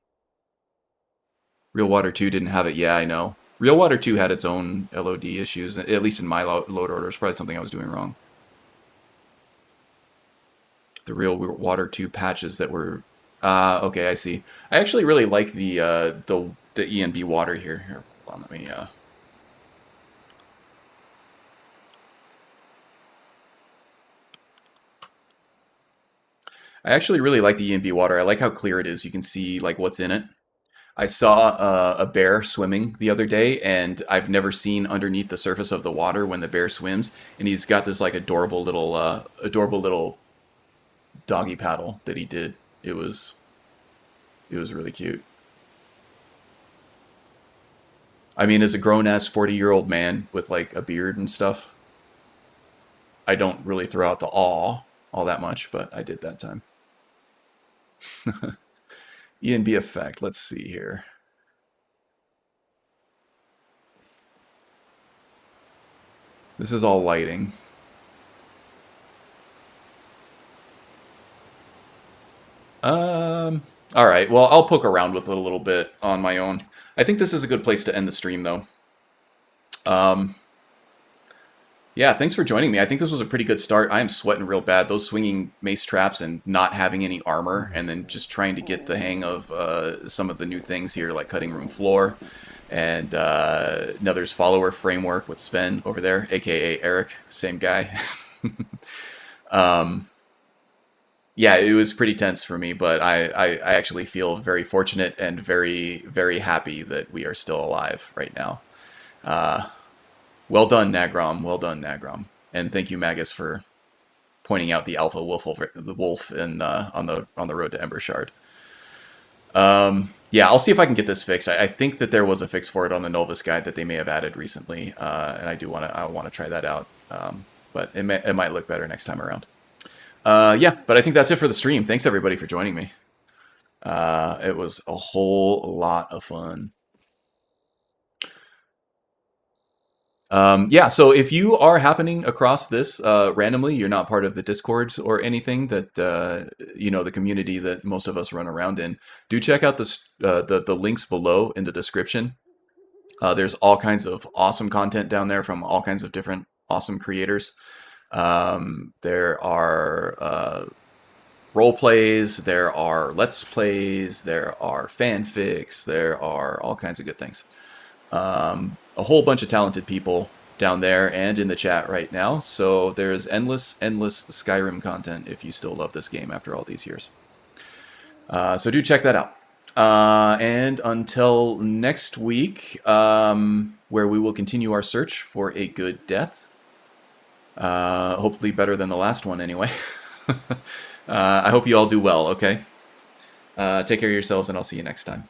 Real Water 2 didn't have it. Yeah, I know. Real Water 2 had its own LOD issues, at least in my load order. It's probably something I was doing wrong. The Real Water 2 patches that were... okay, I see. I actually really like the ENB water here. Here, hold on, let me... I actually really like the ENB water. I like how clear it is. You can see like what's in it. I saw a bear swimming the other day, and I've never seen underneath the surface of the water when the bear swims. And he's got this like adorable little doggy paddle that he did. It was really cute. I mean, as a grown-ass 40-year-old man with like a beard and stuff, I don't really throw out the awe all that much, but I did that time. ENB effect, let's see here. This is all lighting. All right, well, I'll poke around with it a little bit on my own. I think this is a good place to end the stream, though. Yeah, thanks for joining me. I think this was a pretty good start. I am sweating real bad. Those swinging mace traps and not having any armor, and then just trying to get the hang of some of the new things here, like cutting room floor, and Nether's follower framework with Sven over there, aka Eric, same guy. Yeah, it was pretty tense for me, but I actually feel very fortunate and very, very happy that we are still alive right now. Well done, Nagrom. Well done, Nagrom. And thank you, Magus, for pointing out the alpha wolf in, on the road to Embershard. Yeah, I'll see if I can get this fixed. I think that there was a fix for it on the Novus guide that they may have added recently, and I want to try that out. But it might look better next time around. Yeah, but I think that's it for the stream. Thanks everybody for joining me. It was a whole lot of fun. Yeah, so if you are happening across this randomly, you're not part of the Discord or anything that, you know, the community that most of us run around in, do check out the links below in the description. There's all kinds of awesome content down there from all kinds of different awesome creators. There are role plays, there are let's plays, there are fanfics, there are all kinds of good things. A whole bunch of talented people down there and in the chat right now. So there's endless Skyrim content if you still love this game after all these years. So do check that out. And until next week, where we will continue our search for a good death. Hopefully better than the last one anyway. I hope you all do well, okay? Take care of yourselves, and I'll see you next time.